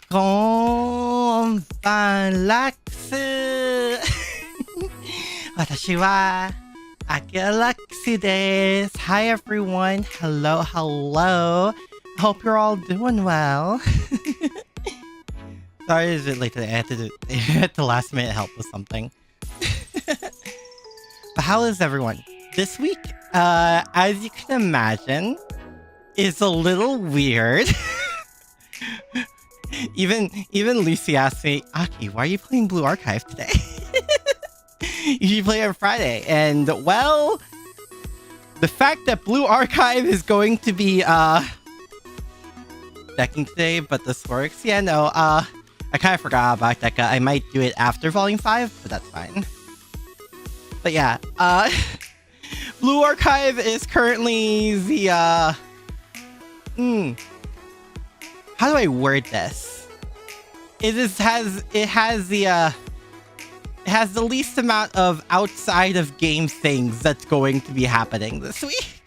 Konbanlux. 私は Akira Lux です。Hi everyone. Hello, hello. Hope you're all doing well. Sorry it's a bit late today. I had to last minute help with something. But how is everyone? This week, as you can imagine, is a little weird. Even Lucy asked me, Aki, why are you playing Blue Archive today? You should play on Friday. And, well, the fact that Blue Archive is going to be, decking today, but this works. Yeah, no, I kind of forgot about Deca. I might do it after Volume 5, but that's fine. But yeah, Blue Archive is currently the, how do I word this? It has the least amount of outside of game things that's going to be happening this week.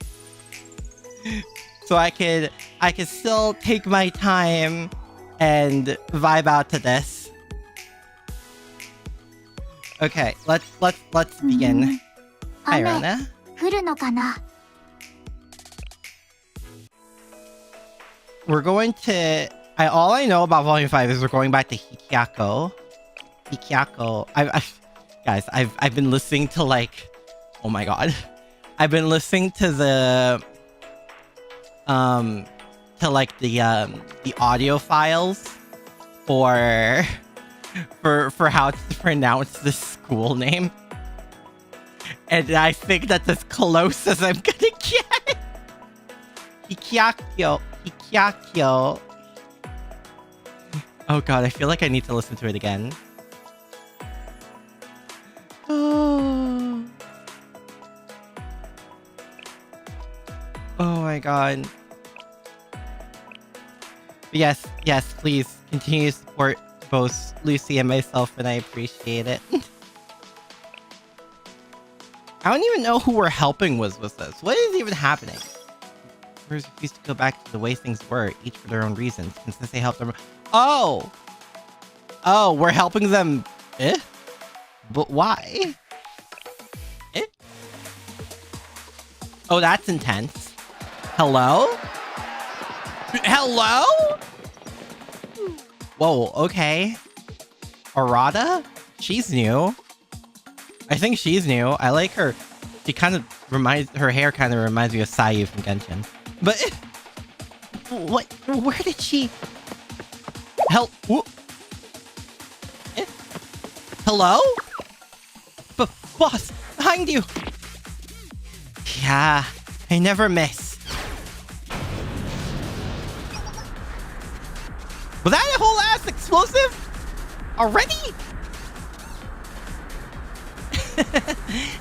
So I could still take my time and vibe out to this. Okay, let's begin. Hi, Rana. We're going to... all I know about Volume 5 is we're going back to Hyakkiyako. Guys, I've been listening to like... Oh my god. I've been listening to the... to like the audio files for how to pronounce the school name. And I think that's as close as I'm gonna get. Hyakkiyako. Oh god, I feel like I need to listen to it again. Oh. Oh my god. Yes, please continue to support both Lucy and myself, and I appreciate it. I don't even know who we're helping with this. What is even happening? We're refused to go back to the way things were, each for their own reasons, since they helped them. Oh, we're helping them. But why? Oh, that's intense. Hello? Hello? Whoa, okay. Arata? She's new. I think she's new. I like her. She kind of her hair kind of reminds me of Sayu from Genshin. But, what? Where did she... Help? Hello? Boss, behind you! Yeah, I never miss. Was that a whole ass explosive? Already?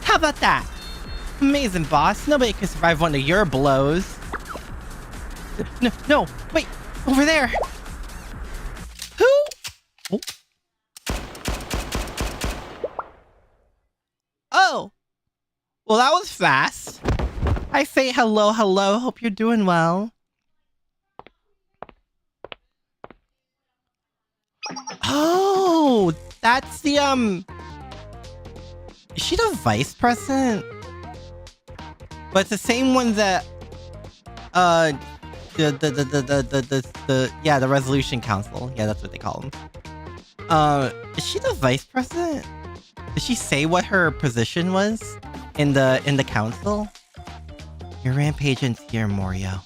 How about that? Amazing, boss. Nobody can survive one of your blows. No, wait, over there. Who? Oh. Well, that was fast. I say hello, hope you're doing well. Oh, that's the, is she the vice president? But it's the same one that, the resolution council. Yeah, that's what they call them. Is she the vice president? Did she say what her position was in the council? Your rampage ends here, Morio.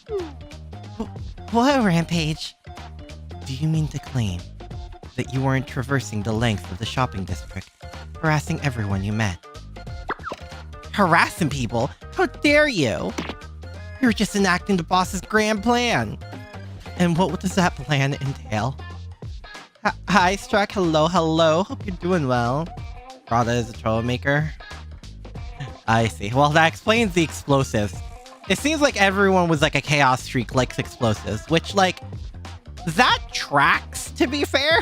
What rampage? Do you mean to claim that you weren't traversing the length of the shopping district, harassing everyone you met? Harassing people? How dare you? You're just enacting the boss's grand plan. And what does that plan entail? Hi, Struck. Hello. Hope you're doing well. Rada is a troublemaker. I see. Well, that explains the explosives. It seems like everyone was like a chaos streak likes explosives, which, like, that tracks, to be fair.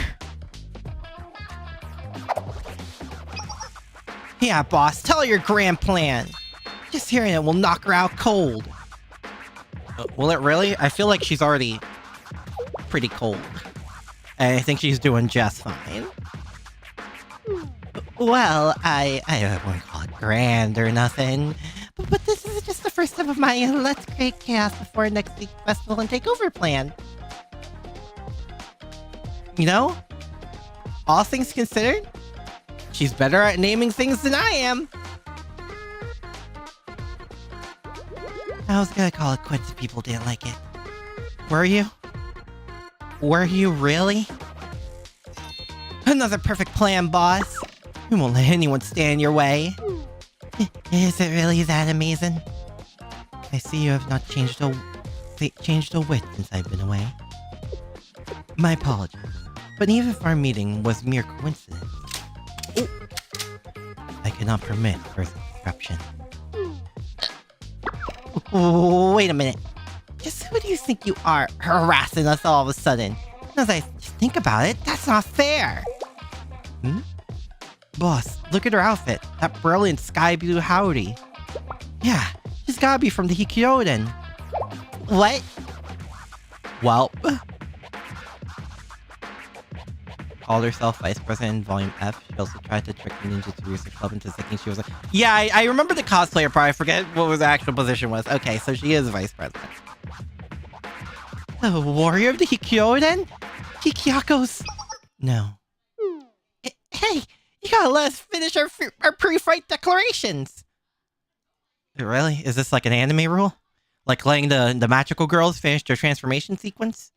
Yeah, boss, tell her your grand plan. Just hearing it will knock her out cold. Will it really? I feel like she's already pretty cold. I think she's doing just fine. Well, I won't call it grand or nothing, but this is just the first step of my Let's Create Chaos Before Next Week's Festival and Takeover plan. You know, all things considered, she's better at naming things than I am. I was gonna call it quits if people didn't like it. Were you? Were you really? Another perfect plan, boss. We won't let anyone stand in your way. Is it really that amazing? I see you have not changed a whit since I've been away. My apologies, but even if our meeting was mere coincidence, I cannot permit further disruption. Wait a minute. Just who do you think you are, harassing us all of a sudden? As I think about it, that's not fair. Boss, look at her outfit. That brilliant sky blue howdy. Yeah, she's gotta be from the Kikyou then. What? Well, called herself Vice President in Volume F. She also tried to trick the Ninja Research Club into thinking she was like... Yeah, I remember the cosplayer part. I forget what the actual position was. Okay, so she is Vice President. The warrior of the Kikyou then? Hyakkyako's... No. Hey, you gotta let us finish our pre-fight declarations. Really? Is this like an anime rule? Like letting the magical girls finish their transformation sequence?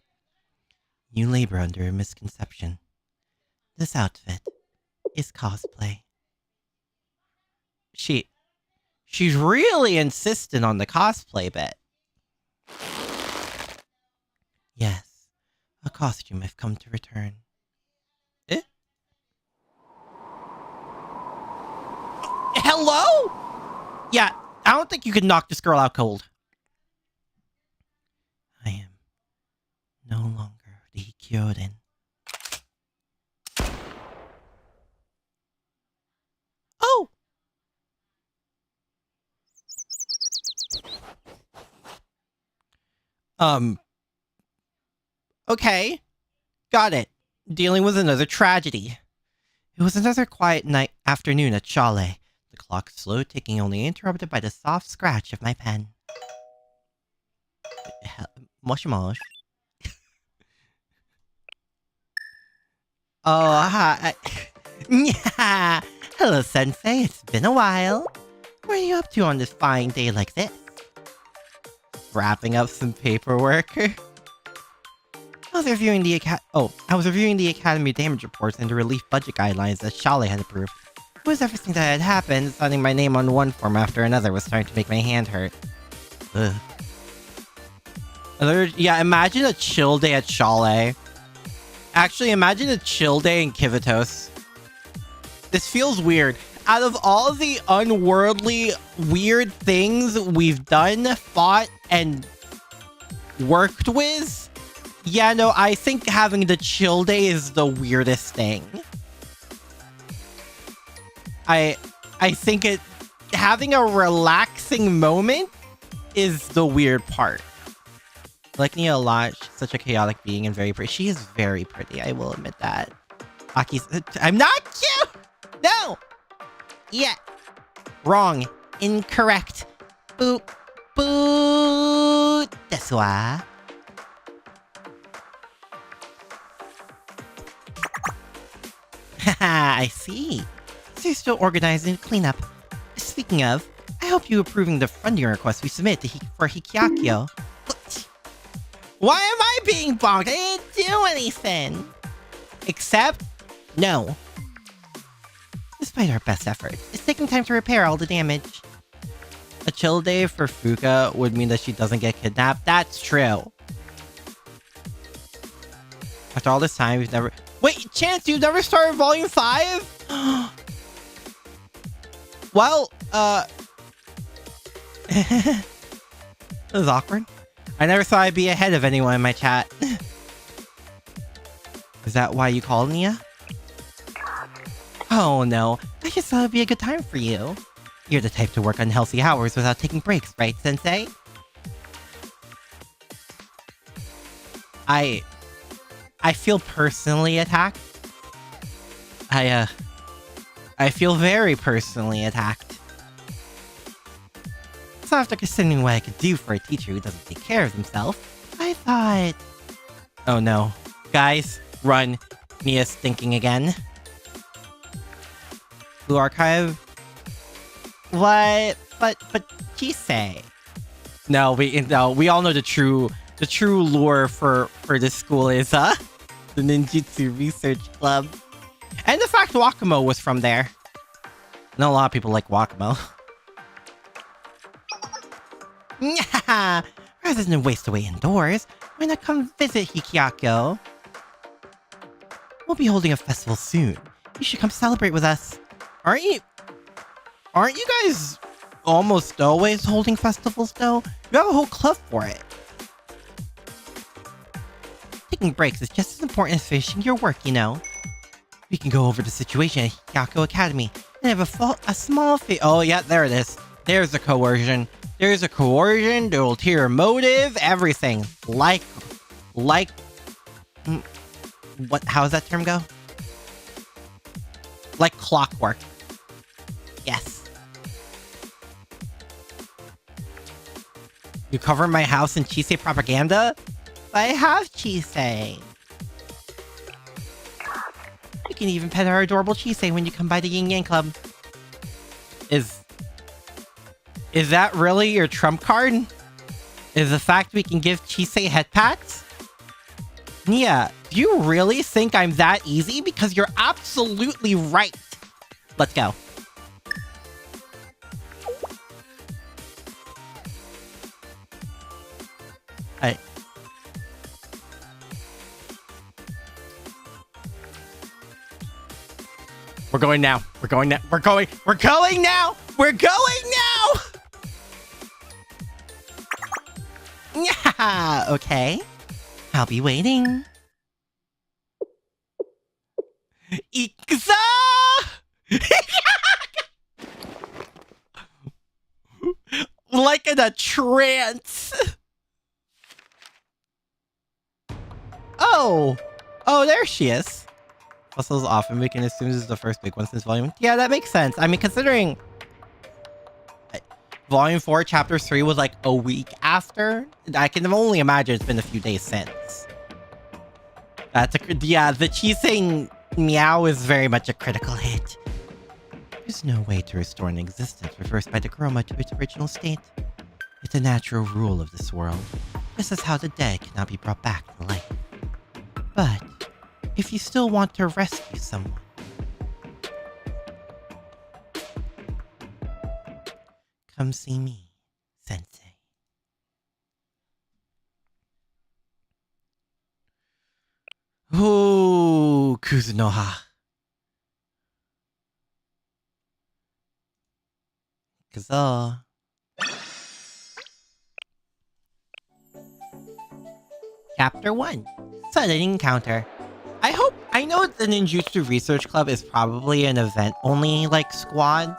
You labor under a misconception. This outfit is cosplay. She's really insistent on the cosplay bit. Yes, a costume I've come to return. Hello? Yeah, I don't think you can knock this girl out cold. I am no longer the Kyoden. Oh! Okay. Got it. Dealing with another tragedy. It was another quiet afternoon at Chalet. The clock slow ticking, only interrupted by the soft scratch of my pen. Moshi mosh. Oh, hi. Yeah. Hello, Sensei. It's been a while. What are you up to on this fine day like this? Wrapping up some paperwork. I was reviewing the Academy damage reports and the relief budget guidelines that Chalet had approved. It was everything that had happened, signing my name on one form after another was starting to make my hand hurt. Ugh. Imagine a chill day at Chalet. Actually, imagine a chill day in Kivitos. This feels weird. Out of all the unworldly, weird things we've done, fought, and worked with, yeah, no, I think having the chill day is the weirdest thing. I think having a relaxing moment is the weird part. I like Nia a lot. She's such a chaotic being and very pretty. She is very pretty, I will admit that. Aki's... I'm not cute! No! Yeah. Wrong. Incorrect. Boop. Boop. Desu wa. Haha, I see. So you're still organizing cleanup. Speaking of, I hope you approving the funding request we submitted for Hyakkiyako. Why am I being bonked? I didn't do anything. Except, no. Despite our best efforts, it's taking time to repair all the damage. A chill day for Fuka would mean that she doesn't get kidnapped. That's true. After all this time, we've never... Wait, Chance, you've never started Volume 5? Well, This is awkward. I never thought I'd be ahead of anyone in my chat. Is that why you called Nia? Oh no, I just thought it'd be a good time for you. You're the type to work unhealthy hours without taking breaks, right, Sensei? I feel personally attacked. I feel very personally attacked. So after considering what I could do for a teacher who doesn't take care of himself, I thought... Oh no. Guys, run. Mia's thinking again. Blue Archive? What? But Chisei. No, we all know the true lure for this school is the Ninjutsu Research Club. And the fact Wakamo was from there. I know a lot of people like Wakamo. Rather than waste away indoors, why not come visit Hyakkiyako? We'll be holding a festival soon. You should come celebrate with us. Aren't you guys almost always holding festivals though? You have a whole club for it. Taking breaks is just as important as finishing your work, you know. We can go over the situation at Hyakkiyako Academy and have a small oh yeah, there it is. There's a coercion. There's a coercion, the ulterior motive, everything. Like, how does that term go? Like clockwork. Yes. You cover my house in Chisei propaganda? I have Chisei. You can even pet our adorable Chisei when you come by the Yin-Yang Club. Is that really your trump card? Is the fact we can give Chisei head pats? Nia, do you really think I'm that easy? Because you're absolutely right. Let's go. Alright. We're going now. We're going now. We're going now. We're going now. Yeah. Okay. I'll be waiting. Ikuzo! Like in a trance. Oh, there she is. Puzzles often we can assume this is the first big one since volume. Yeah, that makes sense. I mean, considering volume 4, chapter 3 was like a week after, I can only imagine it's been a few days since. Yeah, the Chisei meow is very much a critical hit. There's no way to restore an existence reversed by the chroma to its original state. It's a natural rule of this world. This is how the dead cannot be brought back to life. But if you still want to rescue someone, come see me, Sensei. Ooh, Kuzunoha. Kaza. Chapter 1. Sudden Encounter. I know the Ninjutsu Research Club is probably an event-only, like, squad,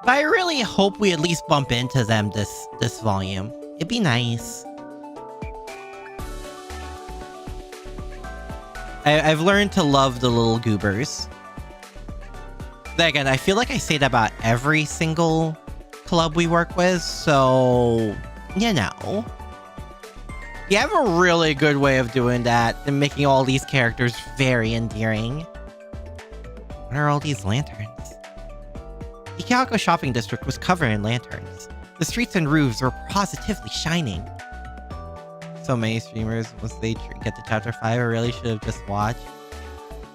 but I really hope we at least bump into them this volume. It'd be nice. I've learned to love the little goobers. Then again, I feel like I say that about every single club we work with, so, you know. You have a really good way of doing that and making all these characters very endearing. What are all these lanterns? Hyakkiyako shopping district was covered in lanterns. The streets and roofs were positively shining. So many streamers, once they get to chapter 5, I really should have just watched.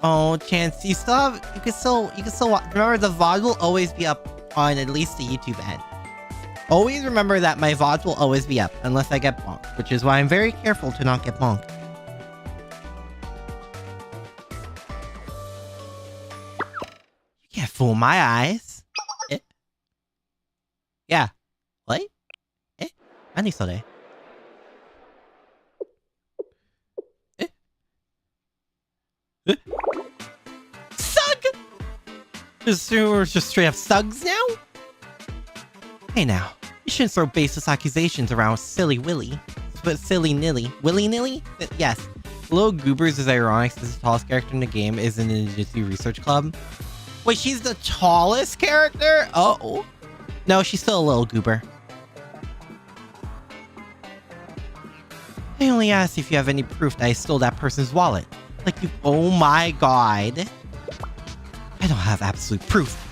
Oh, Chance, you can still watch. Remember, the VOD will always be up on at least the YouTube end. Always remember that my VODs will always be up, unless I get bonked, which is why I'm very careful to not get bonked. You can't fool my eyes. Eh? Yeah. What? Eh? Anisore? Eh? Eh? Sug! We're just straight up sugs now? Hey now, you shouldn't throw baseless accusations around silly Willy. But silly Nilly. Willy-nilly? Yes. Little Goobers is ironic since the tallest character in the game is in the Ninjutsu Research Club. Wait, she's the tallest character? Oh. No, she's still a little goober. I only asked if you have any proof that I stole that person's wallet. Like you, oh my god. I don't have absolute proof.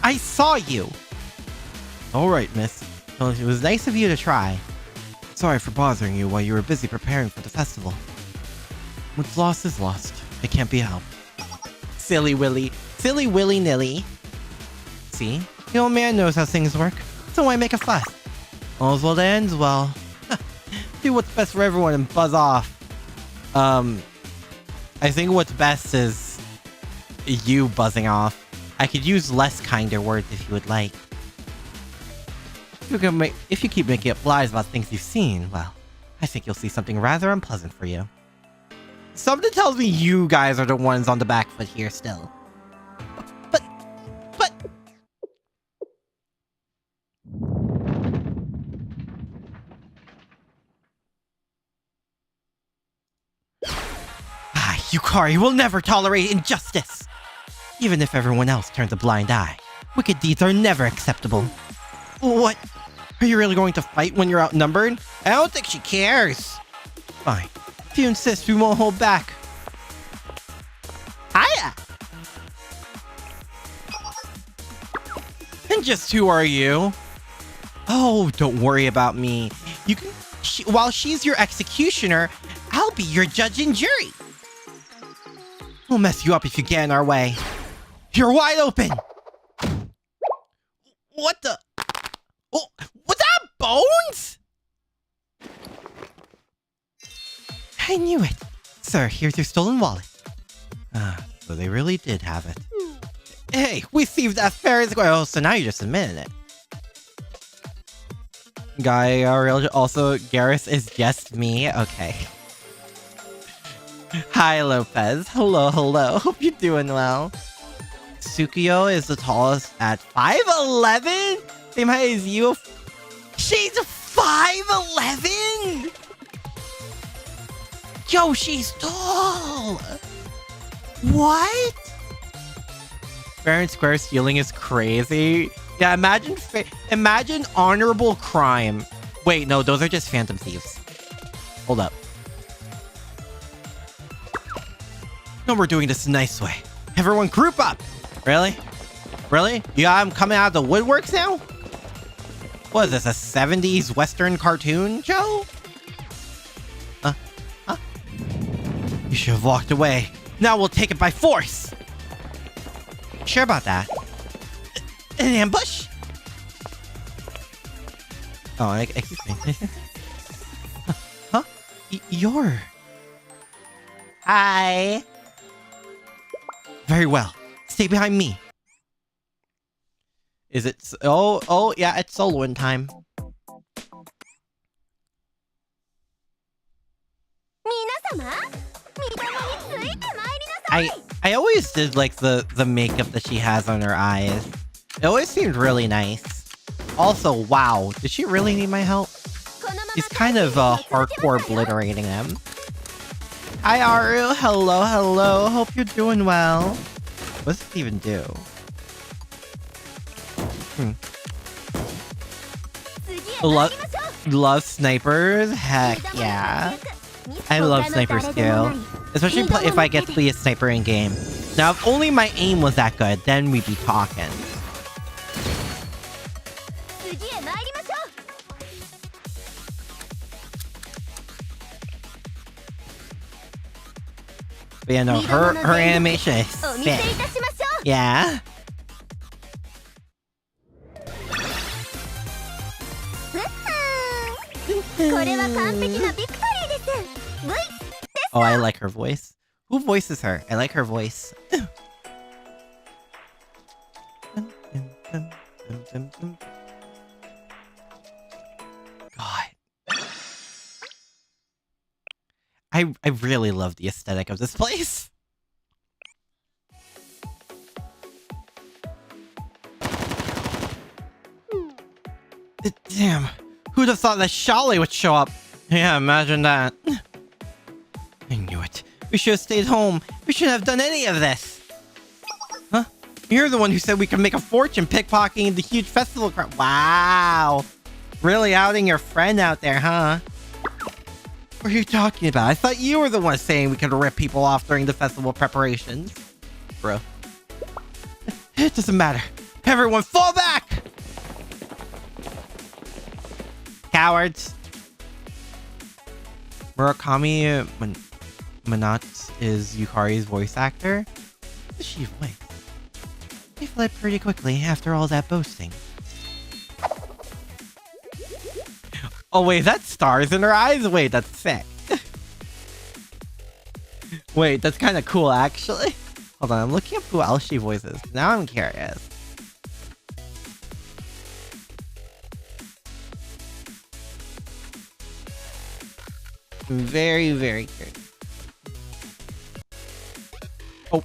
I saw you. All right, miss. Well, it was nice of you to try. Sorry for bothering you while you were busy preparing for the festival. What's lost is lost. It can't be helped. Silly Willy. Silly willy-nilly. See? The old man knows how things work. So why make a fuss? All's well that ends well. Do what's best for everyone and buzz off. I think what's best is you buzzing off. I could use less kinder words if you would like. If you keep making up lies about things you've seen, well, I think you'll see something rather unpleasant for you. Something tells me you guys are the ones on the back foot here still. But... Yukari will never tolerate injustice! Even if everyone else turns a blind eye, wicked deeds are never acceptable. What? Are you really going to fight when you're outnumbered? I don't think she cares. Fine. If you insist, we won't hold back. Hiya! And just who are you? Oh, don't worry about me. You can... while she's your executioner, I'll be your judge and jury. We'll mess you up if you get in our way. You're wide open! What the... Oh, was that bones? I knew it. Sir, here's your stolen wallet. Ah, so they really did have it. Hey, we thieved that fair as well, so now you're just admitting it. Guy, also, Garrus is just me? Okay. Hi, Lopez. Hello. Hope you're doing well. Tsukio is the tallest at 5'11"? Same height as you. She's 5'11"? Yo, she's tall! What? Fair and square stealing is crazy. Yeah, imagine honorable crime. Wait, no, those are just phantom thieves. Hold up. No, we're doing this a nice way. Everyone group up! Really? Really? Yeah, I'm coming out of the woodworks now? What is this, a 70s Western cartoon show? Huh? You should have walked away. Now we'll take it by force! Sure about that? An ambush? Oh, excuse me. Huh? You're... Hi! Very well. Stay behind me. Is it... Oh, yeah, it's soloing time. I always did like the makeup that she has on her eyes. It always seemed really nice. Also, wow, did she really need my help? She's kind of hardcore obliterating them. Hi, Aru. Hello. Hope you're doing well. What does it even do? Love snipers? Heck yeah. I love sniper skill. Especially if I get to be a sniper in game. Now, if only my aim was that good, then we'd be talking. But yeah, no, her animation is sick. Yeah? Oh, I like her voice. Who voices her? I like her voice. God. I really love the aesthetic of this place. Damn. Who'd have thought that Shali would show up? Yeah, imagine that. I knew it. We should have stayed home. We shouldn't have done any of this. Huh? You're the one who said we could make a fortune pickpocketing the huge festival crowd. Wow. Really outing your friend out there, huh? What are you talking about? I thought you were the one saying we could rip people off during the festival preparations. Bro. It doesn't matter. Everyone fall back! Cowards. Murakami Manats is Yukari's voice actor. What does she voice? They fled pretty quickly after all that boasting. Oh wait, that's stars in her eyes? Wait, that's sick. Wait, that's kind of cool actually. Hold on, I'm looking up who else she voices. Now I'm curious. I'm very, very curious. Oh.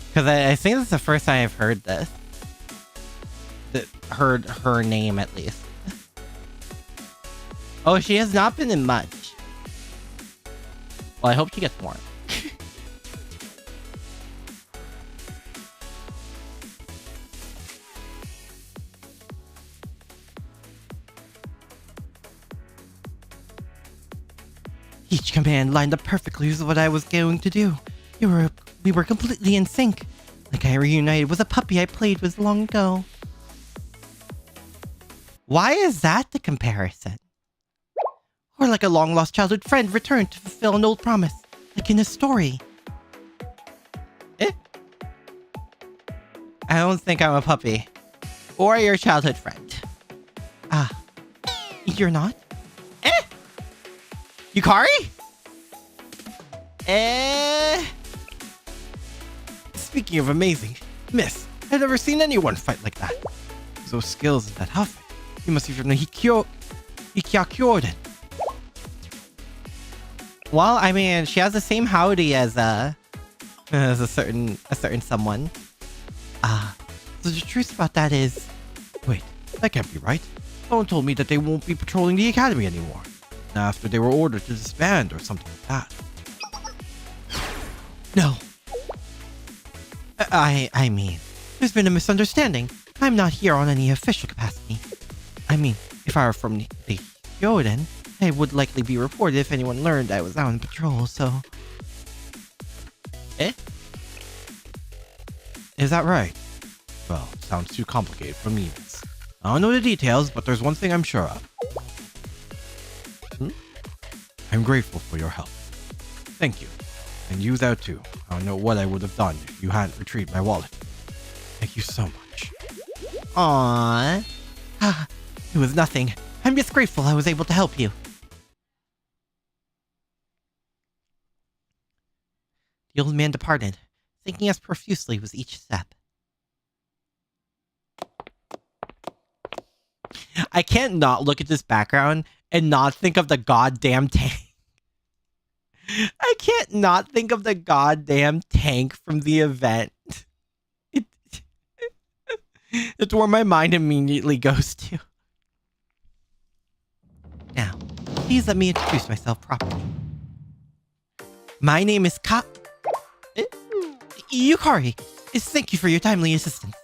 Because I think this is the first time I've heard this. Heard her name at least. Oh, she has not been in much. Well, I hope she gets more. Each command lined up perfectly with what I was going to do. We were completely in sync. Like I reunited with a puppy I played with long ago. Why is that the comparison? Or like a long-lost childhood friend returned to fulfill an old promise, like in a story. Eh? I don't think I'm a puppy. Or your childhood friend. Ah. You're not? Eh? Yukari? Eh? Speaking of amazing, miss, I've never seen anyone fight like that. Those skills in that outfit. You must be from the Hyakkiyako then. Well, I mean, she has the same howdy as a certain someone. So the truth about that is... Wait, that can't be right. Someone told me that they won't be patrolling the academy anymore. After they were ordered to disband or something like that. No. I mean, there's been a misunderstanding. I'm not here on any official capacity. I mean, if I were from the Yoden, I would likely be reported if anyone learned I was out on patrol, so... Eh? Is that right? Well, it sounds too complicated for me, miss. I don't know the details, but there's one thing I'm sure of. I'm grateful for your help. Thank you. And you there too. I don't know what I would have done if you hadn't retrieved my wallet. Thank you so much. Aww. It was nothing. I'm just grateful I was able to help you. The old man departed, thanking us profusely with each step. I can't not look at this background and not think of the goddamn tank. I can't not think of the goddamn tank from the event. It's where my mind immediately goes to. Now, please let me introduce myself properly. My name is Yukari. Thank you for your timely assistance.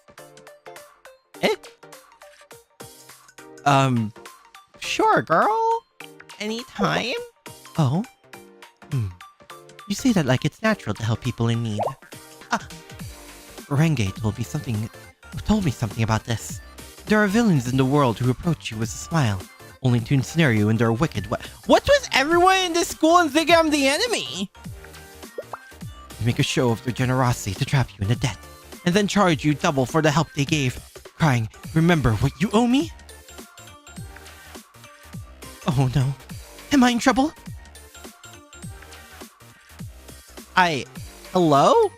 Sure, girl. Anytime. Oh? You say that like it's natural to help people in need. Renge told me something about this. There are villains in the world who approach you with a smile, only to ensnare you in their wicked way. What's with everyone in this school and thinking I'm the enemy? They make a show of their generosity to trap you in a debt, and then charge you double for the help they gave, crying, "Remember what you owe me?" Oh no. Am I in trouble? Hello?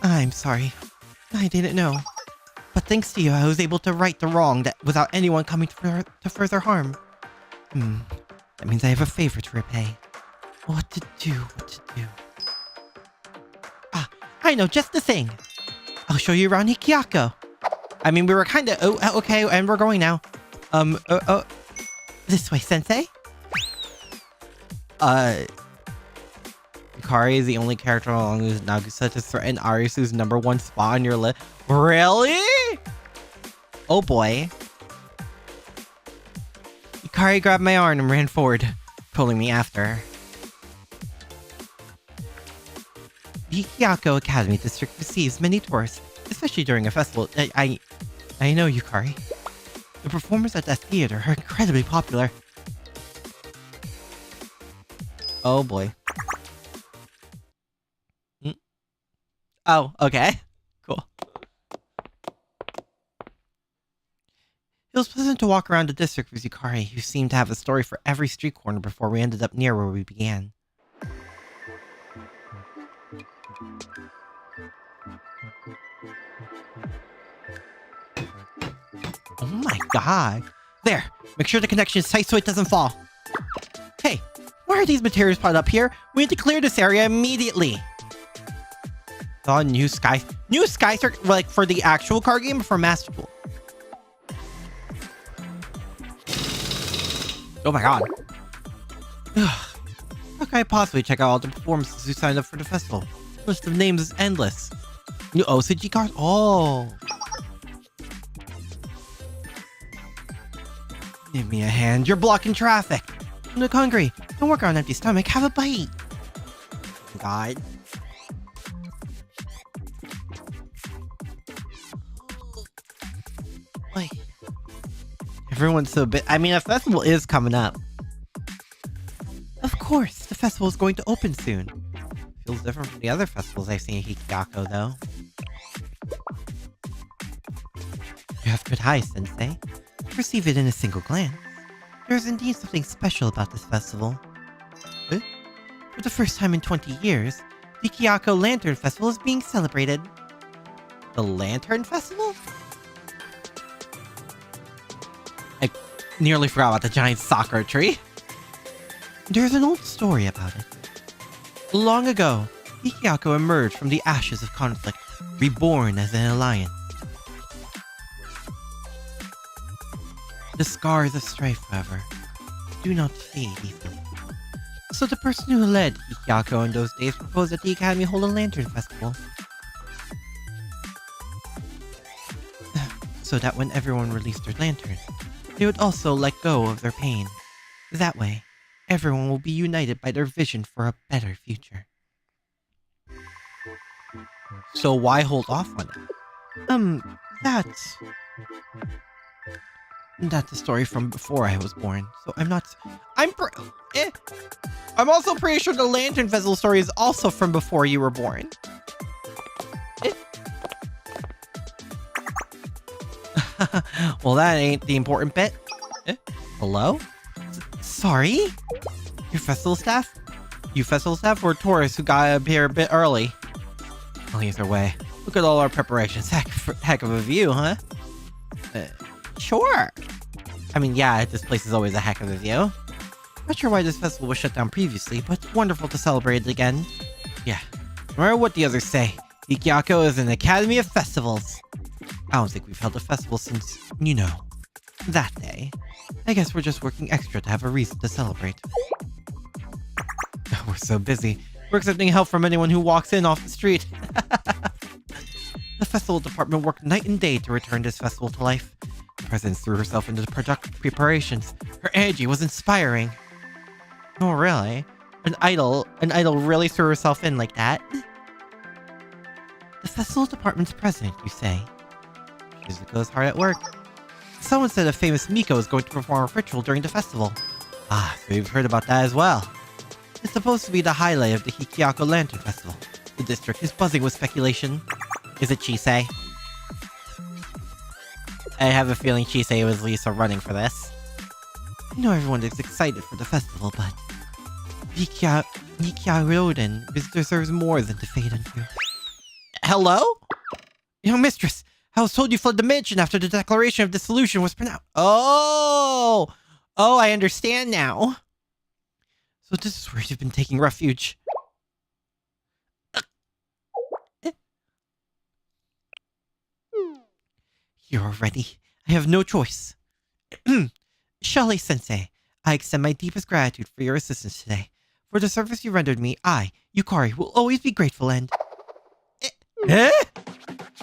I'm sorry. I didn't know. But thanks to you, I was able to right the wrong without anyone coming to further harm. That means I have a favor to repay. What to do? I know just the thing. I'll show you around Hyakkiyako. I mean, we were kind of... Oh, okay, and we're going now. This way, sensei? Yukari is the only character along whose Nagusa to threaten Arisu's #1 spot on your list. Really? Oh boy. Yukari grabbed my arm and ran forward, pulling me after. The Hyakkiyako Academy District receives many tourists, especially during a festival. I know, Yukari. The performers at that theater are incredibly popular. Oh boy. Oh, okay. Cool. It was pleasant to walk around the district with Yukari, who seemed to have a story for every street corner before we ended up near where we began. Oh my god. There! Make sure the connection is tight so it doesn't fall. Hey! Why are these materials piled up here? We need to clear this area immediately! Oh, new skies, like for the actual card game or for Master Pool? Oh my god. How can I possibly check out all the performances who signed up for the festival? The list of names is endless. New OCG card? Oh. Give me a hand. You're blocking traffic. You look hungry. Don't work on an empty stomach. Have a bite. God. Like, everyone's so big. I mean, a festival is coming up. Of course, the festival is going to open soon. Feels different from the other festivals I've seen in Hyakkiyako, though. You have good eyes, Sensei. Perceive it in a single glance. There is indeed something special about this festival. For the first time in 20 years, the Hyakkiyako Lantern Festival is being celebrated. The Lantern Festival? I nearly forgot about the giant sakura tree. There's an old story about it. Long ago, Hyakkiyako emerged from the ashes of conflict, reborn as an alliance. The scars of strife, however, do not fade easily. So the person who led Hyakkiyako in those days proposed that the Academy hold a Lantern Festival. So that when everyone released their lanterns, they would also let go of their pain. That way, everyone will be united by their vision for a better future. So why hold off on it? That's a story from before I was born, so I'm also pretty sure the Lantern Festival story is also from before you were born. Well, that ain't the important bit. Hello? Sorry? Your festival staff? You festival staff or tourists who got up here a bit early? Well, either way, look at all our preparations. Heck of a view, huh? Sure. I mean, yeah, this place is always a heck of a view. Not sure why this festival was shut down previously, but it's wonderful to celebrate it again. Yeah, no matter what the others say, Hyakkiyako is an academy of festivals. I don't think we've held a festival since, that day. I guess we're just working extra to have a reason to celebrate. We're so busy. We're accepting help from anyone who walks in off the street. The festival department worked night and day to return this festival to life. The president threw herself into the preparations. Her energy was inspiring. Oh, really? An idol really threw herself in like that? The festival department's president, you say? Shizuko's hard at work. Someone said a famous Miko is going to perform a ritual during the festival. Ah, so we've heard about that as well. It's supposed to be the highlight of the Hyakkiyako Lantern Festival. The district is buzzing with speculation. Is it Chisei? I have a feeling Chisei was Lisa running for this. I know everyone is excited for the festival, but Kikyou deserves more than to fade into. Hello? Young mistress, I was told you fled the mansion after the declaration of dissolution was pronounced. Oh, I understand now. So this is where you've been taking refuge. here already. I have no choice. Shale-sensei, I extend my deepest gratitude for your assistance today. For the service you rendered me, I, Yukari, will always be grateful and... Eh?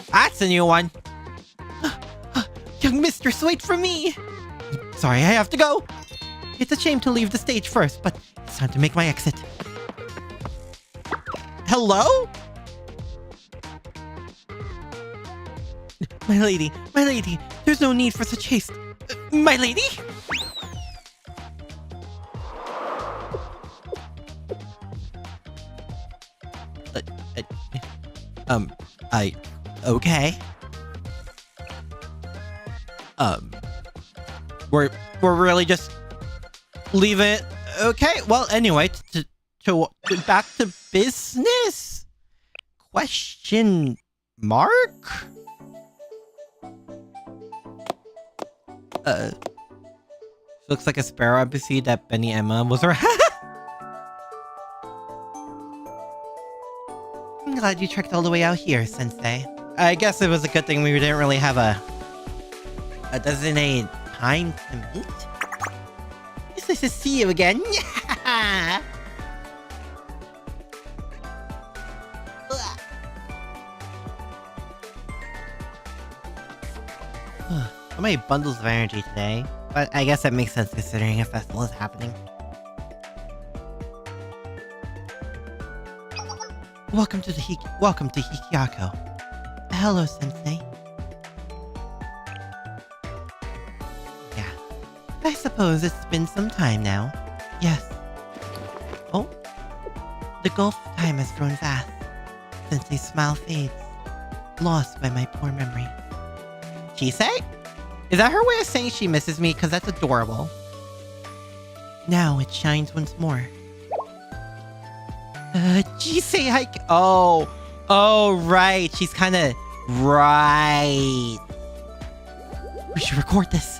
That's a new one. Young mistress, wait for me! Sorry, I have to go. It's a shame to leave the stage first, but it's time to make my exit. Hello? My lady, there's no need for such haste. My lady? Okay. We're really just leave it. Okay, well, anyway, to back to business? Question mark? Looks like a Sparrow NPC that Benny Emma was around. I'm glad you trekked all the way out here, Sensei. I guess it was a good thing we didn't really have a designated time to meet. It's nice to see you again. How many bundles of energy today? But I guess that makes sense considering a festival is happening. Welcome to Hyakkiyako. Hello, Sensei. Yeah. I suppose it's been some time now. Yes. Oh. The gulf of time has grown vast. Sensei's smile fades. Lost by my poor memory. Chisei? Is that her way of saying she misses me? Because that's adorable. Now it shines once more. Chisei Hike. Oh, right. She's kind of right. We should record this.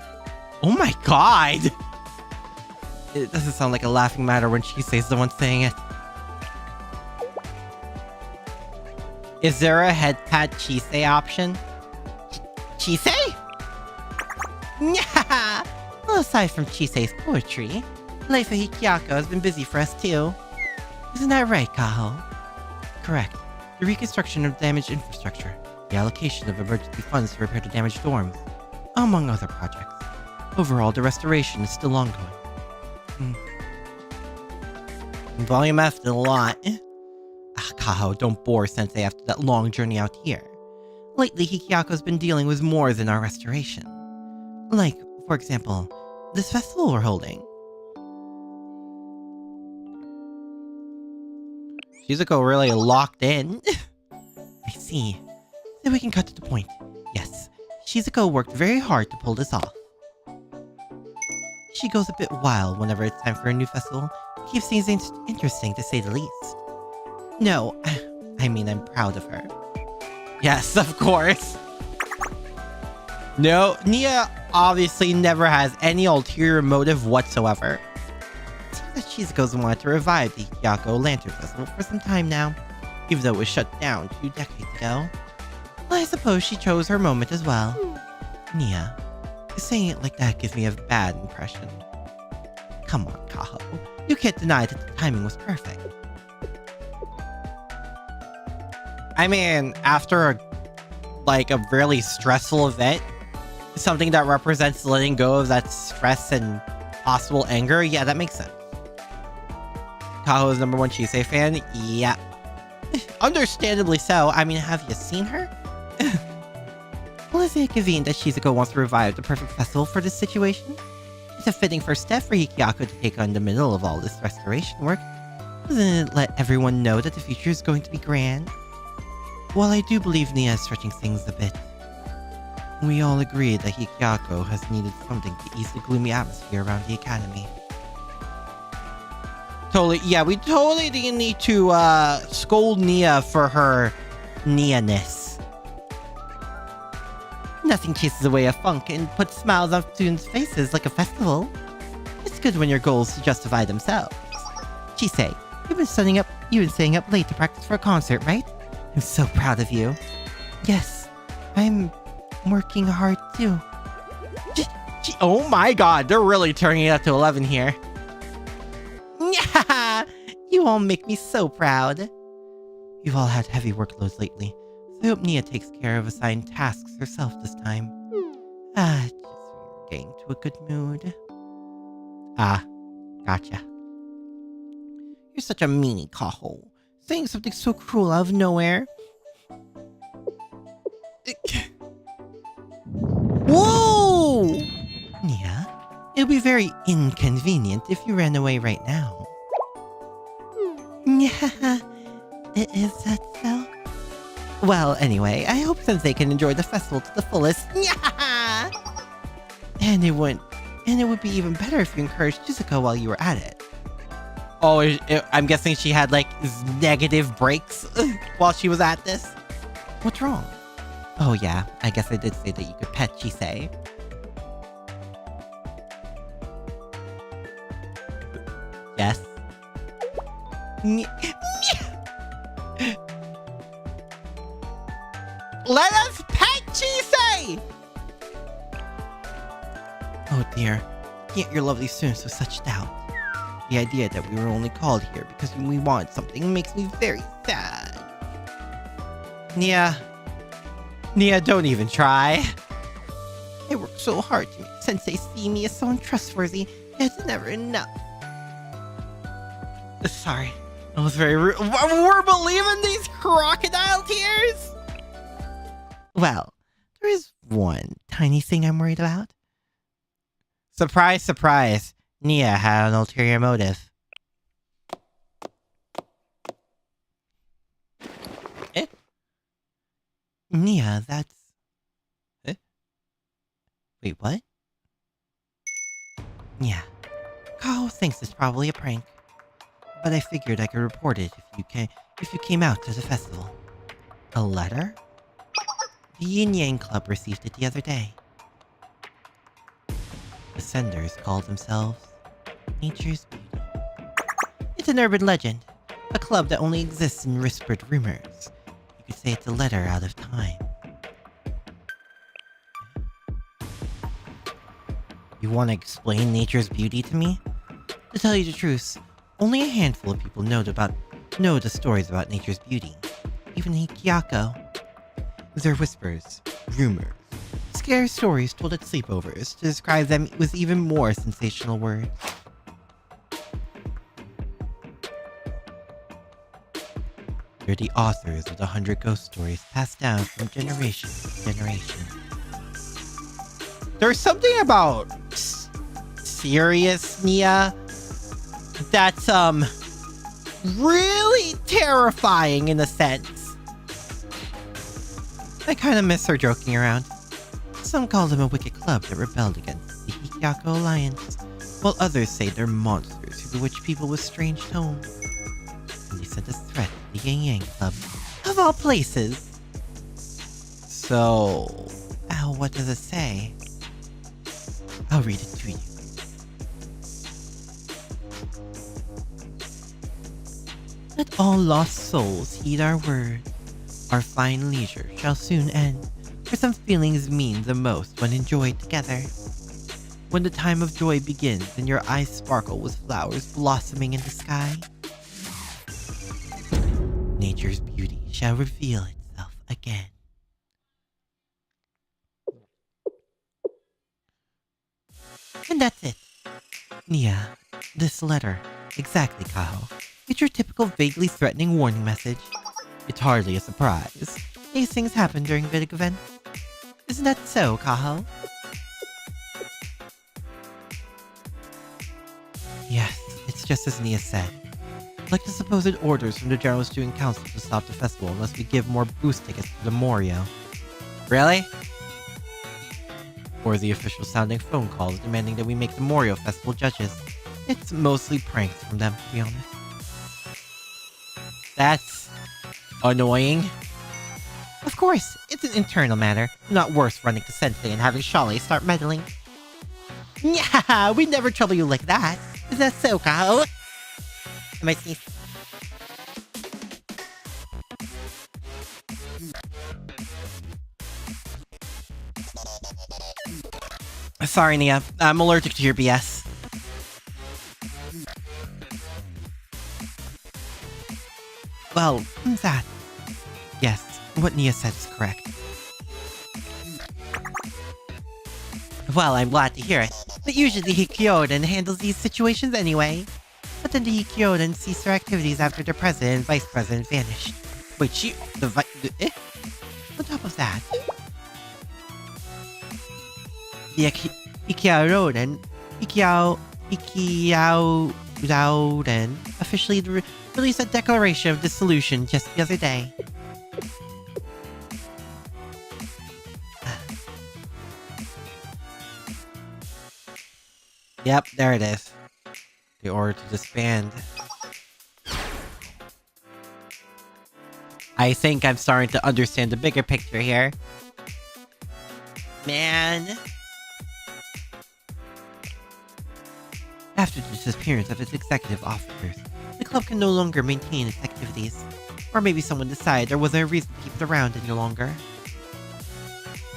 Oh my god. It doesn't sound like a laughing matter when Chisei's the one saying it. Is there a head pat Chisei option? Chisei? Yeah. Well, aside from Chisei's poetry, life at Hyakkiyako has been busy for us too. Isn't that right, Kaho? Correct. The reconstruction of damaged infrastructure, the allocation of emergency funds to repair the damaged dorms, among other projects. Overall, the restoration is still ongoing. Volume F did a lot. Kaho, don't bore Sensei after that long journey out here. Lately, Hikyako's been dealing with more than our restoration. Like, for example, this festival we're holding. Shizuko really locked in. I see. Then we can cut to the point. Yes, Shizuko worked very hard to pull this off. She goes a bit wild whenever it's time for a new festival. Keeps things interesting to say the least. No, I mean I'm proud of her. Yes, of course. No, Nia obviously never has any ulterior motive whatsoever. It seems that Shizuko's wanted to revive the Hyakkiyako Lantern Festival for some time now, even though it was shut down 2 decades ago. Well, I suppose she chose her moment as well. Nia, saying it like that gives me a bad impression. Come on, Kaho. You can't deny that the timing was perfect. I mean, after a really stressful event, something that represents letting go of that stress and possible anger, yeah, that makes sense. Kaho's #1 Chisei fan? Yeah. Understandably so. I mean, have you seen her? Well, isn't it convenient that Shizuko wants to revive the perfect festival for this situation? It's a fitting first step for Hyakkiyako to take on the middle of all this restoration work. Doesn't it let everyone know that the future is going to be grand? While I do believe Nia is stretching things a bit, we all agree that Hyakkiyako has needed something to ease the gloomy atmosphere around the academy. Totally, yeah, we totally didn't need to scold Nia for her Nia-ness. Nothing chases away a funk and puts smiles on students' faces like a festival. It's good when your goals justify themselves. Chisei, you've been staying up late to practice for a concert, right? I'm so proud of you. Yes, I'm I'm working hard too. Oh my god, they're really turning it up to 11 here. You all make me so proud. You've all had heavy workloads lately, so I hope Nia takes care of assigned tasks herself this time. Just getting to a good mood. Ah, gotcha. You're such a meanie, Kaho. Saying something so cruel out of nowhere. Whoa! Nia? It'll be very inconvenient if you ran away right now. Yeah, is that so? Well, anyway, I hope Sensei can enjoy the festival to the fullest. Yeah! And it would be even better if you encouraged Chizuko while you were at it. Oh, I'm guessing she had like negative breaks while she was at this. What's wrong? Oh yeah, I guess I did say that you could pet Chisei. Yes. Let us pet Chisei! Oh dear, can't your lovely students with such doubt? The idea that we were only called here because we want something makes me very sad. Nia, don't even try. I worked so hard to make Sensei see me as so untrustworthy, yet it's never enough. Sorry, I was very rude. We're believing these crocodile tears? Well, there is one tiny thing I'm worried about. Surprise, surprise. Nia had an ulterior motive. Eh? Nia, that's... Eh? Wait, what? Yeah. Kao thinks it's probably a prank. But I figured I could report it if you came out to the festival. A letter? The Yin-Yang Club received it the other day. The senders call themselves Nature's Beauty. It's an urban legend, a club that only exists in whispered rumors. You could say it's a letter out of time. You want to explain Nature's Beauty to me? To tell you the truth, only a handful of people know the stories about Nature's Beauty. Even Hyakkiyako. They're whispers, rumors, scary stories told at sleepovers to describe them with even more sensational words. They're the authors of the 100 ghost stories passed down from generation to generation. There's something about serious Nia that's really terrifying in a sense. I kinda miss her joking around. Some call them a wicked club that rebelled against the Hyakkiyako Alliance, while others say they're monsters who bewitch people with strange tones. And they sent a threat to the Yin-Yang Club, of all places. So... What does it say? I'll read it to you. Let all lost souls heed our word. Our fine leisure shall soon end, for some feelings mean the most when enjoyed together. When the time of joy begins and your eyes sparkle with flowers blossoming in the sky, nature's beauty shall reveal itself again. And that's it. Nia, this letter, exactly, Kaho. It's your typical vaguely threatening warning message. It's hardly a surprise. These things happen during big events. Isn't that so, Kaho? Yes, it's just as Nia said. Like the supposed orders from the General Student Council to stop the festival unless we give more boost tickets to the Morio. Really? Or the official sounding phone calls demanding that we make the Morio Festival judges. It's mostly pranks from them, to be honest. That's... annoying. Of course, it's an internal matter. Not worth running to Sensei and having Shale start meddling. Yeah, we never trouble you like that. Is that so, Kao? Am I sneezing? Sorry, Nia. I'm allergic to your BS. Well, that. Yes, what Nia said is correct. Well, I'm glad to hear it. But usually Hyakkiyako handles these situations anyway. But then the Hyakkiyako ceased their activities after the president and vice president vanished. Wait, On top of that, the Kikyou officially released a declaration of dissolution just the other day. Yep, there it is. The order to disband. I think I'm starting to understand the bigger picture here. Man. After the disappearance of its executive officers, the club can no longer maintain its activities. Or maybe someone decided there wasn't a reason to keep it around any longer.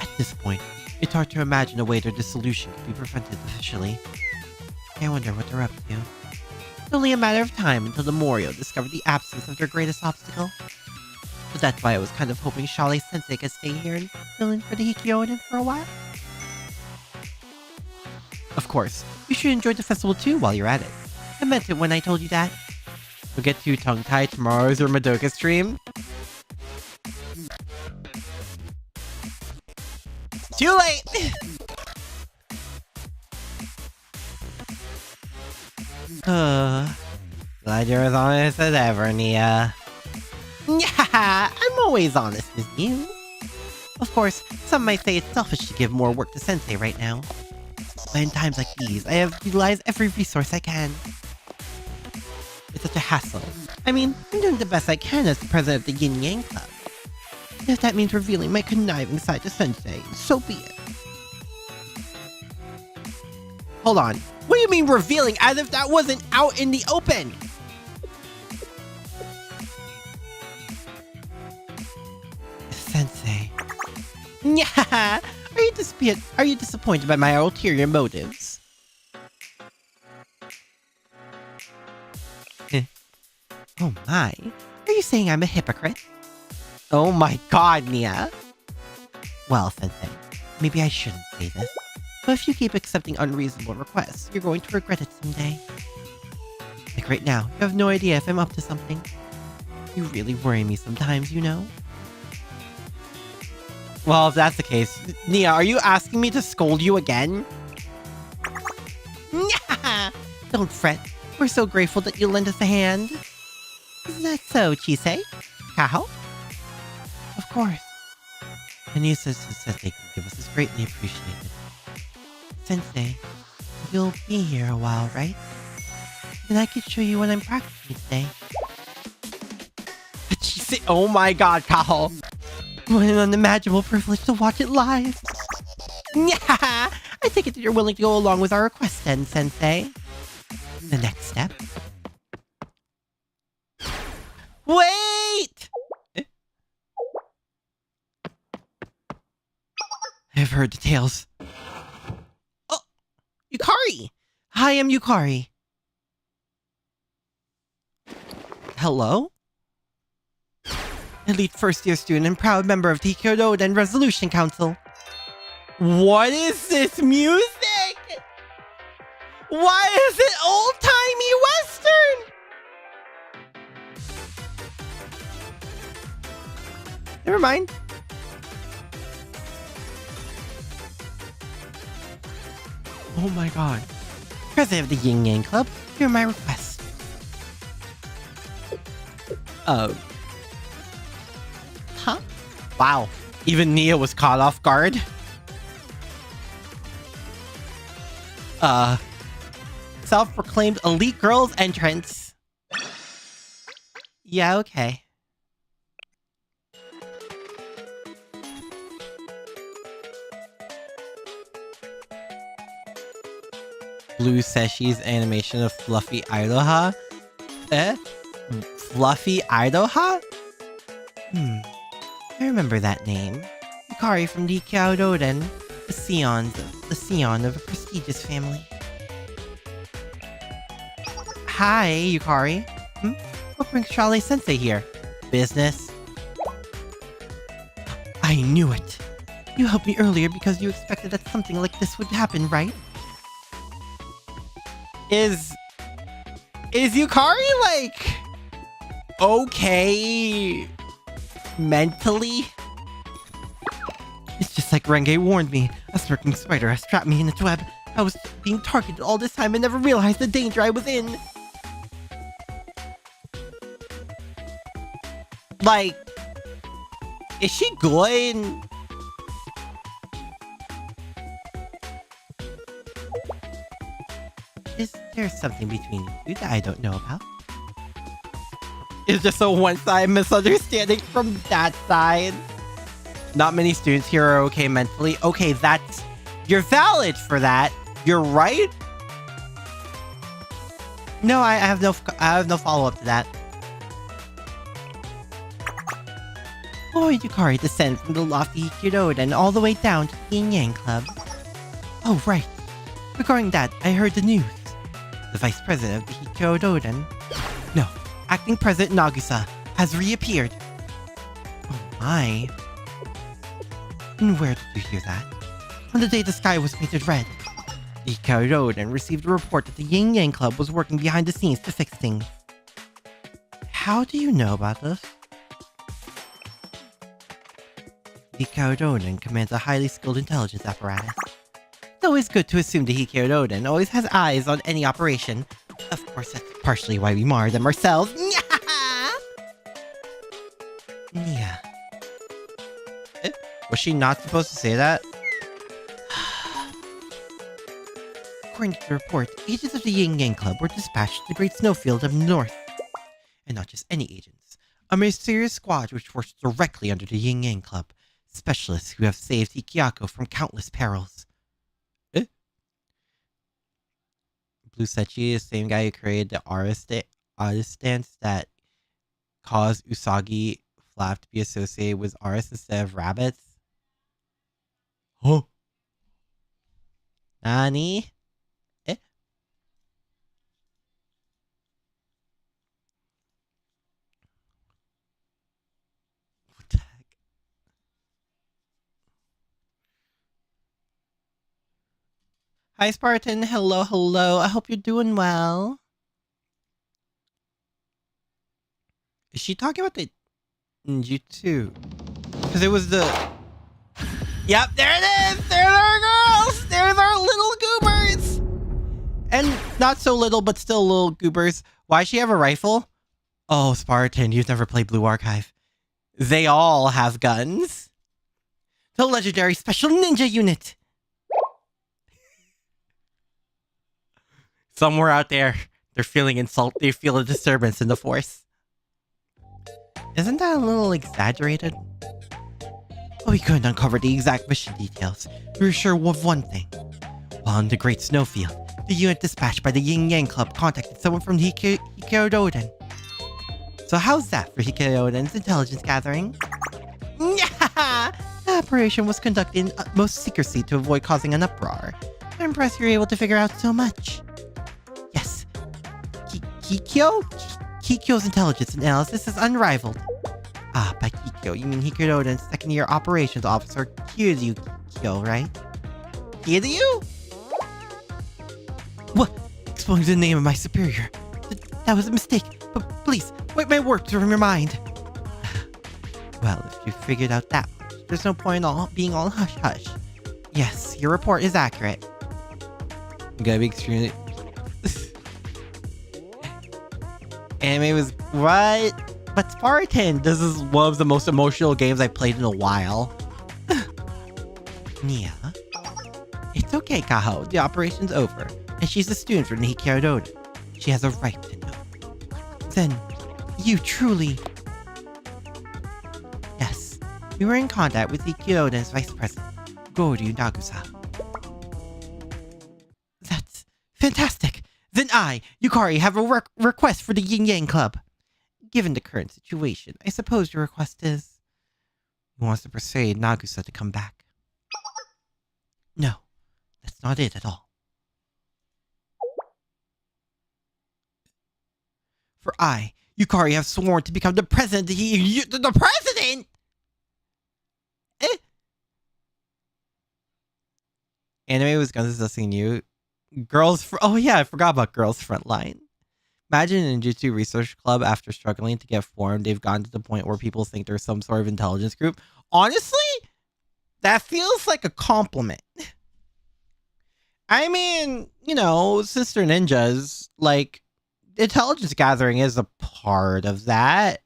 At this point, it's hard to imagine a way their dissolution could be prevented officially. I wonder what they're up to. It's only a matter of time until the Morio discovered the absence of their greatest obstacle. But that's why I was kind of hoping Shale-sensei could stay here and fill in for the Hyakkiyako for a while. Of course, you should enjoy the festival too while you're at it. I meant it when I told you that. We'll get too tongue-tied tomorrow's or Madoka stream. Too late! Glad you're as honest as ever, Nia. Yeah, I'm always honest with you. Of course, some might say it's selfish to give more work to Sensei right now. But in times like these, I have utilized every resource I can. It's such a hassle. I mean, I'm doing the best I can as the president of the Yin-Yang Club. And if that means revealing my conniving side to Sensei, so be it. Hold on. What do you mean revealing as if that wasn't out in the open? Sensei. Yeah. Are you disappointed by my ulterior motives? Oh my. Are you saying I'm a hypocrite? Oh my god, Nia. Well, Sensei, maybe I shouldn't say this. But if you keep accepting unreasonable requests, you're going to regret it someday. Like right now, you have no idea if I'm up to something. You really worry me sometimes, you know? Well, if that's the case, Nia, are you asking me to scold you again? Don't fret. We're so grateful that you lend us a hand. Isn't that so, Chisei? How? Of course. Any assistance that they can give us is greatly appreciated. Sensei, you'll be here a while, right? And I could show you what I'm practicing today. Chisei, oh my god, Kaho. What an unimaginable privilege to watch it live. Yeah, I take it that you're willing to go along with our request then, Sensei. The next step. Wait! I've heard the tales. Oh, Yukari! Hi, I'm Yukari. Hello? Elite first-year student and proud member of the Kyoto and Resolution Council. What is this music? Why is it old-timey Western? Never mind. Oh my god. President of the Yin-Yang Club, hear my request. Huh? Wow. Even Nia was caught off guard. Self-proclaimed elite girls entrance. Yeah, okay. Blue Seshi's animation of Fluffy Iroha? Fluffy Iroha? I remember that name. Yukari from the Kyoto. The scion of a prestigious family. Hi, Yukari. What brings Charlie Sensei here? Business? I knew it. You helped me earlier because you expected that something like this would happen, right? Is Yukari like okay mentally? It's just like Renge warned me. A smirking spider has trapped me in its web. I was being targeted all this time and never realized the danger I was in. Like, is she good? Is there something between you that I don't know about? It's just a one-side misunderstanding from that side. Not many students here are okay mentally. Okay, you're valid for that. You're right. No, I have no follow-up to that. Lord Yukari descend from the lofty Kikyou and all the way down to the Yin-Yang Club. Oh, right. Regarding that, I heard the news. The vice president of the Kikyou, no, acting president Nagusa, has reappeared. Oh my. And where did you hear that? On the day the sky was painted red. The Kikyou received a report that the Yin-Yang Club was working behind the scenes to fix things. How do you know about this? The Kikyou commands a highly skilled intelligence apparatus. It's always good to assume the Kikyou always has eyes on any operation. Of course, that's partially why we mar them ourselves. Yeah. Was she not supposed to say that? According to the report, agents of the Yin-Yang Club were dispatched to the Great Snowfield of the North. And not just any agents. A mysterious squad which works directly under the Yin-Yang Club. Specialists who have saved Hyakkiyako from countless perils. Blue Sechi is the same guy who created the artist dance that caused Usagi Flap to be associated with artists instead of rabbits. Huh? Nani? What the heck? Hi, Spartan. Hello, hello. I hope you're doing well. Is she talking about the ninjutsu? Because it was the... Yep, there it is! There's our girls! There's our little goobers! And not so little, but still little goobers. Why does she have a rifle? Oh, Spartan, you've never played Blue Archive. They all have guns. The legendary special ninja unit! Somewhere out there, they're feeling insult. They feel a disturbance in the force. Isn't that a little exaggerated? But we couldn't uncover the exact mission details. We were sure of one thing. While in the Great Snowfield, the unit dispatched by the Yin-Yang Club contacted someone from the Hyakkiyako. So how's that for Hyakkiyou's intelligence gathering? The operation was conducted in utmost secrecy to avoid causing an uproar. I'm impressed you're able to figure out so much. Yes. Kikyou? Kikyou's intelligence analysis is unrivaled. Ah, by Kikyou, you mean Hyakkiyou's second-year operations officer, Kikyou, right? Kikyou? What? Exposing the name of my superior. That was a mistake, but please, wipe my work from your mind. Well, if you figured out that much, there's no point in being all hush-hush. Yes, your report is accurate. I'm gonna be extremely... Anime was... What? But Spartan, this is one of the most emotional games I've played in a while. Nia? It's okay, Kaho. The operation's over. And she's a student from the Hyakkiyako. She has a right to know. Then, you truly... Yes. We were in contact with Hyakkiyou's vice president, Goryu Nagusa. That's fantastic! Then I, Yukari, have a request for the Yin-Yang Club. Given the current situation, I suppose your request is... He wants to persuade Nagusa to come back. No, that's not it at all. For I, Yukari, have sworn to become the president. The president? Anime was discussing new oh yeah, I forgot about Girls Frontline. Imagine Ninjutsu Research Club, after struggling to get formed, they've gotten to the point where people think there's some sort of intelligence group. Honestly, that feels like a compliment. I mean, you know, sister ninjas, like, intelligence gathering is a part of that.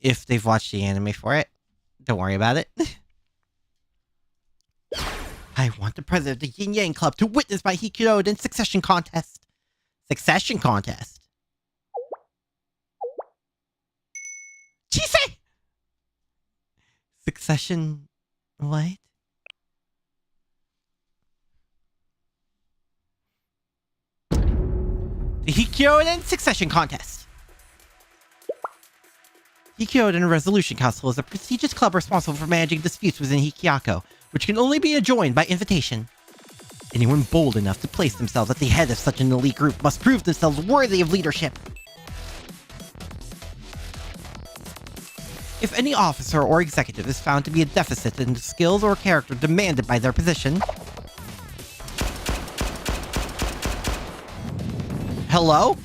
If they've watched the anime for it. Don't worry about it. I want the president of the Yin-Yang Club to witness my Hyakkiyako in succession contest. Succession contest? Chise! Succession... what? The Hyakkiyako succession contest. Hyakkiyako Resolution Council is a prestigious club responsible for managing disputes within Hyakkiyako, which can only be joined by invitation. Anyone bold enough to place themselves at the head of such an elite group must prove themselves worthy of leadership. If any officer or executive is found to be a deficit in the skills or character demanded by their position... Hello?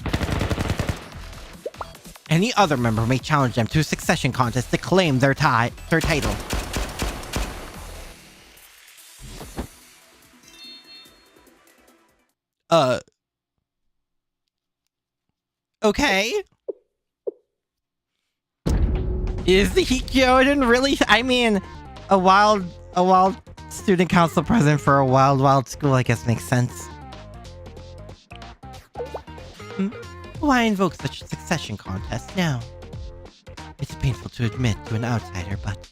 Any other member may challenge them to a succession contest to claim their title. Okay. Is the Hyakkiyako really? I mean, a wild student council president for a wild school, I guess, makes sense. Why invoke such a succession contest now? It's painful to admit to an outsider, but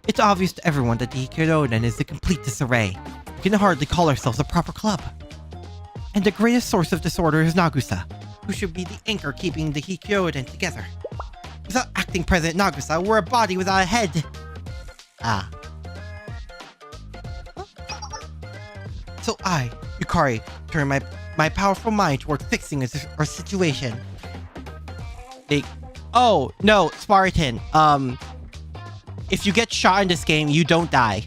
it's obvious to everyone that the Hyakkiyako is a complete disarray. We can hardly call ourselves a proper club. And the greatest source of disorder is Nagusa, who should be the anchor keeping the Hyakkiyako together. Without acting President Nagusa, we're a body without a head. Ah. So I, Yukari, turn my powerful mind toward fixing our situation. Oh, no, Spartan. If you get shot in this game, you don't die.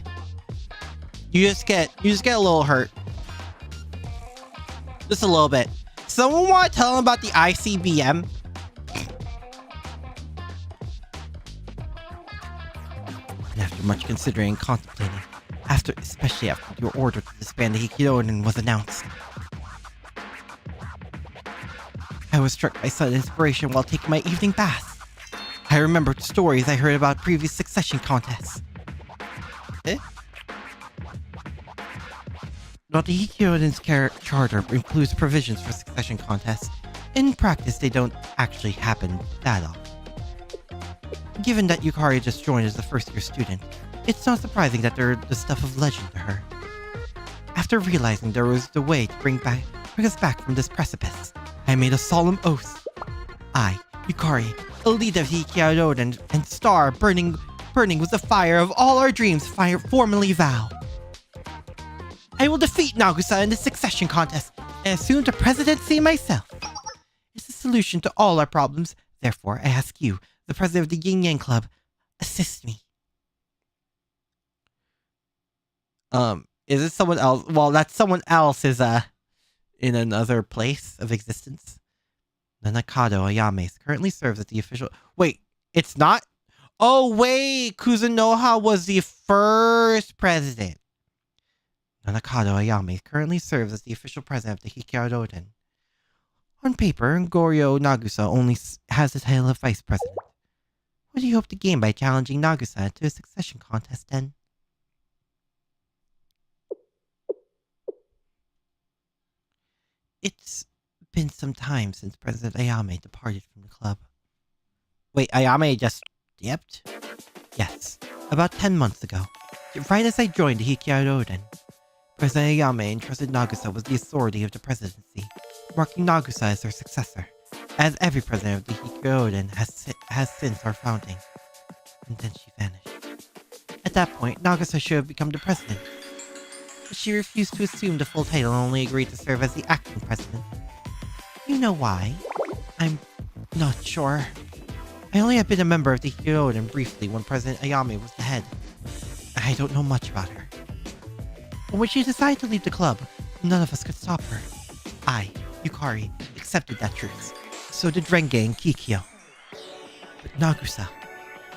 You just get a little hurt. Just a little bit. Someone want to tell him about the ICBM? And after much considering and contemplating, especially after your order to disband the Hyakkiyako was announced, I was struck by sudden inspiration while taking my evening bath. I remembered stories I heard about previous succession contests. While the Hyakkiyako charter includes provisions for succession contests, in practice they don't actually happen that often. Given that Yukari just joined as a first-year student, it's not surprising that they're the stuff of legend to her. After realizing there was the way to bring us back from this precipice, I made a solemn oath. I, Yukari, a leader of Hyakkiyako and star burning with the fire of all our dreams, formally vow. I will defeat Nagusa in the succession contest and assume the presidency myself. It's the solution to all our problems. Therefore, I ask you, the president of the Yin-Yang Club, assist me. Is it someone else? Well, that someone else is in another place of existence. Nanakado Ayame currently serves as the official... Wait, it's not? Oh, wait! Kuzunoha was the first president. Nanakado Ayame currently serves as the official president of the Hyakkiyako. On paper, Goryo Nagusa only has the title of vice president. What do you hope to gain by challenging Nagusa to a succession contest then? It's been some time since President Ayame departed from the club. Wait, Ayame just dipped? Yes, about 10 months ago. Right as I joined the Hyakkiyako, President Ayame entrusted Nagusa with the authority of the presidency, marking Nagusa as her successor, as every president of the Hyakkiyako has since our founding. And then she vanished. At that point, Nagusa should have become the president. but she refused to assume the full title and only agreed to serve as the acting president. You know why? I'm not sure. I only have been a member of the Hyakkiyako briefly when President Ayame was the head. I don't know much about her. But when she decided to leave the club, none of us could stop her. I, Yukari, accepted that truth. So did Renge and Kikyou. But Nagusa,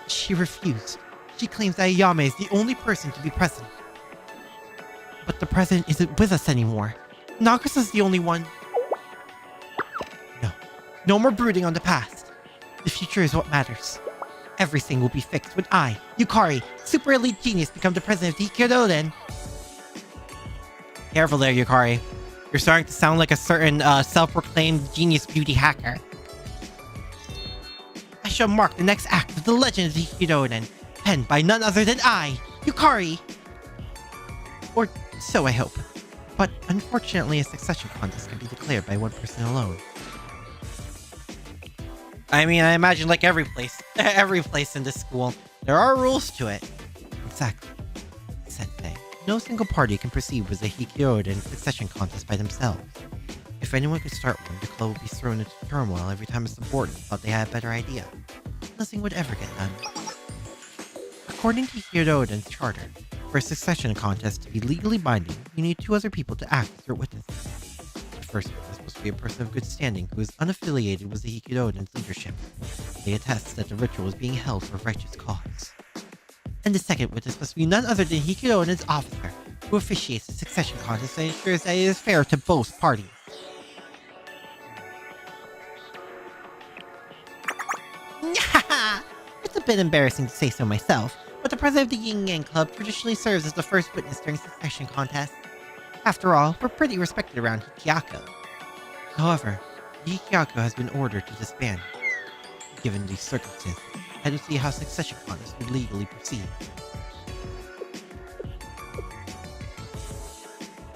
she refused. She claims that Ayame is the only person to be president. But the president isn't with us anymore. Nagusa's the only one. No. No more brooding on the past. The future is what matters. Everything will be fixed when I, Yukari, super elite genius, become the president of the Hyakkiyako. Careful there, Yukari. You're starting to sound like a certain self-proclaimed genius beauty hacker. I shall mark the next act of the legend of the Hyakkiyako, penned by none other than I, Yukari. Or so I hope. But unfortunately, a succession contest can be declared by one person alone. I mean, I imagine like every place in this school, there are rules to it. Exactly. Sensei. No single party can proceed with the Hyakkiyako succession contest by themselves. If anyone could start one, the club would be thrown into turmoil every time a subordinate thought they had a better idea. Nothing would ever get done. According to Hyakkiyako charter, for a succession contest to be legally binding, you need 2 other people to act as your witnesses. The first witness must be a person of good standing who is unaffiliated with the Hyakkiyako leadership. They attest that the ritual is being held for a righteous cause. And the second witness must be none other than Hyakkiyako officer, who officiates the succession contest and ensures that it is fair to both parties. It's a bit embarrassing to say so myself, but the president of the Yin-Yang Club traditionally serves as the first witness during succession contests. After all, we're pretty respected around Hyakkiyako. However, Hyakkiyako has been ordered to disband. Given these circumstances, I don't see how succession contests would legally proceed.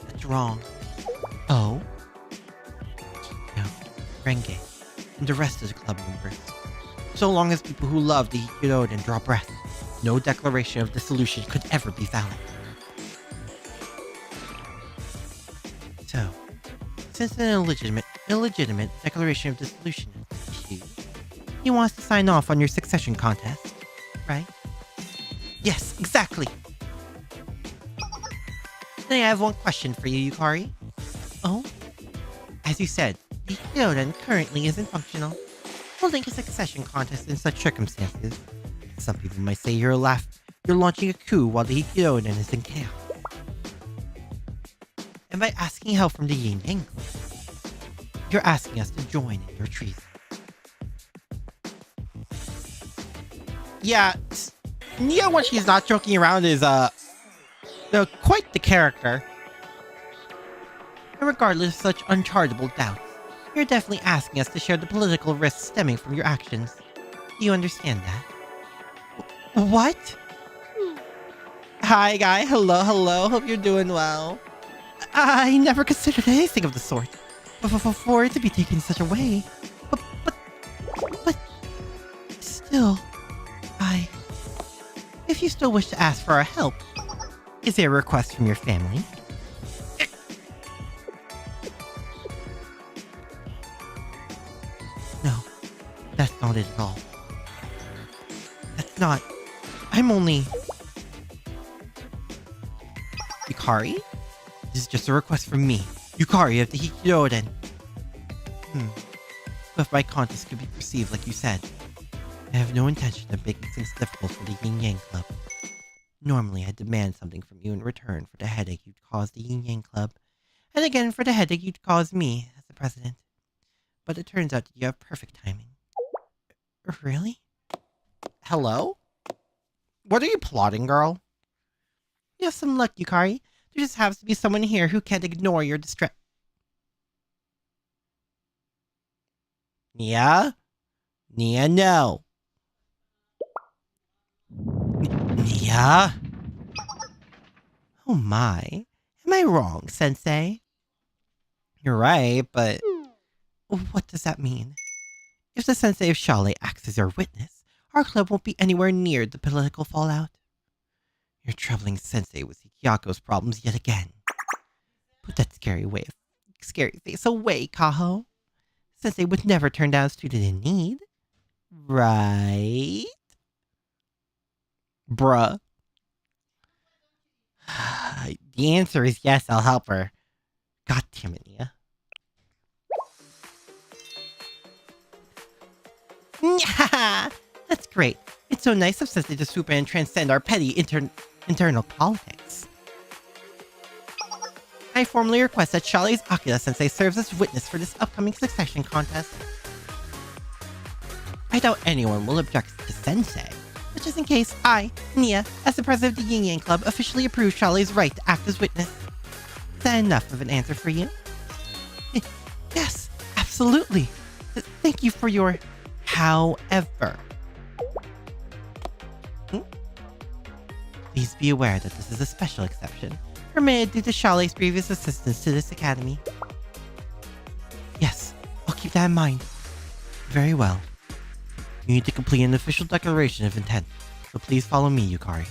That's wrong. Oh? No, Renge, and the rest of the club members. So long as people who love the Hyakkiyako draw breath, no declaration of dissolution could ever be valid. So, since an illegitimate declaration of dissolution is issued, he wants to sign off on your succession contest, right? Yes, exactly. Then I have one question for you, Yukari. Oh? As you said, the Hyakkiyako currently isn't functional. Holding a succession contest in such circumstances, some people might say you're launching a coup while the Hyakkiyako is in chaos. And by asking help from the Yin-Yang Club, you're asking us to join in your treason. Yeah, Nia, when she's not joking around, is quite the character. And regardless of such unchargeable doubts, you're definitely asking us to share the political risks stemming from your actions. Do you understand that? What? Hi, guy. Hello. Hope you're doing well. I never considered anything of the sort. For it to be taken in such a way. But still, if you still wish to ask for our help, is there a request from your family? No, that's not it at all. That's not... I'm only... Yukari? This is just a request from me, Yukari of the Hyakkiyako. But if my contest could be perceived like you said, I have no intention of making things difficult for the Yin-Yang Club. Normally, I'd demand something from you in return for the headache you'd cause the Yin-Yang Club, and again for the headache you'd cause me as the president. But it turns out that you have perfect timing. Really? Hello? What are you plotting, girl? You have some luck, Yukari. There just happens to be someone here who can't ignore your distress. Nia? Nia, no. Nia? Oh my. Am I wrong, Sensei? You're right, but... What does that mean? If the Sensei of Shale acts as our witness, our club won't be anywhere near the political fallout. You're troubling Sensei with Hikkyako's problems yet again. Put that scary face away, Kaho. Sensei would never turn down a student in need. Right? Bruh. The answer is yes, I'll help her. God damn it, Nia. That's great. It's so nice of Sensei to swoop in and transcend our petty internal politics. I formally request that Shali's Akira Sensei serves as witness for this upcoming succession contest. I doubt anyone will object to Sensei, but just in case, I, Nia, as the president of the Yin-Yang Club, officially approve Shali's right to act as witness. Is that enough of an answer for you? Yes, absolutely. Thank you for your however. Please be aware that this is a special exception, permitted due to Shali's previous assistance to this academy. Yes, I'll keep that in mind. Very well. You need to complete an official declaration of intent, so please follow me, Yukari.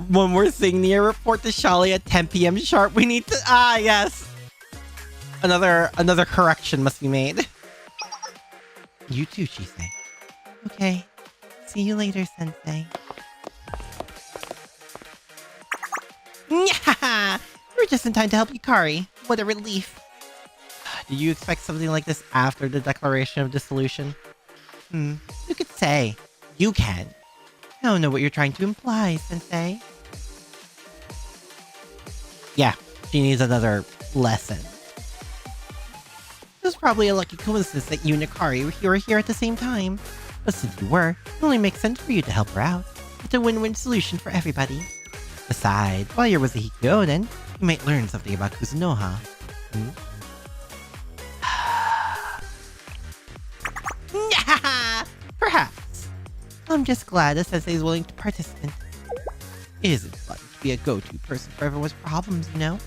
One more thing, Nia, report to Shali at 10 p.m. sharp. We need to... yes. Another correction must be made. You too, Shisei. Okay. See you later, Sensei. We're just in time to help Yukari. What a relief. Did you expect something like this after the declaration of dissolution? You could say. You can. I don't know what you're trying to imply, Sensei. Yeah, she needs another lesson. It was probably a lucky coincidence that you and Yukari were here at the same time. But since you were, it only makes sense for you to help her out. It's a win-win solution for everybody. Besides, while you're with the Hyakkiyako, you might learn something about Kuzunoha. Perhaps. I'm just glad that Sensei is willing to participate. It isn't fun to be a go-to person for everyone's problems, you know?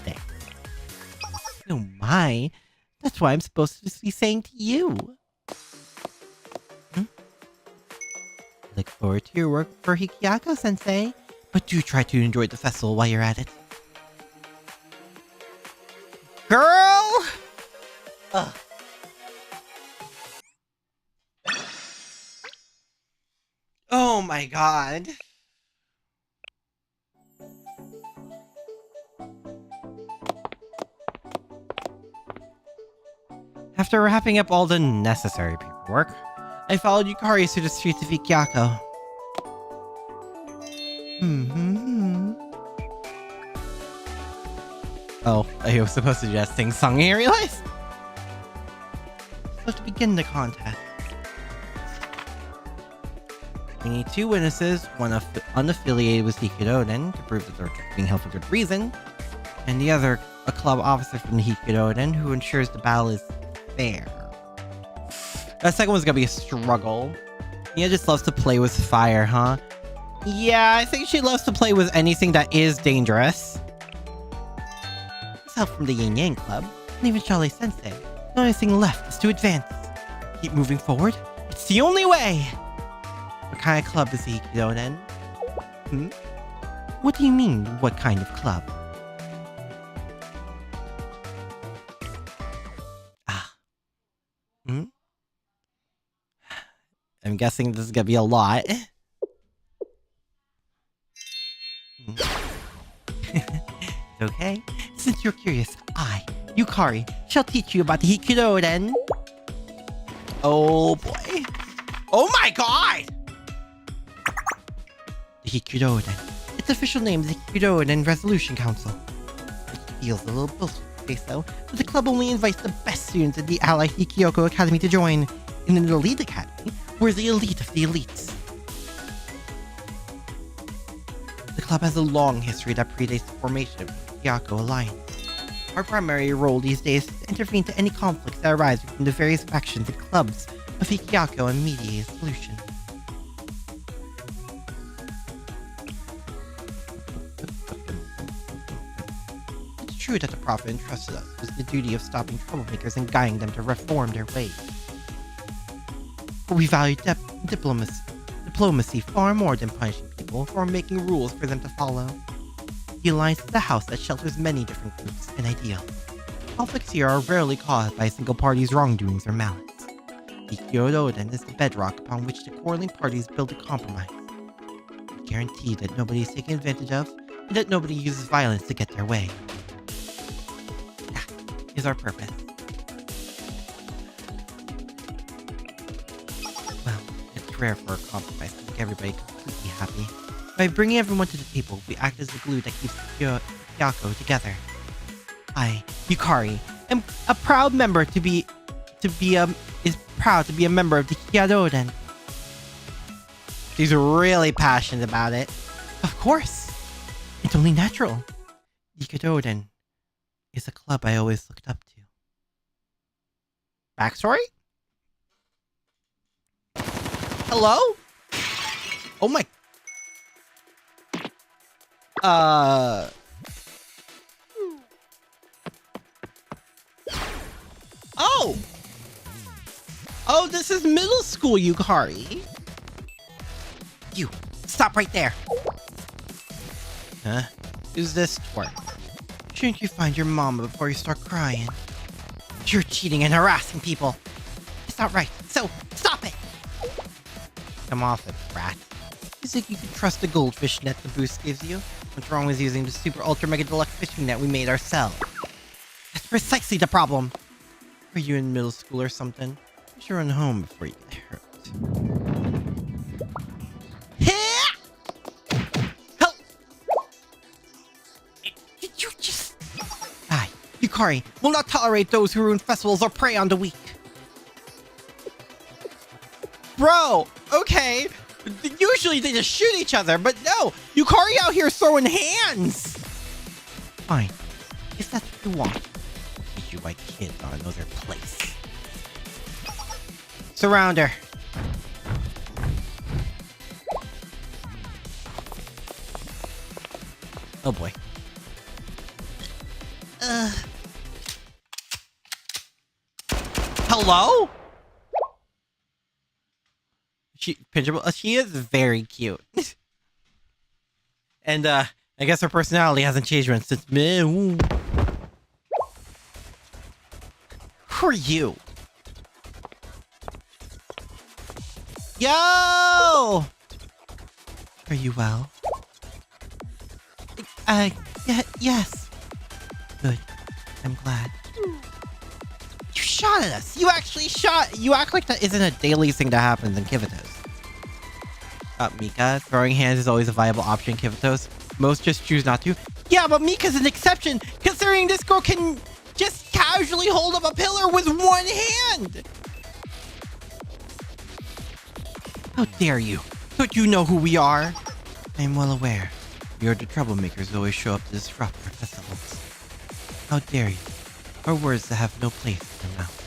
Thanks. Oh my. That's why I'm supposed to be saying to you. Look forward to your work for Hyakkiyako, Sensei. But do try to enjoy the festival while you're at it. Girl! Ugh. Oh my god. After wrapping up all the necessary paperwork, I followed Yukari through the streets of Hyakkiyako. Oh, I was supposed to just sing song, I realized. So to begin the contest, we need 2 witnesses, one unaffiliated with Hyakkiyako to prove that they're being held for good reason, and the other a club officer from the Hyakkiyako who ensures the battle is fair. That second one's gonna be a struggle. Nia just loves to play with fire, huh? Yeah, I think she loves to play with anything that is dangerous. With help from the Yin-Yang Club, and even Shale Sensei, the only thing left is to advance. Keep moving forward. It's the only way! What kind of club is the Hyakkiyako? What do you mean, what kind of club? I'm guessing this is gonna be a lot. It's okay. Since you're curious, I, Yukari, shall teach you about the Hyakkiyako. Oh boy. Oh my god! The Hyakkiyako. Its official name is the Hyakkiyako Resolution Council. It feels a little bullshit though, but the club only invites the best students at the Allied Hyakkiyako Academy to join. In an elite academy, we're the elite of the elites. The club has a long history that predates the formation of the Hyakkiyako Alliance. Our primary role these days is to intervene to any conflicts that arise between the various factions and clubs of Hyakkiyako and mediate a solution. It's true that the prophet entrusted us with the duty of stopping troublemakers and guiding them to reform their ways. for we value diplomacy far more than punishing people or making rules for them to follow. The Alliance is a house that shelters many different groups and ideals. Conflicts here are rarely caused by a single party's wrongdoings or malice. Kikyou is the bedrock upon which the quarreling parties build a compromise. We guarantee that nobody is taken advantage of, and that nobody uses violence to get their way. That is our purpose. Well, it's rare for a compromise to make everybody completely happy. By bringing everyone to the table, we act as the glue that keeps Hyakkiyako together. I, Yukari, am a proud member is proud to be a member of the Kikyou. She's really passionate about it. Of course. It's only natural. The Kikyou is a club I always looked up to. Backstory? Hello? Oh my... Oh! Oh, this is middle school, Yukari. You, stop right there. Huh? Who's this twerp? Shouldn't you find your mama before you start crying? You're cheating and harassing people. It's not right, so stop it! Come off it, brat. You think you can trust the goldfish net the boost gives you? What's wrong with using the super ultra mega deluxe fishing net we made ourselves? That's precisely the problem. Were you in middle school or something? You should run home before you get hurt. Help! Did you just... I, Yukari, will not tolerate those who ruin festivals or prey on the weak. Bro, okay. Usually they just shoot each other, but no! Yukari out here throwing hands! Fine. If that's what you want. Teach you white kids on another place. Surround her. Oh boy. Hello? She is very cute. And I guess her personality hasn't changed much since me. Who are you? Yo! Are you well? Yes. Good. I'm glad. You shot at us. You actually shot. You act like that isn't a daily thing that happens in Kivitos. Mika, throwing hands is always a viable option in Kivitos. Most just choose not to. Yeah, but Mika's an exception, considering this girl can just casually hold up a pillar with one hand. How dare you? Don't you know who we are? I am well aware. We are the troublemakers who always show up to disrupt our festivals. How dare you? Our words that have no place in your mouth.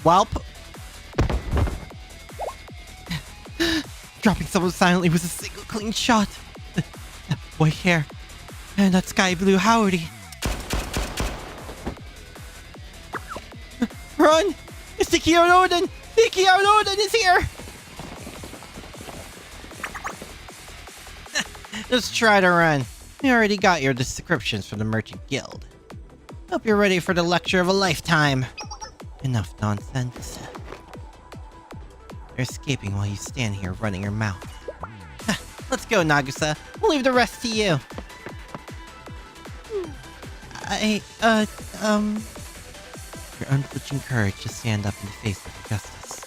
Welp. Dropping someone silently was a single clean shot. That white hair. And that sky blue howdy. Run! It's the Kikyou! The Kikyou is here! Just try to run. We already got your descriptions from the Merchant Guild. Hope you're ready for the lecture of a lifetime. Enough nonsense. You're escaping while you stand here running your mouth. Let's go, Nagusa. We'll leave the rest to you. Your unflinching courage to stand up in the face of injustice.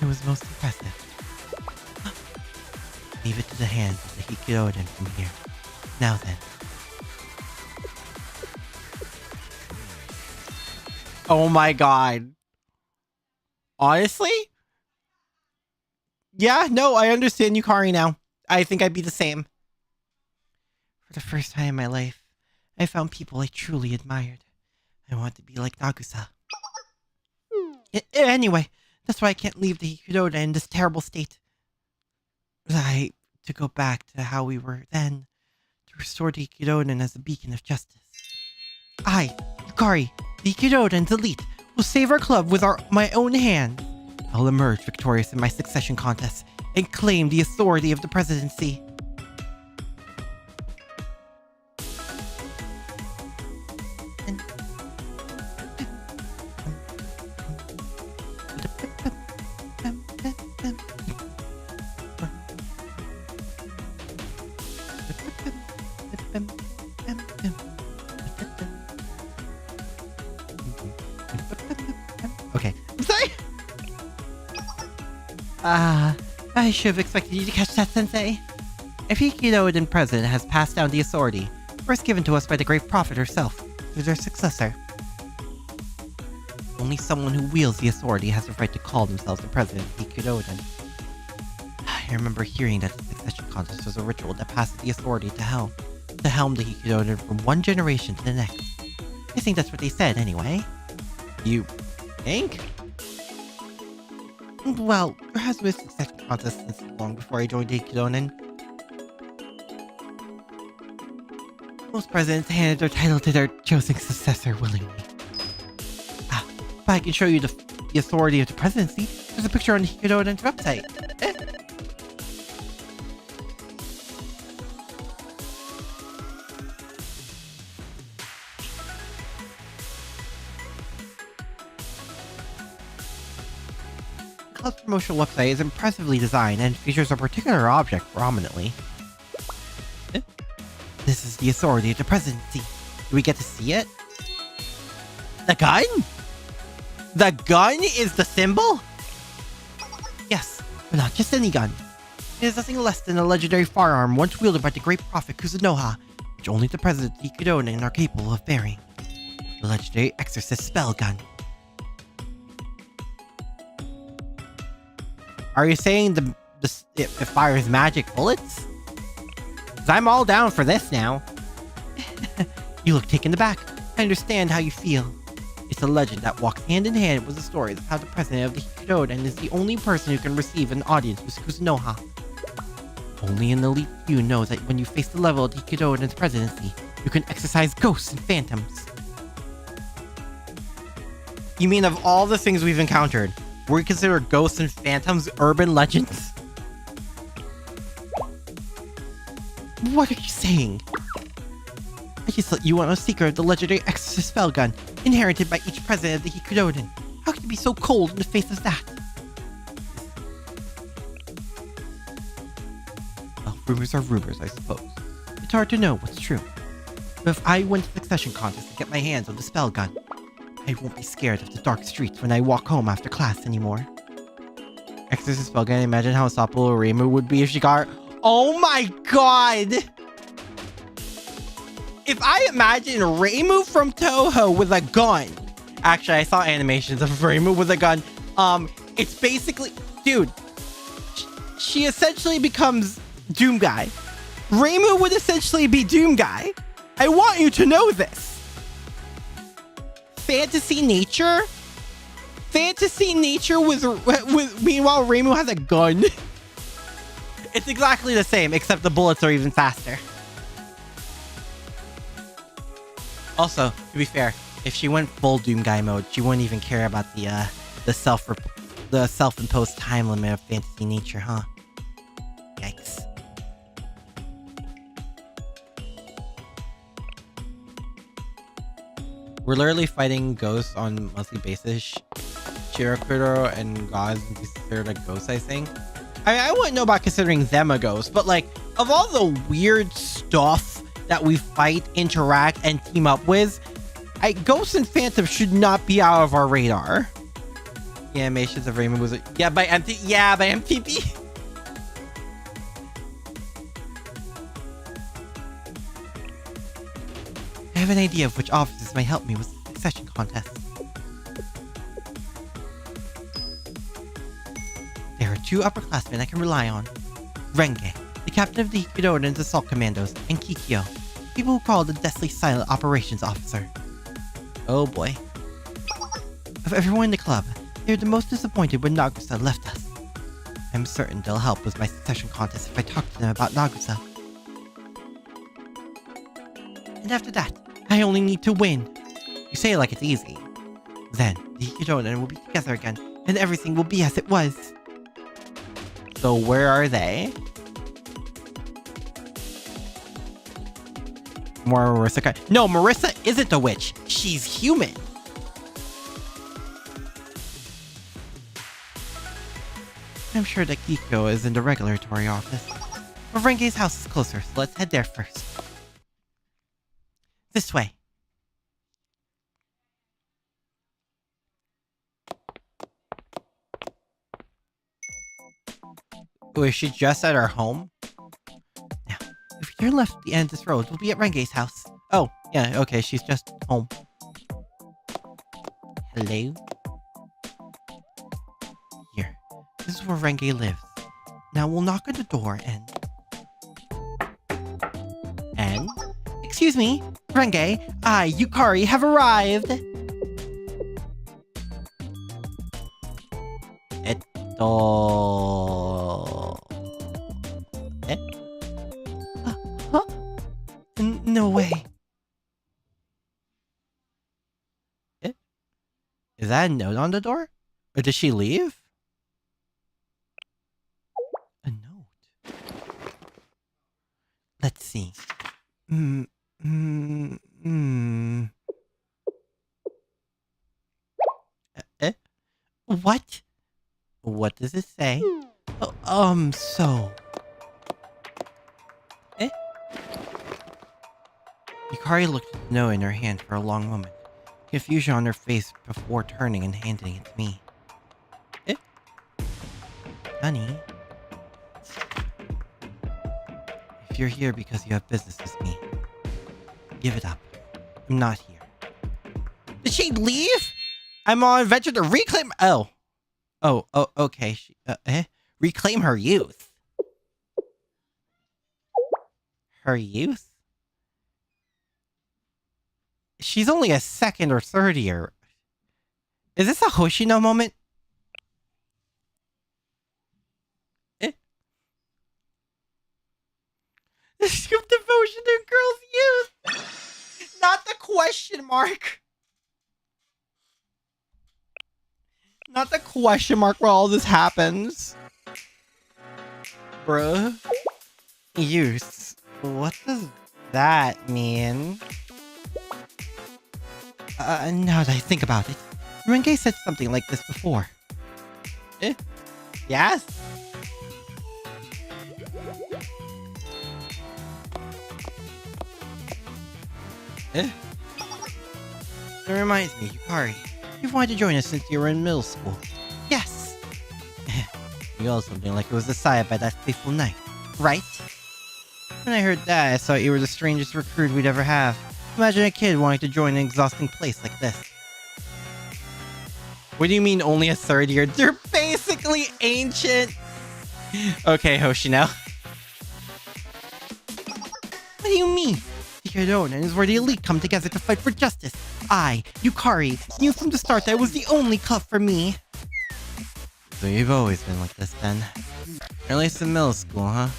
It was most impressive. Leave it to the hands of the Hyakkiyako from here. Now then. Oh my god. Honestly? Yeah, no, I understand Yukari now. I think I'd be the same. For the first time in my life, I found people I truly admired. I want to be like Nagusa. Anyway, that's why I can't leave the Hyakkiyako in this terrible state. To go back to how we were then, to restore the Hyakkiyako as a beacon of justice. I, Yukari, the Kikyou's elite, will save our club with my own hand. I'll emerge victorious in my succession contest and claim the authority of the presidency. Okay. I'm sorry. I should have expected you to catch that, Sensei. If Kikyou president has passed down the authority, first given to us by the great prophet herself, to their successor. Only someone who wields the authority has the right to call themselves the president of Kikyou. I remember hearing that the succession contest was a ritual that passes the authority to helm the Kikyou from one generation to the next. I think that's what they said anyway. You think? Well, there has been a succession contest since long before I joined Kikyou. Most presidents handed their title to their chosen successor willingly. If I can show you the authority of the presidency, there's a picture on the Kikyou's website. The club's promotional website is impressively designed and features a particular object prominently. This is the authority of the presidency. Do we get to see it? The gun? The gun is the symbol? Yes, but not just any gun. It is nothing less than a legendary firearm once wielded by the great prophet Kuzunoha, which only the president of Kikyou are capable of bearing. The legendary exorcist spell gun. Are you saying it fires magic bullets? 'Cause I'm all down for this now. You look taken aback. I understand how you feel. It's a legend that walks hand in hand with the stories of how the president of the Kikyou is the only person who can receive an audience with Kuzunoha. Only an elite few knows that when you face the level of the Kikyou's presidency, you can exercise ghosts and phantoms. You mean of all the things we've encountered, we consider ghosts and phantoms urban legends? What are you saying? I just let you on a secret of the legendary exorcist spell gun, inherited by each president of the Kikyou. How can you be so cold in the face of that? Well, rumors are rumors, I suppose. It's hard to know what's true. But if I win the succession contest and get my hands on the spell gun, I won't be scared of the dark streets when I walk home after class anymore. Exorcist spell gun, imagine how unstoppable Reimu would be if she got her. Oh my god! If I imagine Reimu from Toho with a gun. Actually, I saw animations of Reimu with a gun. It's basically, dude, she essentially becomes Doom Guy. Reimu would essentially be Doom Guy. I want you to know this. Fantasy nature? Fantasy nature with meanwhile Reimu has a gun. It's exactly the same, except the bullets are even faster. Also, to be fair, if she went full Doom Guy mode, she wouldn't even care about the self-imposed time limit of fantasy nature, huh? Yikes. We're literally fighting ghosts on a monthly basis. Shirakuro and gods can be considered a ghost, I think. I wouldn't know about considering them a ghost, but like, of all the weird stuff that we fight, interact, and team up with, ghosts and phantoms should not be out of our radar. The animations of Raymond was by MTP. I have an idea of which officers might help me with the succession contest. There are two upperclassmen I can rely on. Renge, the captain of the Kikyou's assault commandos, and Kikyou, people who call the deathly silent operations officer. Oh boy. Of everyone in the club, they're the most disappointed when Nagusa left us. I'm certain they'll help with my succession contest if I talk to them about Nagusa. And after that, I only need to win. You say it like it's easy. Then, the Hyakkiyako will be together again, and everything will be as it was. So where are they? Marissa. No, Marissa isn't a witch. She's human. I'm sure that Kikyou is in the regulatory office. But Renge's house is closer, so let's head there first. This way. Oh, is she just at her home? Now, if we turn left at the end of this road, we'll be at Renge's house. Oh, yeah, okay, she's just home. Hello? Here. This is where Renge lives. Now we'll knock on the door and... Excuse me, Renge, I, Yukari, have arrived! Huh? No way. Is that a note on the door? Or did she leave? A note? Let's see. What? What does it say? So... Yukari looked at the note in her hand for a long moment, confusion on her face before turning and handing it to me. Honey, if you're here because you have business with me, give it up. I'm not here. Did she leave? I'm on a venture to reclaim... Oh, okay. Reclaim her youth. Her youth? She's only a second or third year. Is this a Hoshino moment? Scoop devotion to girls' youth. Not the question mark. Not the question mark where all this happens. Bruh. Youth. What does that mean? Now that I think about it, Renge said something like this before. Yes? It reminds me, Yukari, you've wanted to join us since you were in middle school. Yes! You yelled something like it was decided by that fateful night, right? When I heard that, I thought you were the strangest recruit we'd ever have. Imagine a kid wanting to join an exhausting place like this. What do you mean only a third year? They're basically ancient! Okay, Hoshino. What do you mean? The Hyakkiyako is where the elite come together to fight for justice. I, Yukari, knew from the start that it was the only club for me. So you've always been like this then. Or at least in middle school, huh?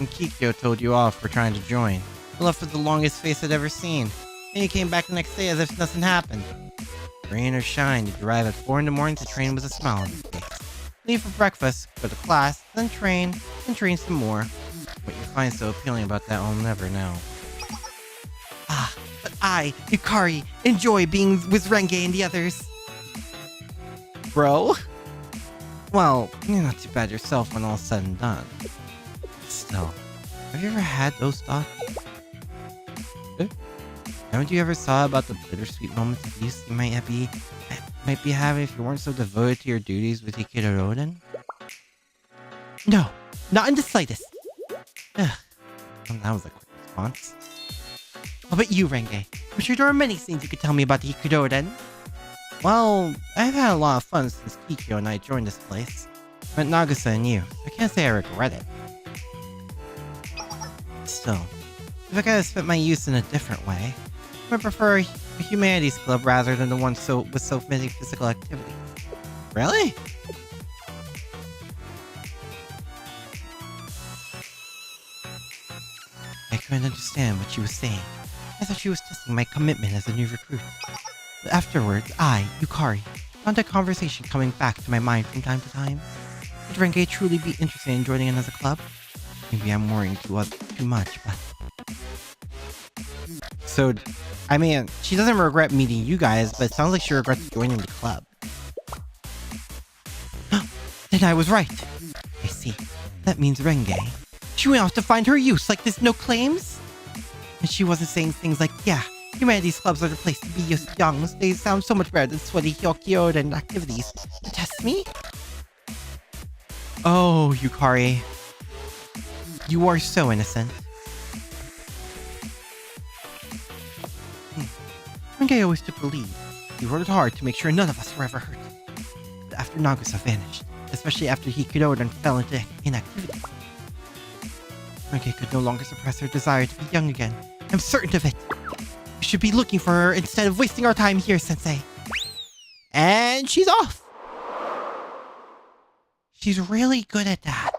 And Kikyou told you off for trying to join. You left with the longest face I'd ever seen. And you came back the next day as if nothing happened. Rain or shine, you'd arrive at 4 in the morning to train with a smile on your face. Leave for breakfast, go to class, then train some more. What you find so appealing about that I'll never know. Ah, but I, Yukari, enjoy being with Renge and the others. Bro? Well, you're not too bad yourself when all's said and done. Still, have you ever had those thoughts? Haven't you ever thought about the bittersweet moments of youth you might be having if you weren't so devoted to your duties with Hyakkiyako? No, not in the slightest. Well, that was a quick response. How about you, Renge? I'm sure there are many things you could tell me about the Hyakkiyako. Well, I've had a lot of fun since Kikyou and I joined this place. Met Nagisa and you. I can't say I regret it. Still, if I could have spent my youth in a different way, I would prefer a humanities club rather than the one with so many physical activities. Really? I couldn't understand what she was saying. I thought she was testing my commitment as a new recruit. But afterwards, I, Yukari, found a conversation coming back to my mind from time to time. Would Renge truly be interested in joining another club? Maybe I'm worrying too much, but... So, I mean, she doesn't regret meeting you guys, but it sounds like she regrets joining the club. Then I was right. I see. That means Renge. She went off to find her use like this, no claims? And she wasn't saying things like, yeah, humanities clubs are the place to be young. They sound so much better than sweaty Hyakkiyako and activities. To test me? Oh, Yukari. You are so innocent. Renge always took the lead. He worked hard to make sure none of us were ever hurt. But after Nagusa vanished, especially after he kiddoed and fell into inactivity, Renge could no longer suppress her desire to be young again. I'm certain of it. We should be looking for her instead of wasting our time here, Sensei. And she's off. She's really good at that.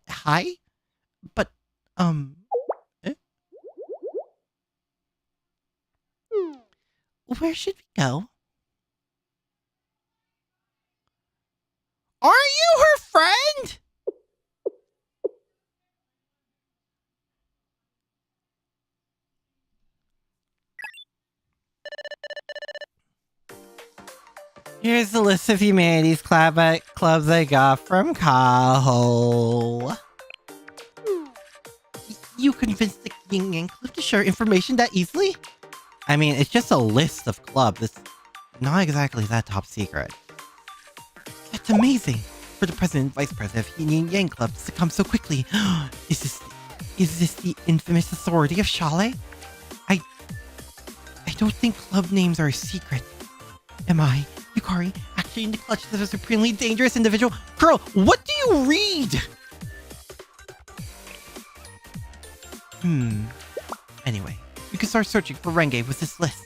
Hi? But, where should we go? Are you her friend? Here's the list of humanities clubs I got from Kaho. You convinced the Yin-Yang Club to share information that easily? I mean, it's just a list of clubs. It's not exactly that top secret. That's amazing. For the president and vice president of Yin-Yang Club to succumb so quickly. Is this the infamous authority of Shale? I don't think club names are a secret. Am I, Yukari, actually in the clutches of a supremely dangerous individual? Girl, what do you read? Anyway, you can start searching for Renge with this list.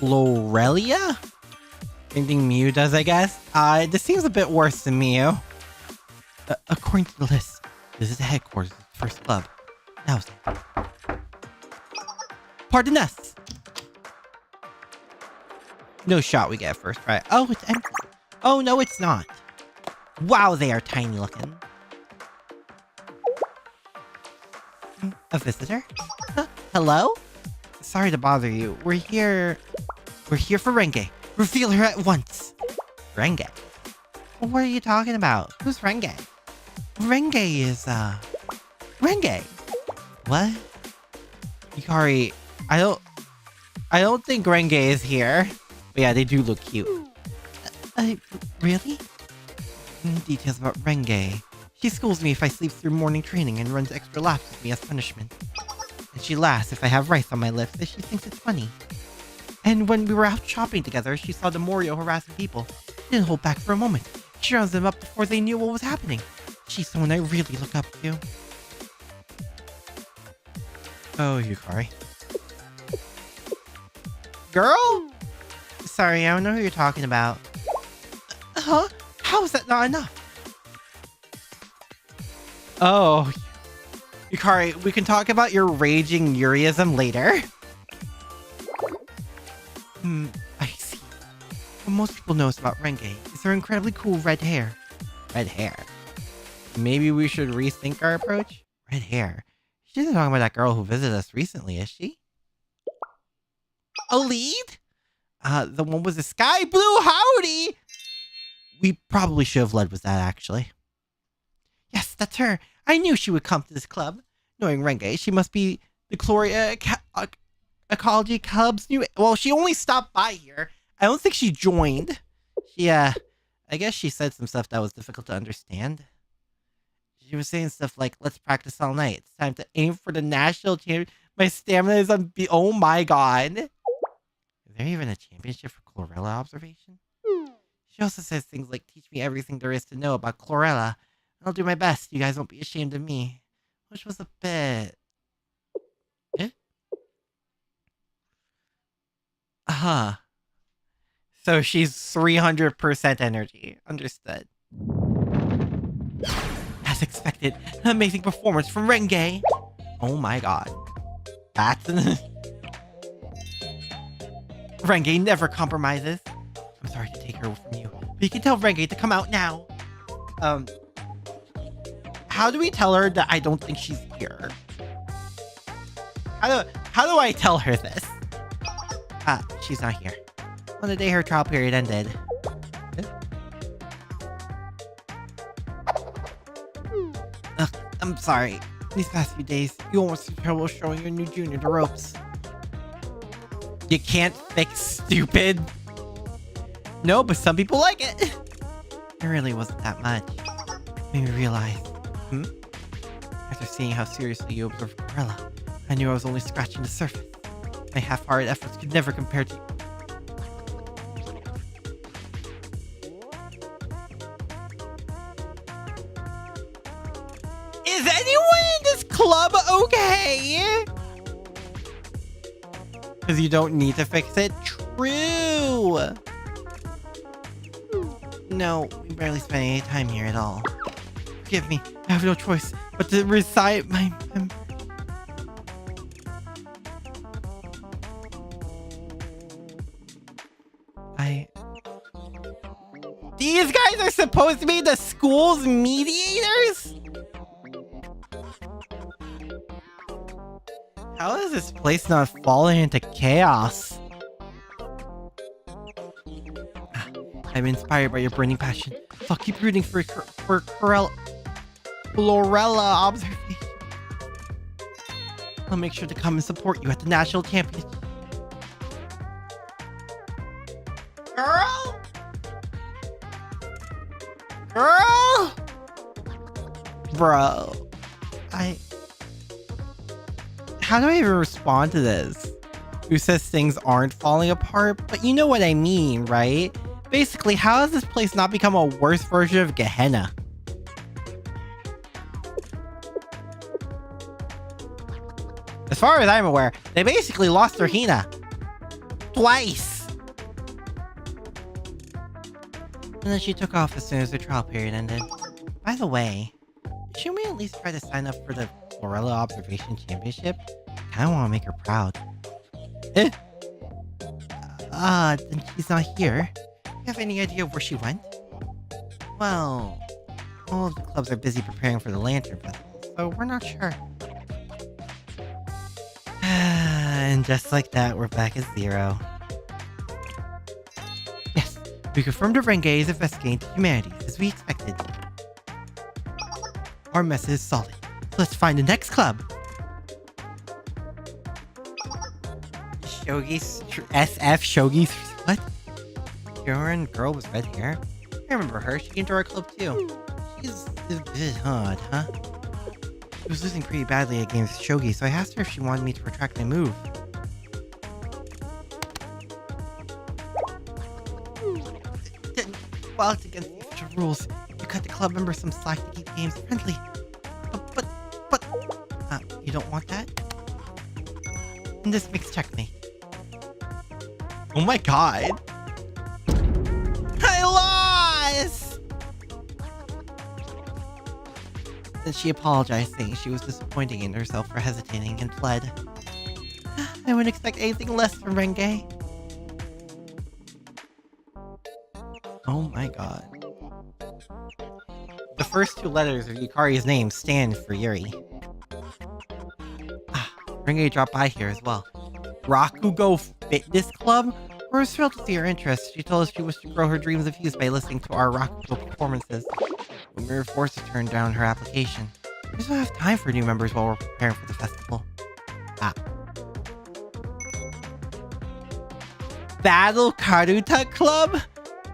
Lorelia? Anything Mew does, I guess? This seems a bit worse than Mew. According to the list, this is the headquarters of the first club. Now, pardon us. No shot we get first, right? Oh, it's empty. Oh, no, it's not. Wow, they are tiny looking. A visitor? Hello? Sorry to bother you. We're here for Renge. Reveal her at once. Renge? What are you talking about? Who's Renge? Renge is, Renge? What? Yukari, I don't think Renge is here. But yeah, they do look cute. Really? Details about Renge. She schools me if I sleep through morning training and runs extra laps with me as punishment. And she laughs if I have rice on my lips as she thinks it's funny. And when we were out shopping together, she saw the Morio harassing people. She didn't hold back for a moment. She rounds them up before they knew what was happening. She's someone I really look up to. Oh, Yukari. Girl? Sorry, I don't know who you're talking about. Huh? How is that not enough? Oh. Yukari, we can talk about your raging Yuriism later. I see. What most people know about Renge is her incredibly cool red hair. Red hair? Maybe we should rethink our approach? Red hair? She isn't talking about that girl who visited us recently, is she? A lead? The one with the sky blue howdy! We probably should have led with that, actually. Yes, that's her. I knew she would come to this club. Knowing Renge, she must be the Gloria Ecology Club's new... Well, she only stopped by here. I don't think she joined. She, I guess she said some stuff that was difficult to understand. She was saying stuff like, let's practice all night. It's time to aim for the national champion. My stamina is on... Oh my god. Is there even a championship for chlorella observation? She also says things like, teach me everything there is to know about chlorella. I'll do my best. You guys won't be ashamed of me. Which was a bit... So she's 300% energy. Understood. As expected. An amazing performance from Renge. Oh my god. That's Renge never compromises. I'm sorry to take her from you, but you can tell Renge to come out now. How do we tell her that I don't think she's here? How do I tell her this? She's not here. On the day her trial period ended. I'm sorry. These past few days, you almost had trouble showing your new junior the ropes. You can't fix stupid. No, but some people like it. It really wasn't that much. It made me realize. After seeing how seriously you observed Gorilla, I knew I was only scratching the surface. My half-hearted efforts could never compare to... Is anyone in this club okay? Because you don't need to fix it? True! No, we barely spent any time here at all. Forgive me, I have no choice but to recite my... These guys are supposed to be the school's mediators? How is this place not falling into chaos? I'm inspired by your burning passion, so I'll keep rooting for Chlorella observation. I'll make sure to come and support you at the national championship. Girl? Girl? Bro. How do I even respond to this? Who says things aren't falling apart? But you know what I mean, right? Basically, how has this place not become a worse version of Gehenna? As far as I'm aware, they basically lost their Hina. Twice! And then she took off as soon as the trial period ended. By the way, shouldn't we at least try to sign up for the Chlorella Observation Championship? I kinda wanna make her proud. Then she's not here. Do you have any idea where she went? Well, all of the clubs are busy preparing for the Lantern Festival, so we're not sure. And just like that, we're back at 0. Yes, we confirmed that Renge is investigating the humanities, as we expected. Our message is solid. So let's find the next club. Shogi's SF Shogi's what? Karen girl with red hair? I remember her. She came to our club too. She's a bit odd, huh? She was losing pretty badly against Shogi, so I asked her if she wanted me to retract my move. Well, it's against the official rules. You cut the club members some slack to keep games friendly. But, you don't want that? And this makes checkmate. Oh my god! I lost! Then she apologized, saying she was disappointing in herself for hesitating and fled. I wouldn't expect anything less from Renge. Oh my god. The first 2 letters of Yukari's name stand for Yuri. Renge dropped by here as well. Rakugo Fitness Club? We were thrilled to see her interest. She told us she wished to grow her dreams of youth by listening to our Rakugo performances. We were forced to turn down her application. We just don't have time for new members while we're preparing for the festival. Battle Karuta Club?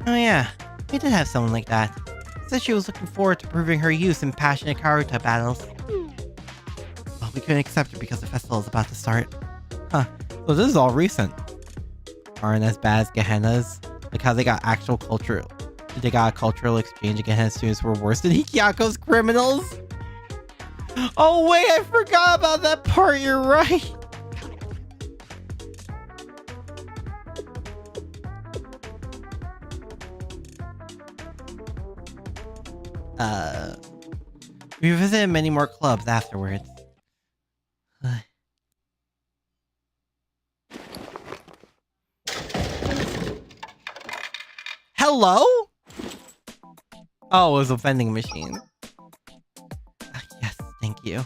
Oh yeah, we did have someone like that. Said she was looking forward to proving her use in passionate Karuta battles. Well, we couldn't accept her because the festival is about to start. Huh, so this is all recent. Aren't as bad as Gehenna's? Like how they got actual culture. They got a cultural exchange against Gehenna's students were worse than Hikkyako's criminals? Oh wait, I forgot about that part, you're right! We visited many more clubs afterwards. Hello? Oh, it was a vending machine. Yes, thank you.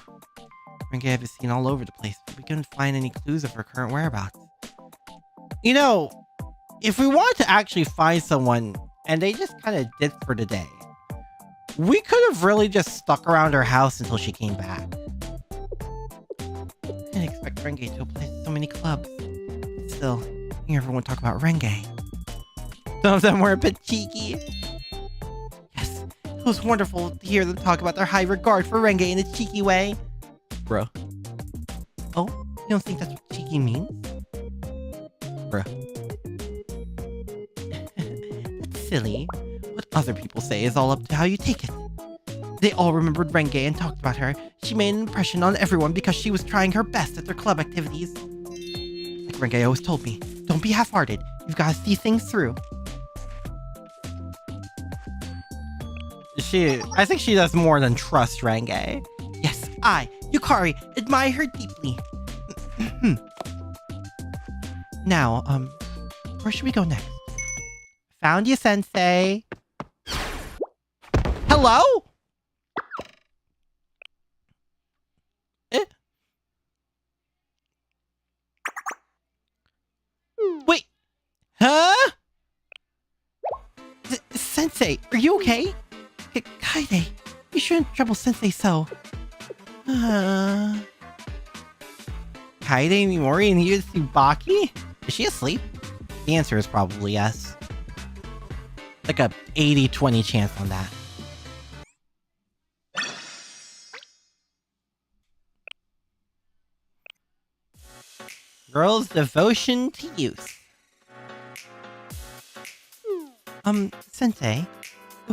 Renge I've seen all over the place, but we couldn't find any clues of her current whereabouts. You know, if we wanted to actually find someone and they just kind of did for the day, we could have really just stuck around her house until she came back. I didn't expect Renge to apply to so many clubs. But still, hearing everyone talk about Renge. Some of them were a bit cheeky. Yes, it was wonderful to hear them talk about their high regard for Renge in a cheeky way. Bruh. Oh, you don't think that's what cheeky means? Bruh. That's silly. What other people say is all up to how you take it. They all remembered Renge and talked about her. She made an impression on everyone because she was trying her best at their club activities. Like Renge always told me, don't be half-hearted. You've got to see things through. I think she does more than trust Renge. Yes, I, Yukari, admire her deeply. Now, where should we go next? Found you, Sensei. Hello? Wait. Huh? Sensei, are you okay? Kaide, you shouldn't trouble Sensei so. Kaide, Mimori, and Tsubaki? Is she asleep? The answer is probably yes. Like a 80-20 chance on that. Girls' devotion to youth. Sensei,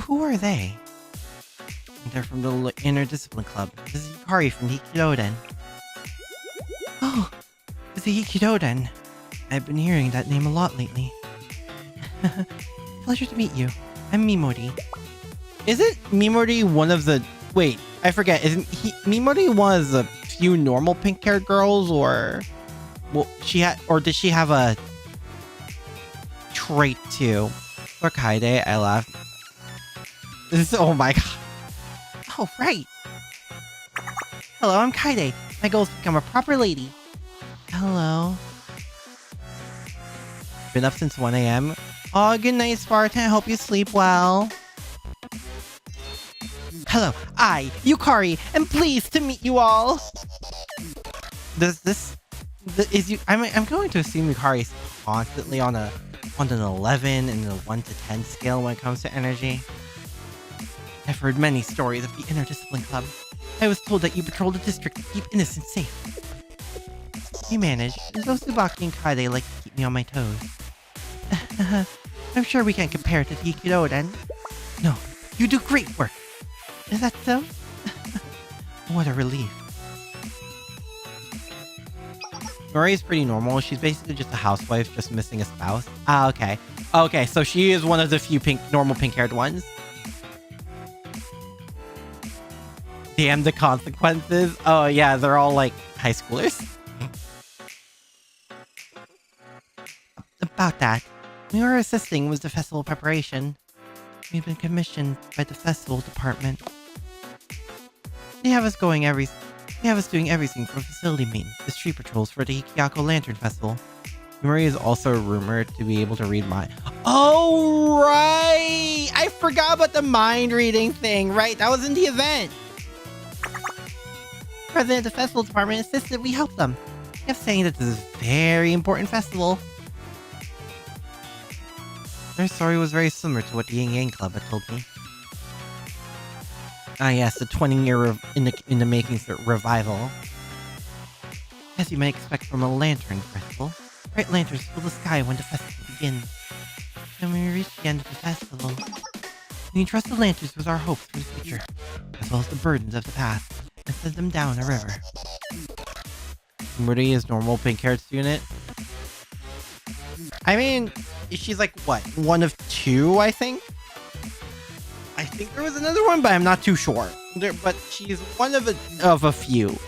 who are they? They're from the Inner Discipline Club. This is Yukari from the Hyakkiyako. Oh, the Hyakkiyako. I've been hearing that name a lot lately. Pleasure to meet you. I'm Mimori. Isn't Mimori one of the... Wait, I forget. Isn't Mimori one of the few normal pink-haired girls, or... Well, did she have a trait too? Or Kaide, I laughed. Oh my god. Oh, right. Hello, I'm Kaide. My goal is to become a proper lady. Hello. Been up since 1 a.m. Oh, good night, Spartan. I hope you sleep well. Hello, I, Yukari, am pleased to meet you all. I'm going to assume Yukari is constantly on an 11 and a 1 to 10 scale when it comes to energy. I've heard many stories of the Inner Discipline Club. I was told that you patrol the district to keep innocents safe. You manage, and those Tsubaki and Kaide like to keep me on my toes. I'm sure we can't compare to the Hyakkiyako. No, you do great work. Is that so? What a relief. Nori is pretty normal. She's basically just a housewife, just missing a spouse. Ah, okay. Okay, so she is one of the few normal pink-haired ones. Damn the consequences. Oh yeah, they're all like high schoolers. About that, we were assisting with the festival preparation. We've been commissioned by the festival department. They have us doing everything from facility maintenance to street patrols for the Hyakkiyako Lantern Festival. Yuri is also rumored to be able to read mind. Oh, right! I forgot about the mind reading thing, right? That was in the event. President of the festival department insisted we help them. He kept saying that this is a very important festival. Their story was very similar to what the Yin-Yang Club had told me. Ah yes, the 20-year in the making revival. As you might expect from a lantern festival, bright lanterns fill the sky when the festival begins. And when we reach the end of the festival, we entrust the lanterns with our hopes for the future, as well as the burdens of the past, and send them down a river. Murdy is normal pink-haired student. I mean, she's like, what, one of two, I think? I think there was another one, but I'm not too sure. But she's one of a few.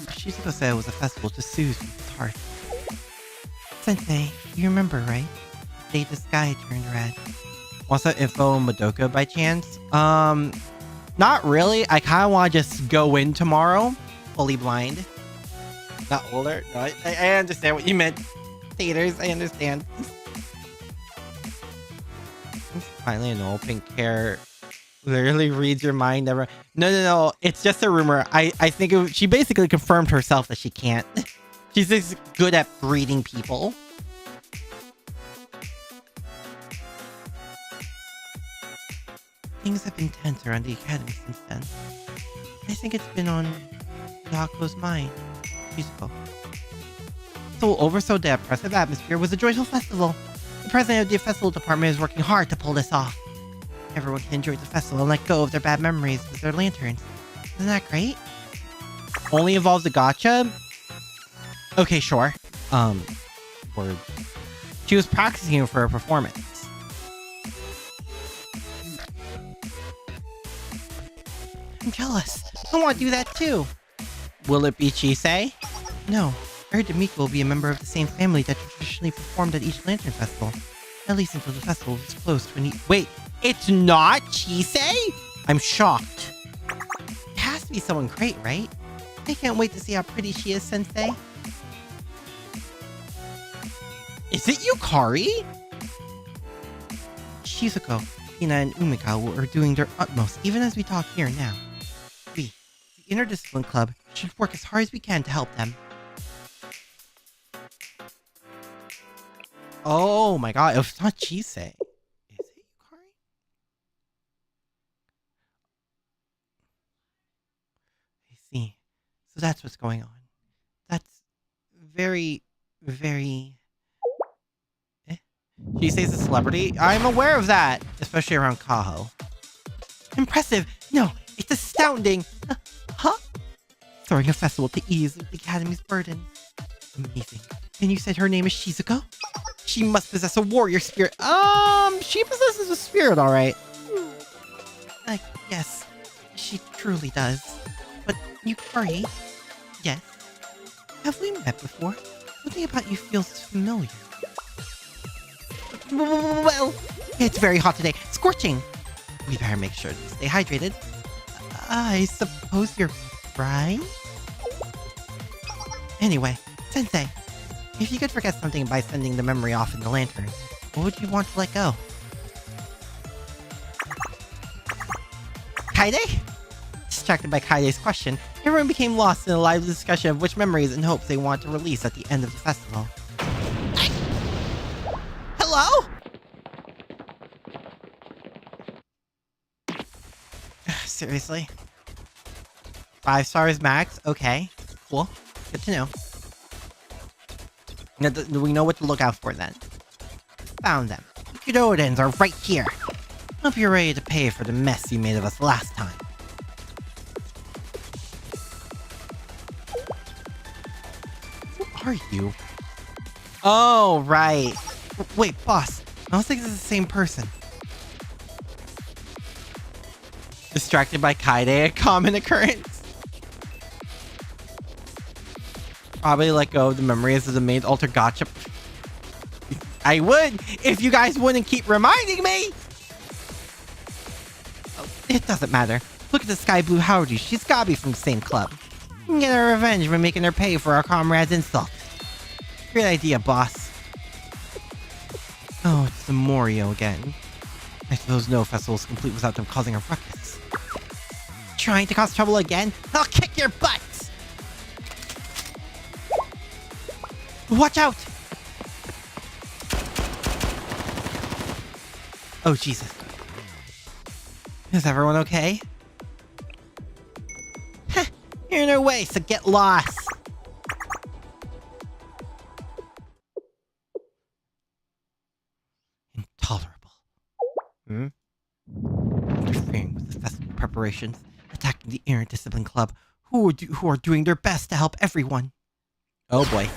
Shizuko said it was a festival to soothe people's heart. Sensei, you remember, right? The day the sky turned red. Want some info on Madoka by chance? Not really. I kind of want to just go in tomorrow, fully blind. Not older. No, I understand what you meant. Taters, I understand. Finally, an old pink hair literally reads your mind. Never. No. It's just a rumor. I think she basically confirmed herself that she can't. She's just good at breeding people. Things have been tenser on the academy since then. I think it's been on Yako's mind. Shizuko. So the oppressive atmosphere was a joyful festival. The president of the festival department is working hard to pull this off. Everyone can enjoy the festival and let go of their bad memories with their lanterns. Isn't that great? Only involves a gotcha? Okay, sure. Word. She was practicing for a performance. I'm jealous. I want to do that too. Will it be Chisei? No. I heard Mika will be a member of the same family that traditionally performed at each lantern festival. At least until the festival was closed to an Wait, it's not Chisei? I'm shocked. It has to be someone great, right? I can't wait to see how pretty she is, Sensei. Is it Yukari? Shizuko, Hina, and Umika are doing their utmost, even as we talk here now. We, the Interdiscipline Club, should work as hard as we can to help them. Oh my god, it's not Chisei. Is it Yukari? I see. So that's what's going on. That's very, very... Chisei's a celebrity? I'm aware of that, especially around Kaho. Impressive! No, it's astounding! Huh? Throwing a festival to ease the Academy's burden. Amazing. And you said her name is Shizuko? She must possess a warrior spirit. She possesses a spirit, alright. Yes, she truly does. But Yukari, yes? Have we met before? Something about you feels familiar. Well, it's very hot today. Scorching. We better make sure to stay hydrated. I suppose you're right? Anyway, Sensei, if you could forget something by sending the memory off in the lantern, what would you want to let go? Kaide? Distracted by Kaide's question, everyone became lost in a lively discussion of which memories and hopes they want to release at the end of the festival. Hello? Seriously? 5 stars max? Okay. Cool. Good to know. Now, do we know what to look out for then? Found them. Kudodens are right here. Hope you're ready to pay for the mess you made of us last time. Who are you? Oh, right. Wait, boss. I don't think this is the same person. Distracted by Kaide, a common occurrence. Probably let go of the memories of the main alter gotcha. I would, if you guys wouldn't keep reminding me! Oh, it doesn't matter. Look at the sky blue Howdy. She's gotta be from the same club. We can get our revenge by making her pay for our comrade's insult. Great idea, boss. Oh, it's the Morio again. I suppose no festival is complete without them causing a ruckus. Trying to cause trouble again? I'll kick your butts! Watch out! Oh, Jesus. Is everyone okay? Heh, you're in our way, so get lost! Intolerable. Interfering with the festival preparations, attacking the Interdiscipline Club, who are doing their best to help everyone. Oh boy.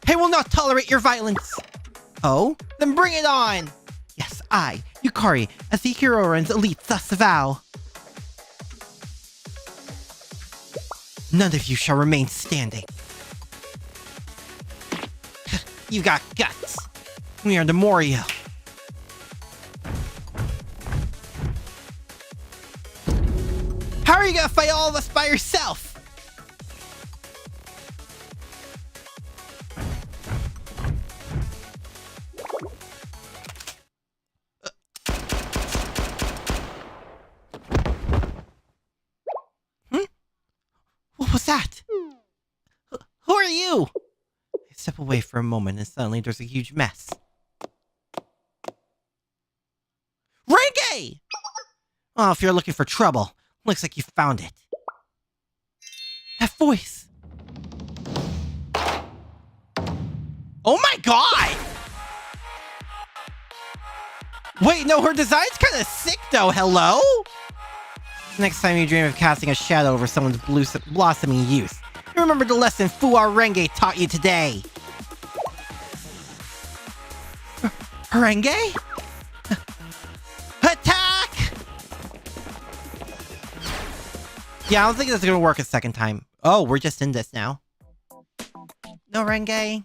I will not tolerate your violence! Oh? Then bring it on! Yes, I, Yukari, as the hero runs elite thus vow. None of you shall remain standing. You got guts. We are the Morio. How are you gonna fight all of us by yourself? What was that? Who are you? I step away for a moment and suddenly there's a huge mess. Renge! Oh, if you're looking for trouble, looks like you found it. That voice. Oh my god! Wait, no, her design's kind of sick though, hello? Next time you dream of casting a shadow over someone's blossoming youth, remember the lesson Fuwa Renge taught you today. Renge? Attack! Yeah, I don't think this is gonna work a second time. Oh, we're just in this now. No Renge. Damn.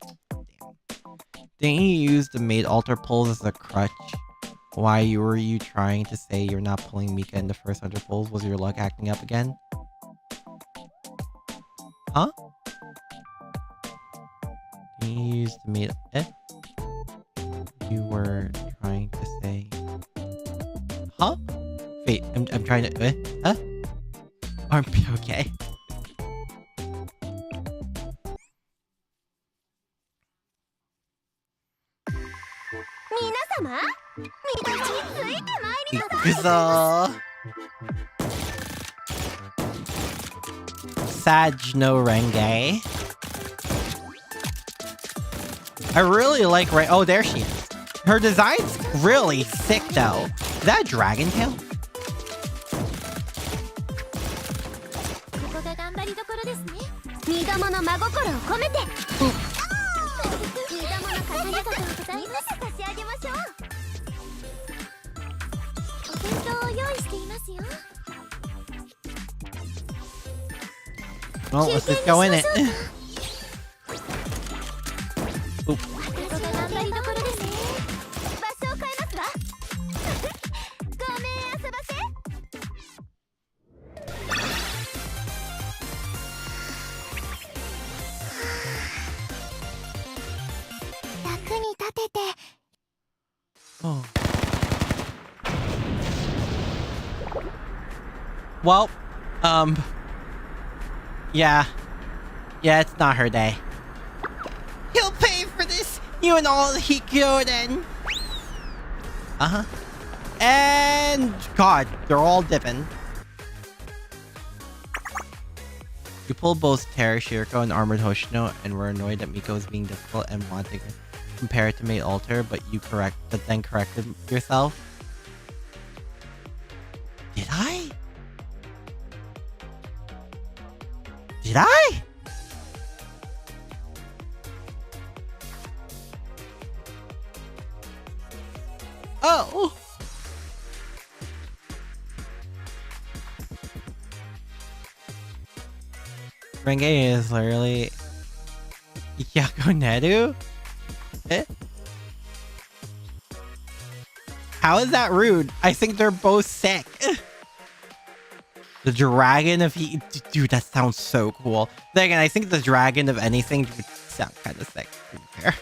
Didn't you use the maid altar pulls as a crutch? Why were you trying to say you're not pulling Mika in the first 100 pulls? Was your luck acting up again? Huh? Didn't you use the maid... You were trying to say... Huh? Wait, I'm trying to... Huh? Armpit, okay. Sag no Renge. I really like oh, there she is. Her design's really sick though. Is that a dragon tail? Well, let's just go in it. Oop. Oh. Well, yeah, it's not her day. He'll pay for this, you and all the Kikyou then. Uh-huh. And God, they're all dipping. You pulled both Terra Shiriko and Armored Hoshino and were annoyed that Miko was being difficult and wanted to compare it to Maid Alter, but then corrected yourself. Did I? Did I? Oh! Renge is literally Yako Neru? How is that rude? I think they're both sick. The dragon of dude, that sounds so cool. Then again, I think the dragon of anything would sound kind of sick, to be fair.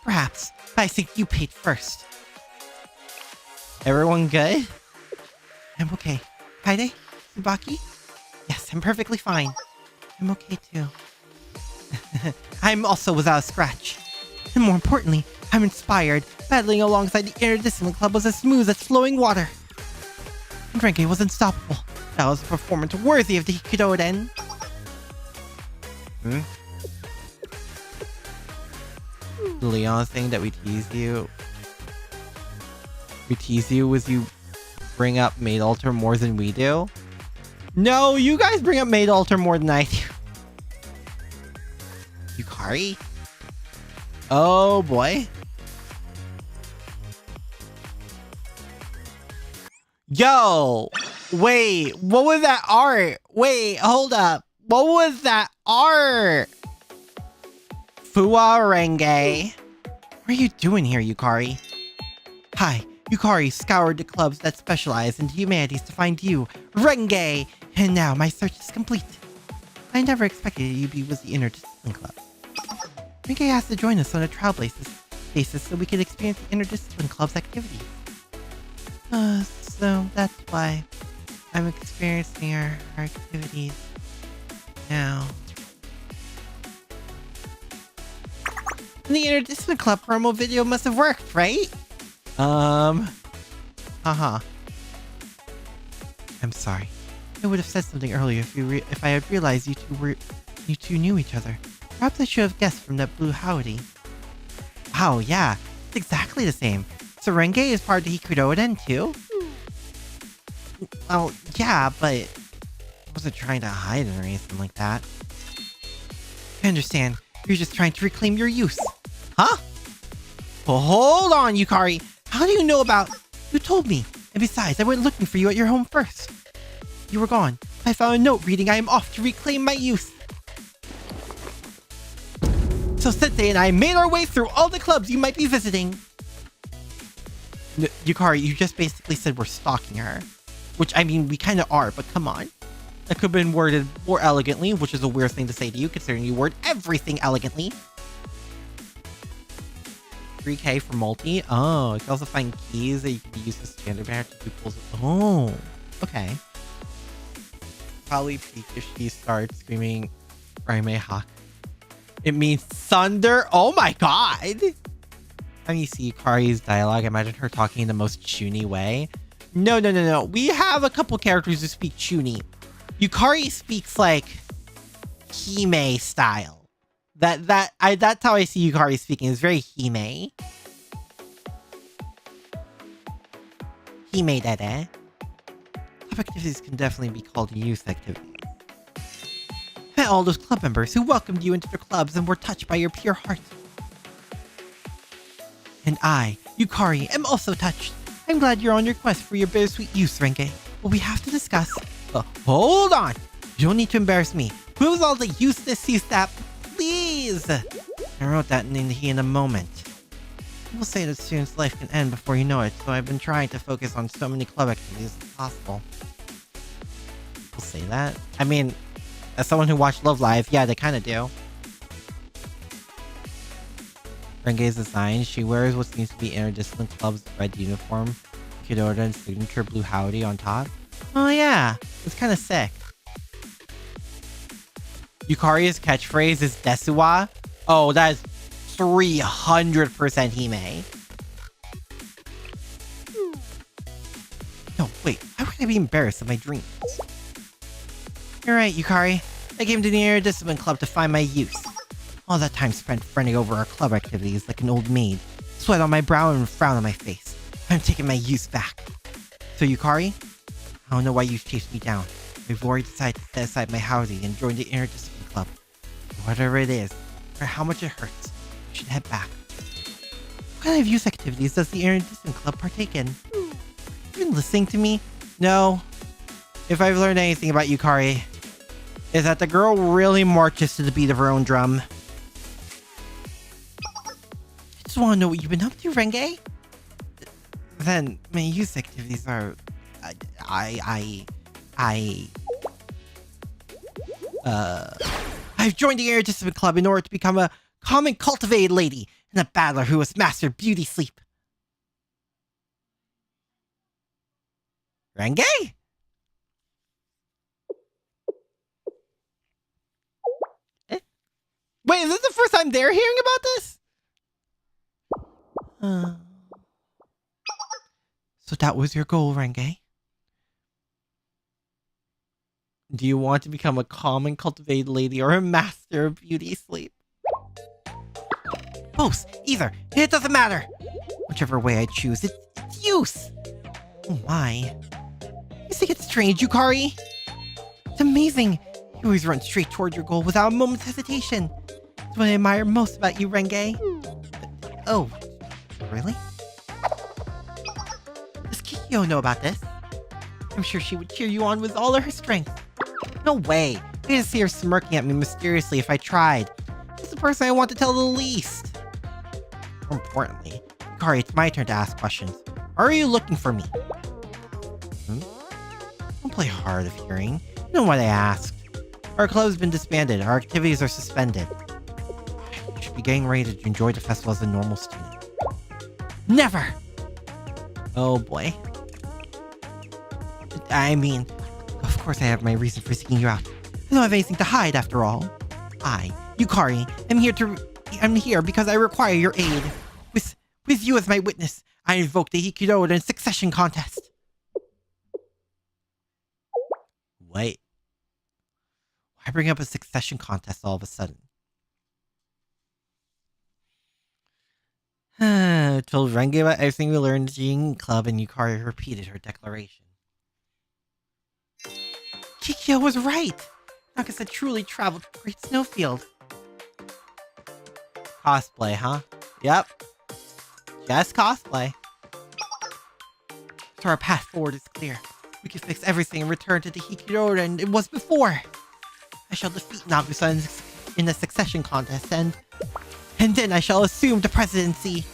Perhaps, but I think you paid first. Everyone good? I'm okay. Kaide? Tsubaki? Yes, I'm perfectly fine. I'm okay too. I'm also without a scratch. And more importantly, I'm inspired. Battling alongside the Yin-Yang Club was as smooth as flowing water. And Renge was unstoppable. That was a performance worthy of the Hikidoden. The Leon thing that we tease you. We tease you was you bring up Maid Alter more than we do. No, you guys bring up Maid Alter more than I do. Yukari? Oh boy. Yo, wait, what was that art? Wait, hold up. What was that art? Fua Renge. What are you doing here, Yukari? Hi, Yukari scoured the clubs that specialize in humanities to find you, Renge! And now my search is complete. I never expected you to be with the Interdiscipline Club. Renge asked to join us on a trial basis so we could experience the Interdiscipline Club's activities. So that's why I'm experiencing our activities now. The Interdiscipline Club promo video must have worked, right? I'm sorry. I would have said something earlier if I had realized you two knew each other. Perhaps I should have guessed from that blue howdy. Wow, yeah, it's exactly the same. So Renge is part of the Hyakkiyako too? Well, yeah, but I wasn't trying to hide it or anything like that. I understand. You're just trying to reclaim your youth. Huh? Well, hold on, Yukari. How do you know about... You told me. And besides, I went looking for you at your home first. You were gone. I found a note reading I am off to reclaim my youth. So Sensei and I made our way through all the clubs you might be visiting. Yukari, you just basically said we're stalking her. Which, I mean, we kind of are, but come on. That could have been worded more elegantly, which is a weird thing to say to you, considering you word everything elegantly. 3K for multi. Oh, you can also find keys that you can use as standard banner to do pulls. Oh, okay. Probably peak if she starts screaming Raime Hawk. It means thunder. Oh my god. When you see Yukari's dialogue, imagine her talking in the most Chuny way. No. We have a couple characters who speak Chuny. Yukari speaks like Hime style. That's how I see Yukari speaking. It's very Hime. Hime dede. Club activities can definitely be called youth activities. Met all those club members who welcomed you into their clubs and were touched by your pure heart. And I, Yukari, am also touched. I'm glad you're on your quest for your bittersweet youth, Renge. But we have to discuss... hold on! You don't need to embarrass me. Who's all the useless youth that... Please! I wrote that in a moment. People say that students' life can end before you know it, so I've been trying to focus on so many club activities as possible. People say that? I mean, as someone who watched Love Live, yeah, they kind of do. Renge's design, she wears what seems to be Interdiscipline Club's red uniform, Kidora and signature blue howdy on top. Oh yeah, it's kind of sick. Yukari's catchphrase is Desuwa. Oh, that is 300% Hime. No, wait, how would I be embarrassed of my dreams? You're right, Yukari. I came to the Interdiscipline Club to find my youth. All that time spent fretting over our club activities like an old maid. Sweat on my brow and frown on my face. I'm taking my youth back. So Yukari, I don't know why you chased me down. I've already decided to set aside my howdy and join the Interdiscipline Club. Whatever it is, or how much it hurts, I should head back. What kind of youth activities does the Interdiscipline Club partake in? You been listening to me? No. If I've learned anything about Yukari, is that the girl really marches to the beat of her own drum. I just want to know what you've been up to, Renge. Then my youth activities are... I've joined the Interdiscipline Club in order to become a common cultivated lady and a battler who has mastered beauty sleep. Renge? Wait, is this the first time they're hearing about this? So that was your goal, Renge? Do you want to become a common cultivated lady or a master of beauty sleep? Both, either. It doesn't matter. Whichever way I choose, it's use. Oh my. You think it's strange, Yukari? It's amazing. You always run straight toward your goal without a moment's hesitation. That's what I admire most about you, Renge. Oh, really? Does Kikyou know about this? I'm sure she would cheer you on with all of her strength. No way. I just see her smirking at me mysteriously if I tried. She's the person I want to tell the least. More importantly, Yukari, it's my turn to ask questions. Are you looking for me? Don't play hard of hearing. You know what I asked. Our club's been disbanded. Our activities are suspended. You should be getting ready to enjoy the festival as a normal student. Never! Oh boy. I mean, of course I have my reason for seeking you out. I don't have anything to hide after all. I, Yukari, I'm here because I require your aid. With you as my witness, I invoke the Hyakkiyako succession contest. Wait. Why bring up a succession contest all of a sudden? Told Renge about everything we learned at the Yin-Yang Club, and Yukari repeated her declaration. Kikyou was right! Nagisa truly traveled to the Great Snowfield. Cosplay, huh? Yep. Just cosplay. So our path forward is clear. We can fix everything and return to the Hyakkiyako and it was before. I shall defeat Nagisa in the succession contest and then I shall assume the presidency.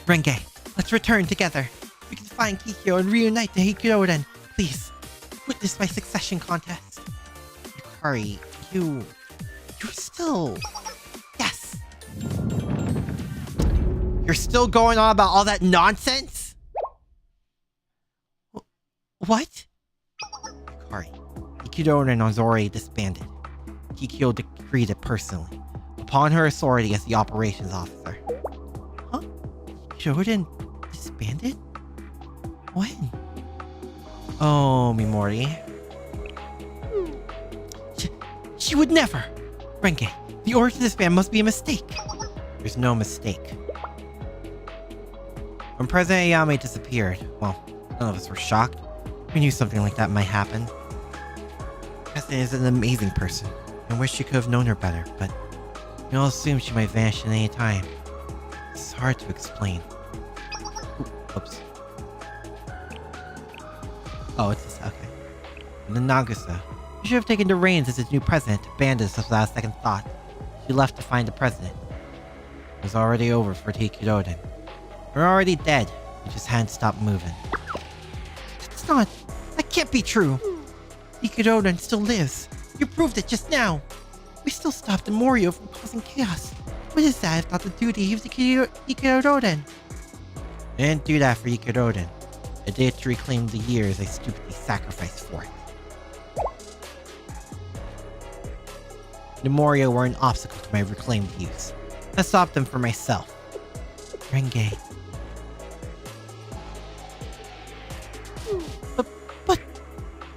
Renge, let's return together. We can find Kikyou and reunite the Hyakkiyako. Please, witness my succession contest. Yukari, you're still... Yes. You're still going on about all that nonsense? What? Yukari, Hyakkiyako was already disbanded. Kikyou decreed it personally, upon her authority as the operations officer. Huh? Hyakkiyako disbanded? When? Oh, Mimori. She would never! Renge, the order to disband must be a mistake. There's no mistake. When President Ayame disappeared, well, none of us were shocked. We knew something like that might happen. The President is an amazing person. I wish you could have known her better, but we all assumed she might vanish at any time. It's hard to explain. Oops. Oh, it's this. Okay. And then Nagisa. She should have taken the reins as its new president to abandon us without a second thought. She left to find the president. It was already over for Hyakkiyako. We're already dead. We just hadn't stopped moving. That's not... That can't be true. Hyakkiyako still lives. You proved it just now. We still stopped Morio from causing chaos. What is that if not the duty of the Hyakkiyako? I didn't do that for Hyakkiyako. I did it to reclaim the years I stupidly sacrificed for it. The Morio were an obstacle to my reclaimed youth. I stopped them for myself. Renge. But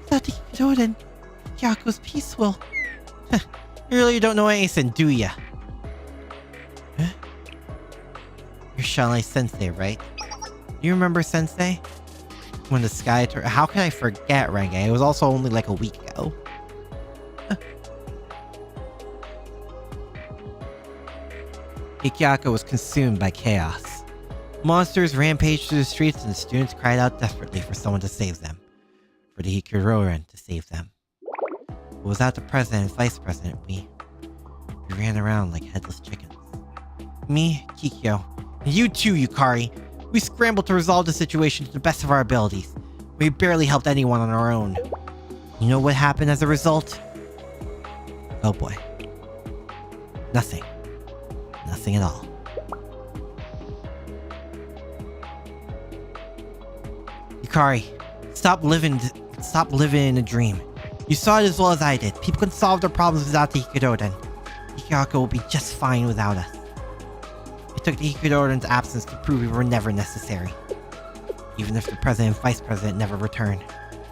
without the Hyakkiyako, Hyaku's peaceful. You really don't know anything, do ya? Huh? You're Shanlai Sensei, right? You remember Sensei? When the sky turned... How can I forget, Renge? It was also only like a week ago. Hyakkiyako was consumed by chaos. Monsters rampaged through the streets and the students cried out desperately for someone to save them. For the Hyakkiyako to save them. But without the president and vice president, we ran around like headless chickens. Me, Kikyou, and you too, Yukari. We scrambled to resolve the situation to the best of our abilities. We barely helped anyone on our own. You know what happened as a result? Oh boy. Nothing. Nothing at all. Yukari, stop living in a dream. You saw it as well as I did. People can solve their problems without the Hyakkiyako. Hyakkiyako will be just fine without us. It took the Hyakkiyiko's absence to prove we were never necessary. Even if the president and vice president never return,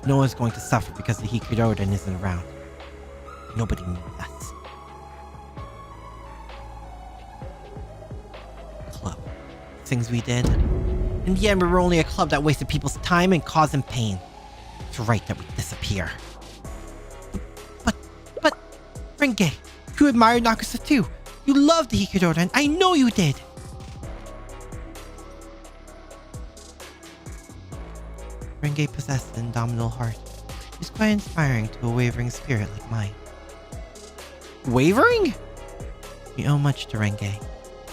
no one's going to suffer because the Hyakkiyako isn't around. Nobody needs us. Club. Things we did. In the end, we were only a club that wasted people's time and caused them pain. It's right that we disappear. But, Renge, you admire Nagisa too. You loved Hyakkiyako, I know you did! Renge possessed an indomitable heart. She's quite inspiring to a wavering spirit like mine. Wavering? You owe much to Renge.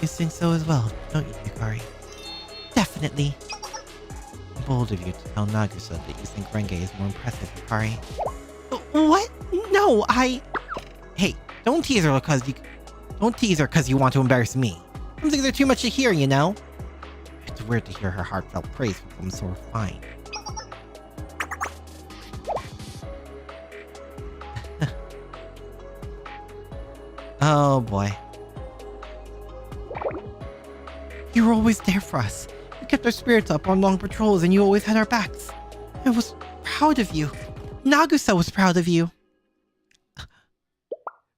You think so as well, don't you, Yukari? Definitely. Bold of you to tell Nagusa that you think Renge is more impressive, Yukari. What? No, Hey, don't tease her because you want to embarrass me. Some things are too much to hear, you know? It's weird to hear her heartfelt praise from so refined. Oh boy. You were always there for us. You kept our spirits up on long patrols and you always had our backs. I was proud of you. Nagusa was proud of you.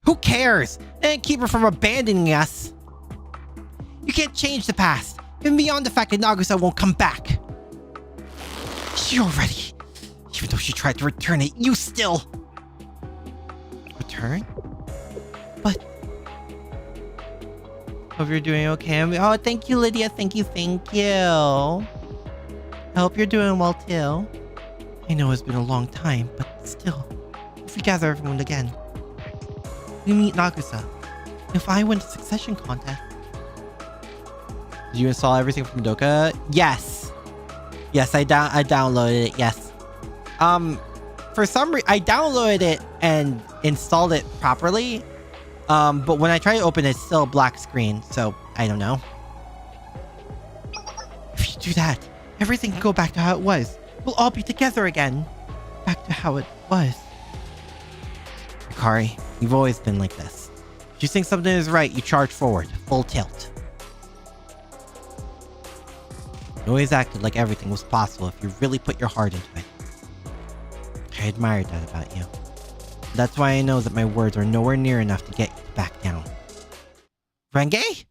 Who cares? And keep her from abandoning us. You can't change the past, even beyond the fact that Nagusa won't come back. She already... Even though she tried to return it, you still... Return? But... Hope you're doing okay. Oh, thank you, Lydia. Thank you. I hope you're doing well, too. I know it's been a long time, but still, if we gather everyone again, we meet Nagusa. If I win the succession contest... Did you install everything from Doka? Yes. Yes, I downloaded it, yes. For some reason, I downloaded it and installed it properly. But when I try to open it, it's still a black screen, so I don't know. If you do that, everything can go back to how it was. We'll all be together again. Back to how it was. Yukari, you've always been like this. If you think something is right, you charge forward, full tilt. You always acted like everything was possible if you really put your heart into it. I admired that about you. That's why I know that my words are nowhere near enough to get you to back down. Renge?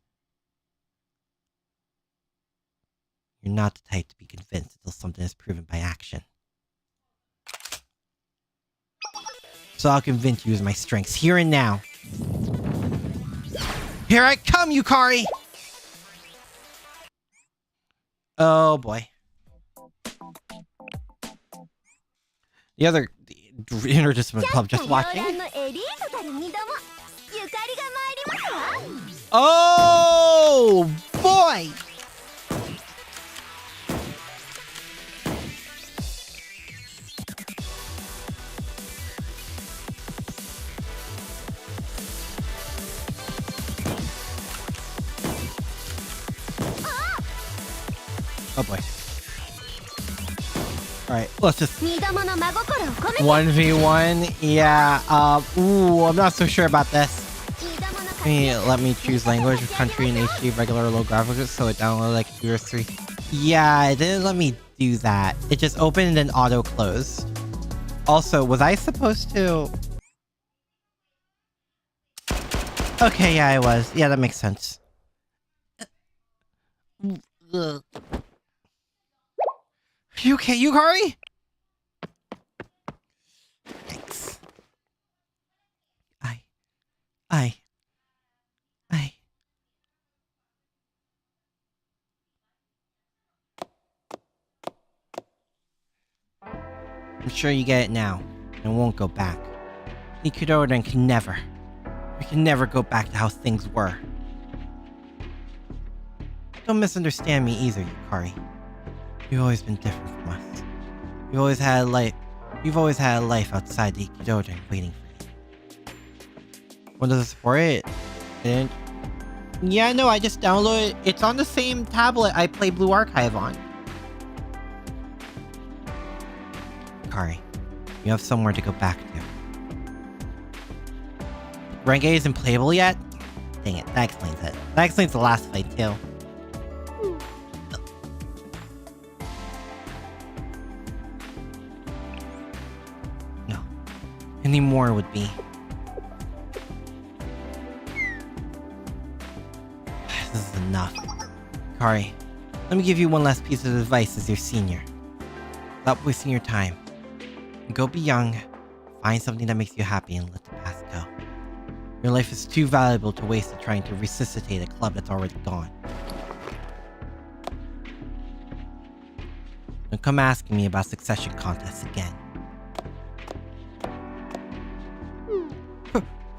You're not the type to be convinced until something is proven by action. So I'll convince you with my strengths here and now. Here I come, Yukari! Oh boy. The other interdisciplinary club just watching. Oh boy! Oh boy. Alright, let's just 1v1. Yeah, ooh, I'm not so sure about this. Let me choose language, country, and HD, regular or low graphics, so it downloaded like Computer 3. Yeah, it didn't let me do that. It just opened and auto closed. Also, was I supposed to... Okay, yeah, I was. Yeah, that makes sense. You okay, Yukari? Thanks. I'm sure you get it now, and won't go back. Nikudourin can never. We can never go back to how things were. Don't misunderstand me either, Yukari. You've always been different from us. You've always had a life outside the Ikidojin waiting for you. What does it support it? Didn't... Yeah, no, I just downloaded it. It's on the same tablet I play Blue Archive on. Yukari, you have somewhere to go back to. Renge isn't playable yet? Dang it, that explains it. That explains the last fight, too. Any more would be. This is enough. Kari, let me give you one last piece of advice as your senior. Stop wasting your time. Go be young, find something that makes you happy, and let the past go. Your life is too valuable to waste it trying to resuscitate a club that's already gone. Don't come asking me about succession contests again.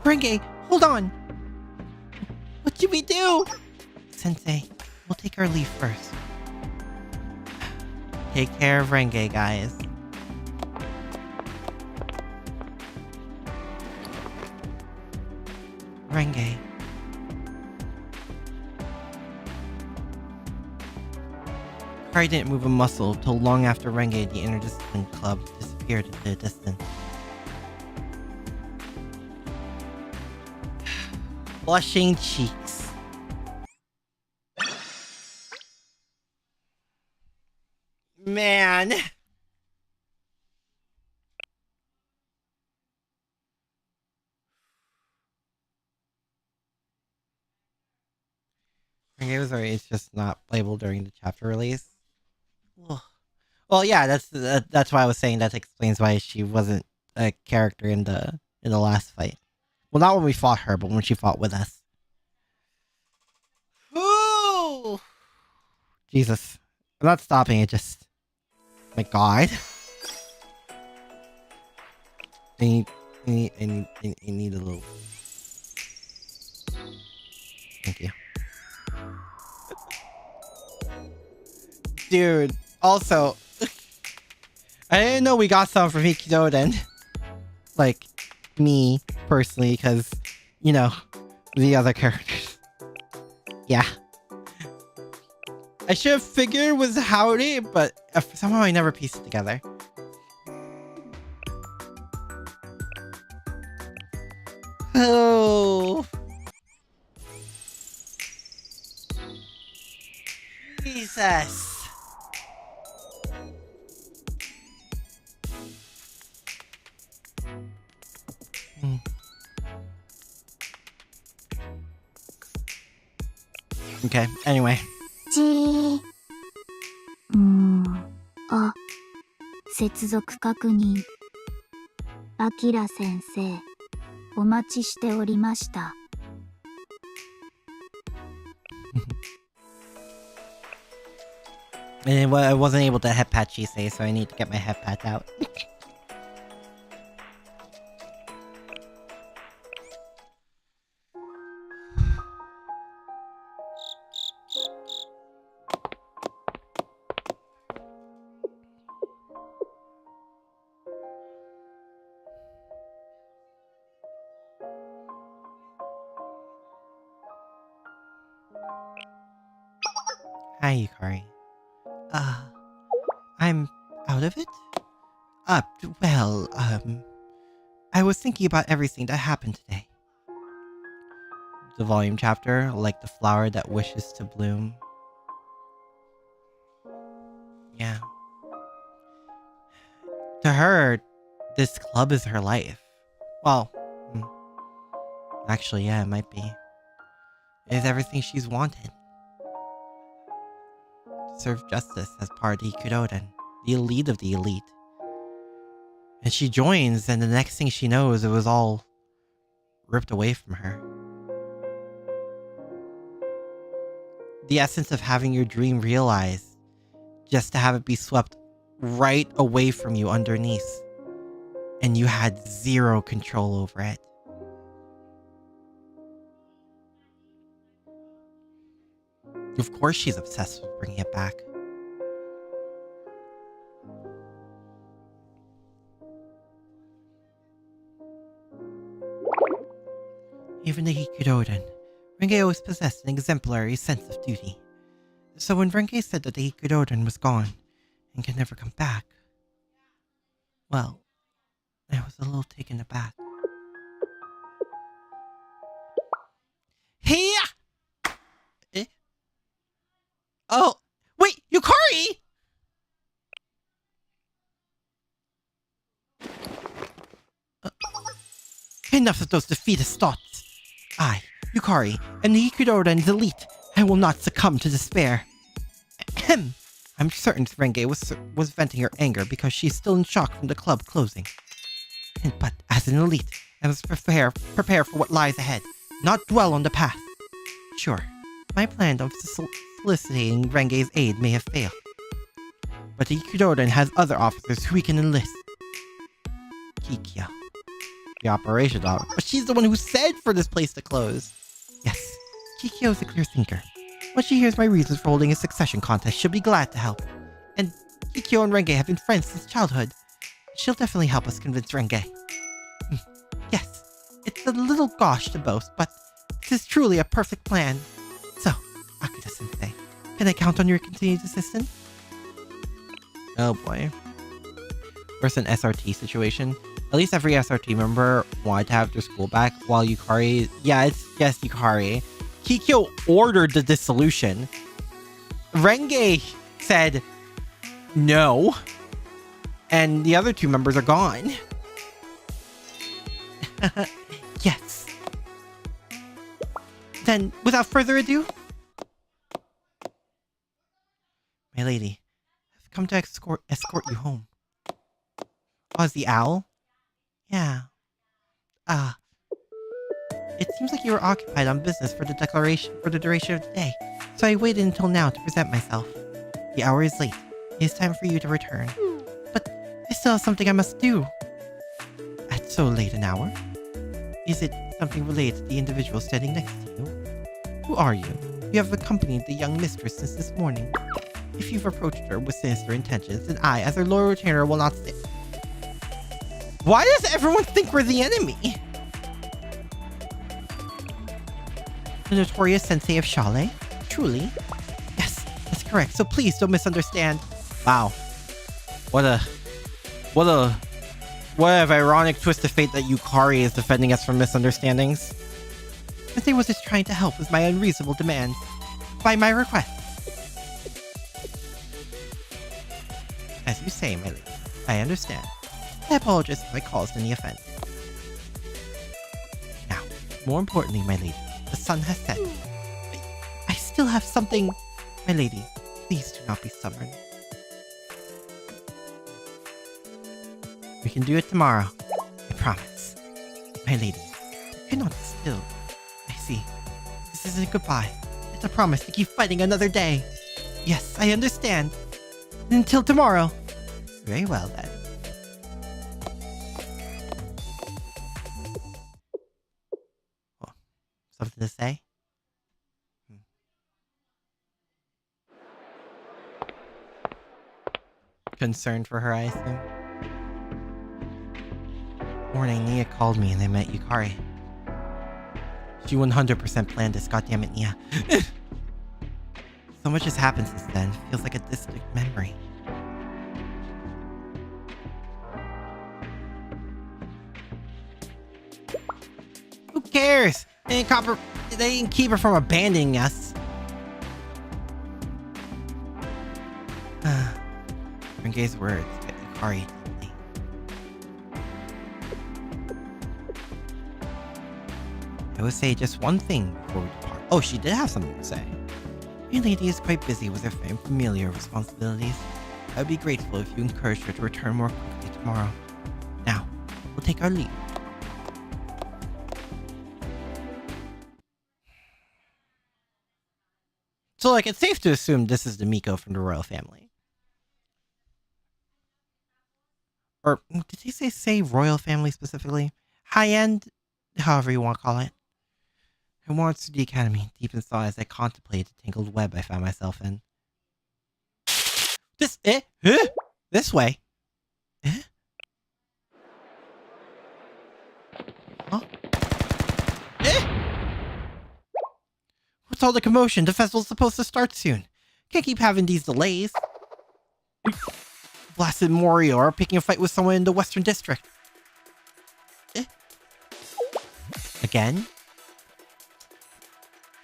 Renge, hold on! What should we do? Sensei, we'll take our leave first. Take care of Renge, guys. Renge. Yukari didn't move a muscle till long after Renge and the Interdiscipline Club disappeared into the distance. Blushing cheeks. Man. Renge was already just not playable during the chapter release. Well, yeah, that's why I was saying that explains why she wasn't a character in the last fight. Well, not when we fought her, but when she fought with us. Ooh! Jesus. I'm not stopping it, just... My god. I need a little... Thank you. Dude, also... I didn't know we got some from Hyakkiyako. Like, me, personally, because, you know, the other characters. Yeah. I should have figured it was Howdy, but somehow I never pieced it together. Oh. Jesus. Okay, anyway. Ah, 接続確認。アキラ先生、お待ちしておりました。And I wasn't able to head pat Chisei, so I need to get my head pat out. Hi, Yukari. I'm out of it? Well, I was thinking about everything that happened today. The volume chapter, like the flower that wishes to bloom. Yeah. To her, this club is her life. Well, actually, yeah, it might be. It is everything she's wanted. To serve justice as part of the Ikudoden, the elite of the elite. And she joins, and the next thing she knows, it was all ripped away from her. The essence of having your dream realized, just to have it be swept right away from you underneath. And you had zero control over it. Of course she's obsessed with bringing it back. Even the Hikudoden, Renge always possessed an exemplary sense of duty. So when Renge said that the Hikudoden was gone and could never come back, well, I was a little taken aback. Hey! Eh? Oh, wait, Yukari! Enough of those defeatist thoughts. I, Yukari, and the Hikudoden's elite, I will not succumb to despair. Ahem. I'm certain Renge was venting her anger because she's still in shock from the club closing. But as an elite, I must prepare for what lies ahead, not dwell on the past. Sure, my plan of soliciting Renge's aid may have failed, but Ikudouran has other officers who we can enlist. Kikyou, The operation dog. But she's the one who said for this place to close. yes, Kikyou is a clear thinker. When she hears my reasons for holding a succession contest, she'll be glad to help. And Kikyou and Renge have been friends since childhood. She'll definitely help us convince Renge. Yes, it's a little gauche to boast, but this is truly a perfect plan. So, Akira-sensei, can I count on your continued assistance? Oh boy. Versus an SRT situation. At least every SRT member wanted to have their school back, while Yukari... Yeah, it's just Yukari. Kikyou ordered the dissolution. Renge said no. And the other two members are gone. Yes. Then, without further ado... My lady, I've come to escort you home. Was the owl? Yeah. It seems like you were occupied on business for the duration of the day, so I waited until now to present myself. The hour is late. It is time for you to return. But I still have something I must do. At so late an hour? Is it something related to the individual standing next to you? Who are you? You have accompanied the young mistress since this morning. If you've approached her with sinister intentions, then I, as her loyal retainer, will not stay. Why does everyone think we're the enemy? The notorious sensei of Shale? Truly? Yes, that's correct, so please don't misunderstand. Wow. What a ironic twist of fate that Yukari is defending us from misunderstandings. Sensei was just trying to help with my unreasonable demands. By my request. As you say, my lady, I understand. I apologize if I caused any offense. Now, more importantly, my lady, the sun has set. I still have something... My lady, please do not be stubborn. We can do it tomorrow. I promise. My lady, you cannot be still. I see. This isn't goodbye. It's a promise to keep fighting another day. Yes, I understand. Until tomorrow. Very well, then. Oh, something to say? Concerned for her, I assume. Morning, Nia called me and I met Yukari. She 100% planned this, goddammit, Nia. So much has happened since then. Feels like a distant memory. Who cares? They didn't keep her from abandoning us. Renge's words get Yukari deeply. I will say just one thing before we depart. Oh, she did have something to say. My lady is quite busy with her familiar responsibilities. I would be grateful if you encouraged her to return more quickly tomorrow. Now, we'll take our leave. So, like, it's safe to assume this is the Miko from the royal family. Or, did they say royal family specifically? High-end? However you want to call it. I wandered through the academy, deep in thought as I contemplated the tangled web I found myself in. This way. Huh? What's all the commotion? The festival's supposed to start soon. Can't keep having these delays. Blasted Morior picking a fight with someone in the Western District. Again?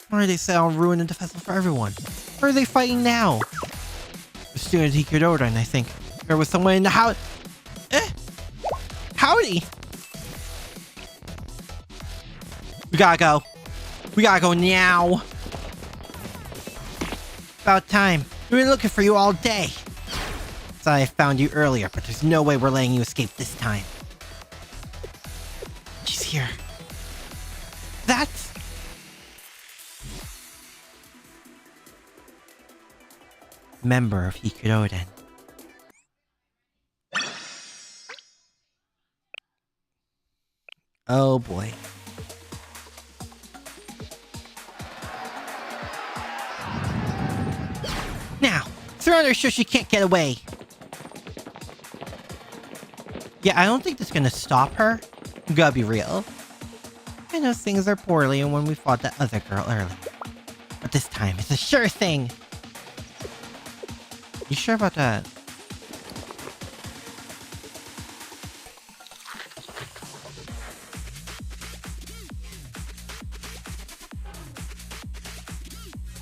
Why are they set on ruining the festival for everyone? Where are they fighting now? The student Ikudouran, I think. There was someone in the house. Howdy! We gotta go. We gotta go now. About time. We've been looking for you all day. Thought I found you earlier, but there's no way we're letting you escape this time. She's here. That's... member of Hyakkiyako. Oh boy. Now, surround her so she can't get away. Yeah, I don't think this is gonna stop her. Gotta be real. I know things are poorly when we fought that other girl earlier. But this time, it's a sure thing. You sure about that?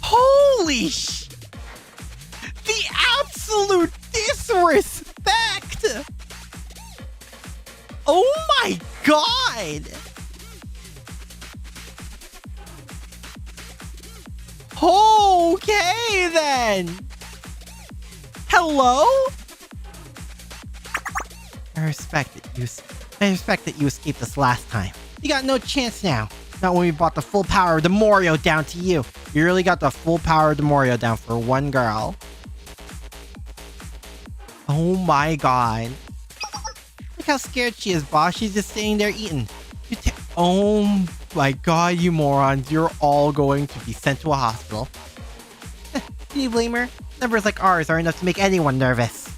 Holy sh... The absolute disrespect! Oh my god! Okay then! Hello? I respect that you escaped us last time. You got no chance now. Not when we brought the full power of the Morio down to you. You really got the full power of the Morio down for one girl. Oh my god. Look how scared she is, boss. She's just sitting there eating. Oh my god, you morons. You're all going to be sent to a hospital. Can you blame her? Numbers like ours are enough to make anyone nervous.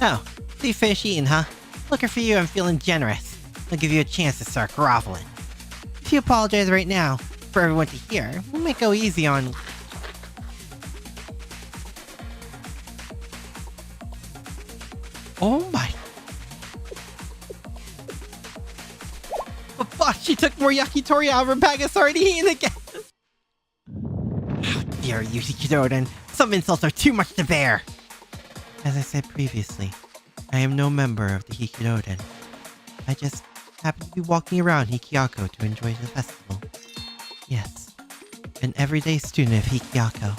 Oh, so you finished eating, huh? Looking for you, I'm feeling generous. I'll give you a chance to start groveling. If you apologize right now, for everyone to hear, we might go easy on... Oh my... But boss, she took more yakitori out of her bag and started eating again! How dare you, Hyakkiyako? Some insults are too much to bear! As I said previously, I am no member of the Hyakkiyako. I just happen to be walking around Hyakkiyako to enjoy the festival. Yes, an everyday student of Hyakkiyako,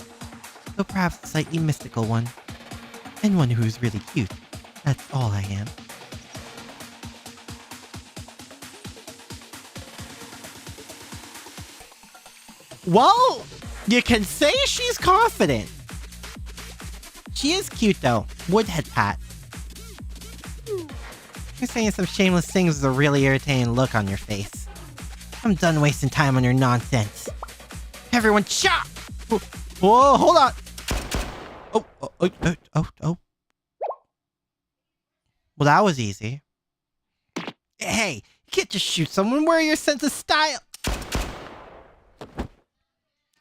though perhaps a slightly mystical one. And one who's really cute. That's all I am. Well, you can say she's confident. She is cute though. Woodhead pat. You're saying some shameless things with a really irritating look on your face. I'm done wasting time on your nonsense. Everyone shut! Whoa, hold on! Oh. Well, that was easy. Hey, you can't just shoot someone. Where are your sense of style?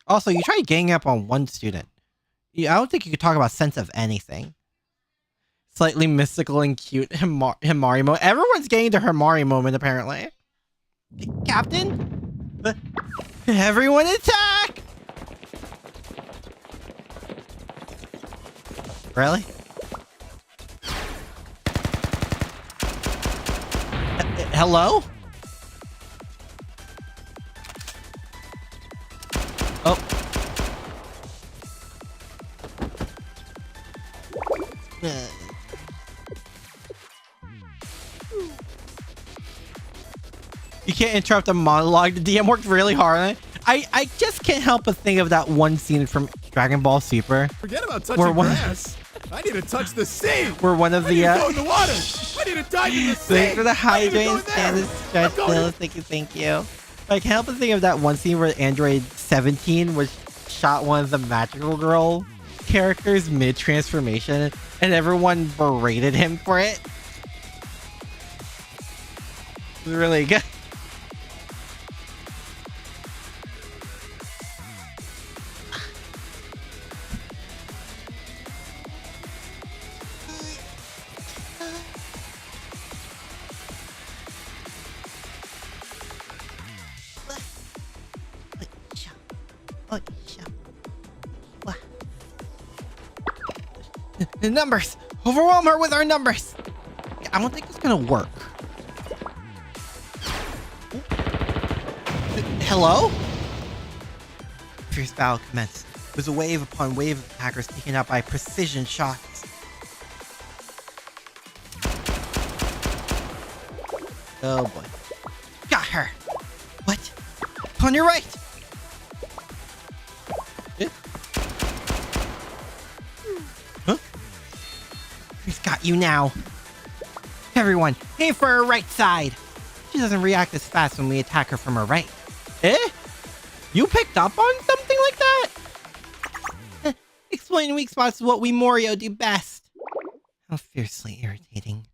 Also, you tried ganging up on one student. I don't think you could talk about sense of anything. Slightly mystical and cute Himari moment. Everyone's getting to Himari moment, apparently. Captain? Everyone attack! Really? Hello? Oh. You can't interrupt a monologue. The DM worked really hard on it. I just can't help but think of that one scene from Dragon Ball Super. Forget about touching grass. I need to touch the sea. Where one of the go in the water. I need to dive in the sea. Thanks for the hydrate stand and stretch still. Thank you. I can't help but think of that one scene where Android 17 was shot one of the magical girl characters mid-transformation and everyone berated him for it. It was really good. The numbers! Overwhelm her with our numbers! I don't think it's gonna work. Hello? Fierce battle commenced. It was a wave upon wave of attackers taken out by precision shots. Oh boy. Got her! What? On your right! Huh? He's got you now. Everyone, aim for her right side. She doesn't react as fast when we attack her from her right. Eh? You picked up on something like that? Explain weak spots is what we Morio do best. How fiercely irritating.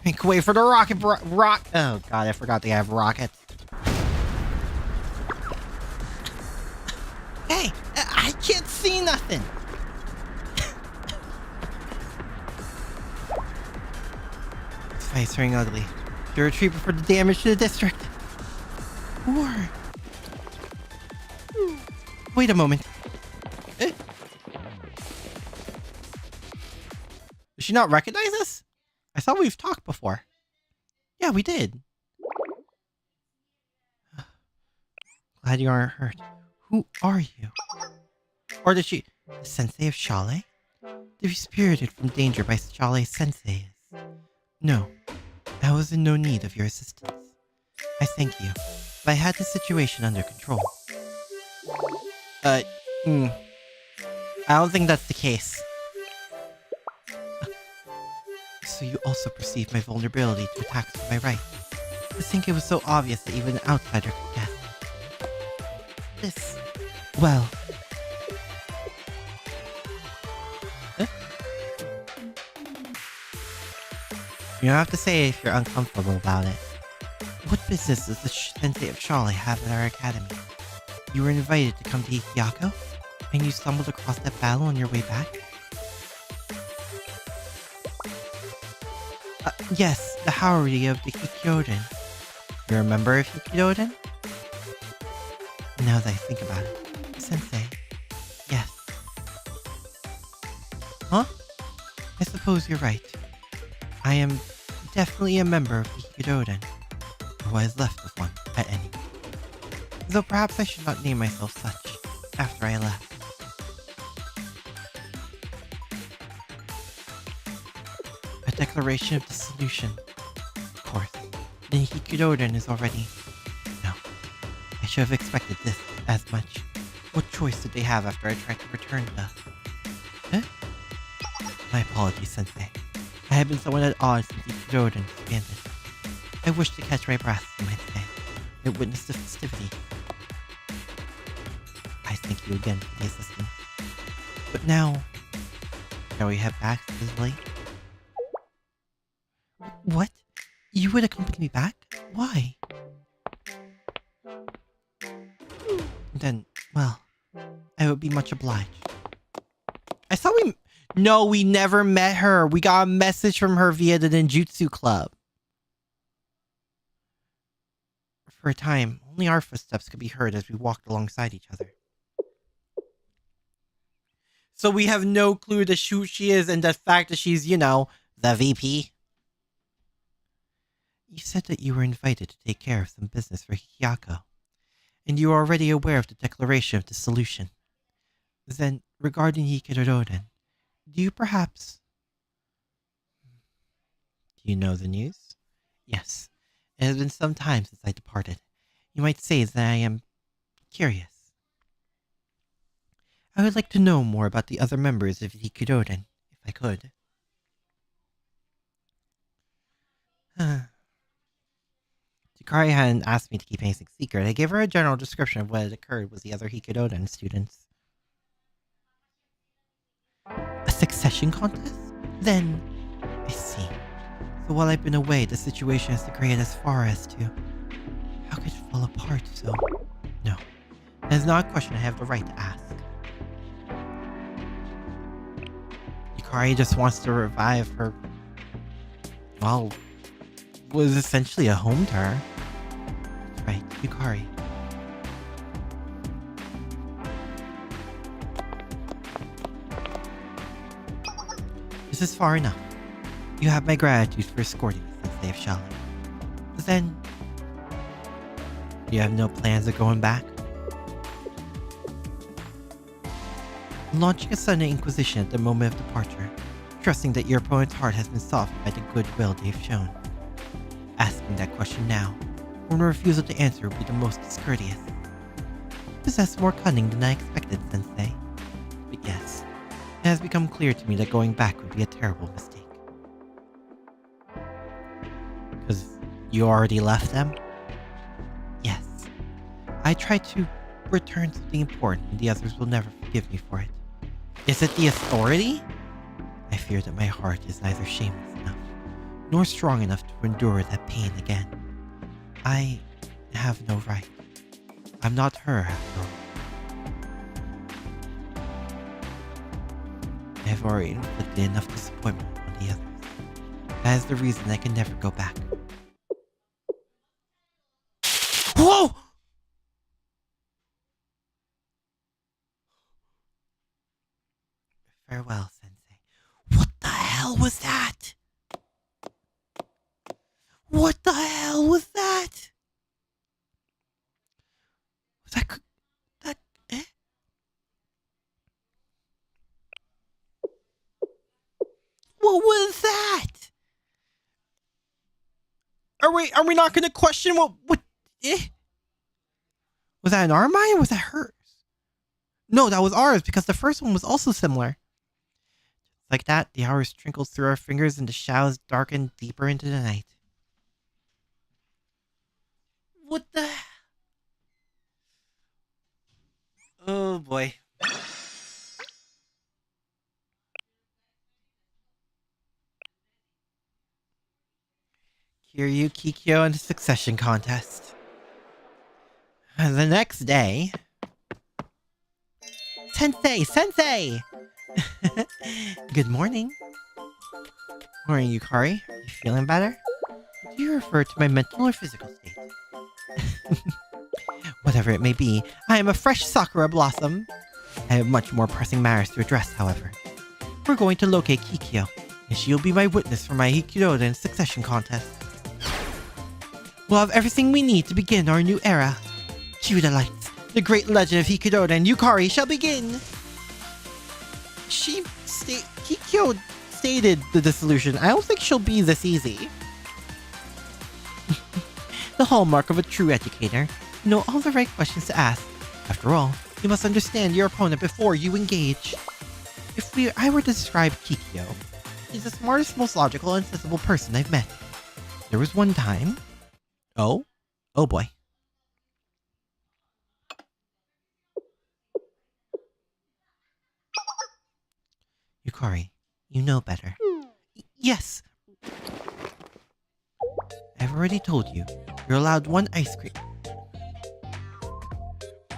Make way for the rocket rock. Oh god, I forgot they have rockets. Hey, I can't see nothing. This fight's turning ugly. To retreat before the damage to the district. Or... Wait a moment. Eh? Does she not recognize us? I thought we've talked before. Yeah, we did. Glad you aren't hurt. Who are you? Or did she... The sensei of Shale? To be spirited from danger by Shale's sensei is... No. I was in no need of your assistance. I thank you, but I had the situation under control. I don't think that's the case. So you also perceive my vulnerability to attacks from my right. I think it was so obvious that even an outsider could guess. This... Well... Huh? You don't have to say it if you're uncomfortable about it. What business does the sensei of Shale have at our academy? You were invited to come to Hyakkiyako, and you stumbled across that battle on your way back? Yes, the Haori of the Kikyou. You're a member of Kikyou? Now that I think about it, Sensei, yes. Huh? I suppose you're right. I am definitely a member of Kikyou, or what is left of one, at any rate. Though perhaps I should not name myself such, after I left. A declaration of dissolution. Of course, the Hyakkiyako is already... No, I should have expected this as much. What choice did they have after I tried to return the... Eh? My apologies, Sensei. I have been somewhat at odds since Hyakkiyako disbanded. I wish to catch my breath, you might say, and witness the festivity. I thank you again for the assistance. But now, shall we head back to this lake? What? You would accompany me back? Why? Then, well, I would be much obliged. I thought we... No, we never met her. We got a message from her via the Ninjutsu Club. For a time, only our footsteps could be heard as we walked alongside each other. So we have no clue to who she is and the fact that she's, you know, the VP. You said that you were invited to take care of some business for Hyakkiyako, and you are already aware of the declaration of dissolution. Then, regarding Hyakkiyako, do you perhaps... Do you know the news? Yes. It has been some time since I departed. You might say that I am curious. I would like to know more about the other members of Hyakkiyako, if I could. Yukari hadn't asked me to keep anything secret. I gave her a general description of what had occurred with the other Hyakkiyako students. A succession contest? Then, I see. So while I've been away, the situation has degraded as far as to... How could it fall apart so... No. That is not a question I have the right to ask. Yukari just wants to revive her... Well... was essentially a home to her. Right, Yukari. This is far enough. You have my gratitude for escorting me since they have Shale. But then... You have no plans of going back? launching a sudden inquisition at the moment of departure, trusting that your opponent's heart has been softened by the goodwill they've shown. Asking that question now, when a refusal to answer would be the most discourteous. You possess more cunning than I expected, Sensei. But yes, it has become clear to me that going back would be a terrible mistake. Because you already left them? Yes. I tried to return something important and the others will never forgive me for it. Is it the authority? I fear that my heart is neither shameless enough, nor strong enough to endure that pain again. I have no right. I'm not her, after all. I have already inflicted enough disappointment on the others. That is the reason I can never go back. Whoa! Farewell, Sensei. What the hell was that? What the hell was that? Was that... eh? What was that? Are we not gonna question what eh? Was that an Armine or was that hers? No, that was ours because the first one was also similar. Like that, the hours trickled through our fingers and the shadows darkened deeper into the night. What the... Oh boy. Kiryu, Kikyou, and the succession contest. The next day... Sensei! Good morning. Morning, Yukari. Are you feeling better? Do you refer to my mental or physical state? Whatever it may be, I am a fresh Sakura blossom. I have much more pressing matters to address, however. We're going to locate Kikyou, and she'll be my witness for my Hyakkiyako succession contest. We'll have everything we need to begin our new era. Cue the lights. The great legend of Hyakkiyako and Yukari shall begin. Kikyou stated the dissolution. I don't think she'll be this easy. The hallmark of a true educator. You know all the right questions to ask. After all, you must understand your opponent before you engage. If I were to describe Kikyou, she's the smartest, most logical, and sensible person I've met. There was one time... Oh boy. Yukari, you know better. Yes. I've already told you. You're allowed one ice cream.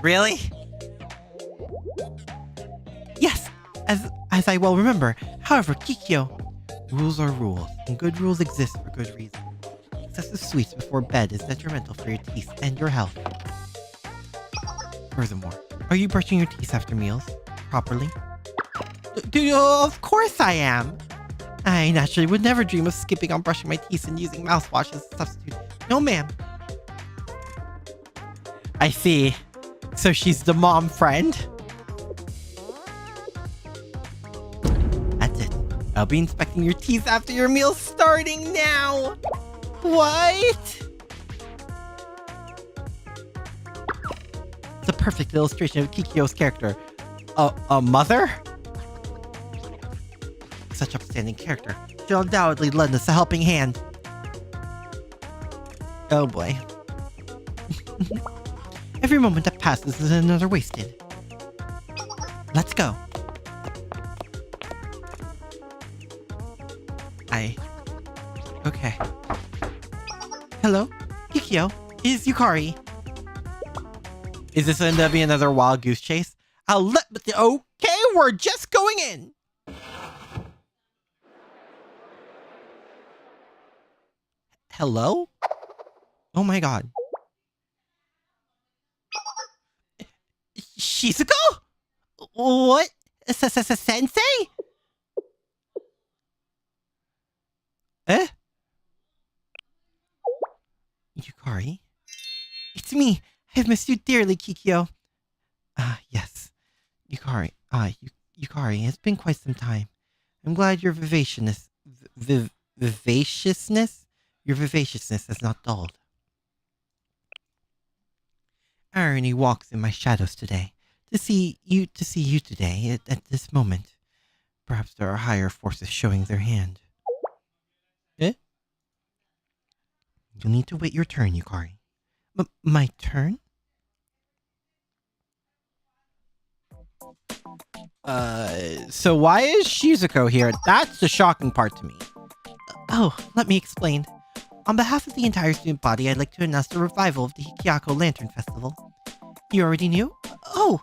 Really? Yes, as I well remember. However, Kikyou, rules are rules, and good rules exist for good reason. Excessive sweets before bed is detrimental for your teeth and your health. Furthermore, are you brushing your teeth after meals properly? Of course I am. I naturally would never dream of skipping on brushing my teeth and using mouthwash as a substitute. No, ma'am. I see. So she's the mom friend? That's it. I'll be inspecting your teeth after your meal starting now. What? It's a perfect illustration of Kikyou's character. A mother? Such upstanding character. She'll undoubtedly lend us a helping hand. Oh boy. Every moment that passes is another wasted. Let's go. Okay. Hello? Kikyou? Is Yukari? Is this going to be another wild goose chase? Okay, we're just going in. Hello? Oh my god. Shizuko? What? Sensei? Eh? Yukari? It's me. I have missed you dearly, Kikyou. Yes. Yukari. Yukari, it's been quite some time. I'm glad your vivaciousness has not dulled. Irony walks in my shadows today. To see you today at this moment. Perhaps there are higher forces showing their hand. Eh? You'll need to wait your turn, Yukari. My turn? So why is Shizuko here? That's the shocking part to me. Oh, let me explain. On behalf of the entire student body, I'd like to announce the revival of the Hyakkiyako Lantern Festival. You already knew? Oh,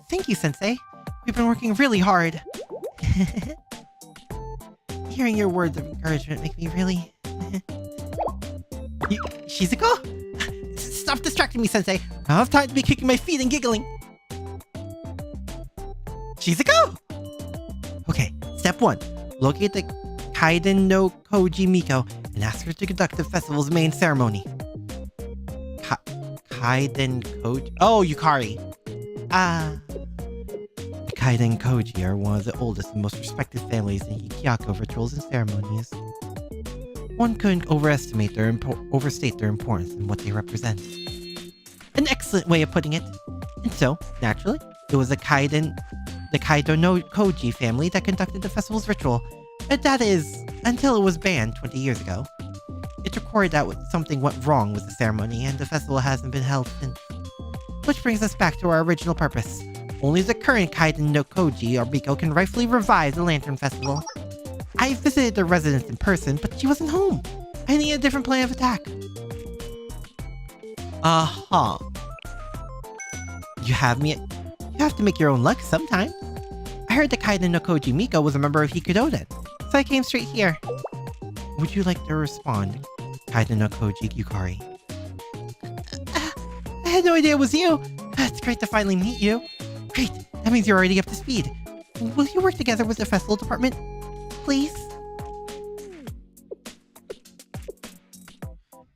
thank you, Sensei. We've been working really hard. Hearing your words of encouragement make me really... Shizuko? Stop distracting me, Sensei. I don't have time to be kicking my feet and giggling. Shizuko? Okay, step 1. Locate the Kaiden no Koji Miko and ask her to conduct the festival's main ceremony. Kaiden Koji? Oh, Yukari. The Kaiden Koji are one of the oldest and most respected families in Hyakkiyako rituals and ceremonies. One couldn't overstate their importance and what they represent. An excellent way of putting it. And so, naturally, it was the Kaido no Koji family that conducted the festival's ritual. That is, until it was banned 20 years ago. It's recorded that something went wrong with the ceremony and the festival hasn't been held since. Which brings us back to our original purpose. Only the current Kaiden no Koji or Miko can rightfully revive the Lantern Festival. I visited their residence in person, but she wasn't home. I need a different plan of attack. Uh-huh. You have to make your own luck sometime. I heard the Kaiden no Koji Miko was a member of Hyakkiyako, so I came straight here. Would you like to respond, Kaiden no Koji Yukari? I had no idea it was you. It's great to finally meet you. Great, that means you're already up to speed. Will you work together with the festival department? Please?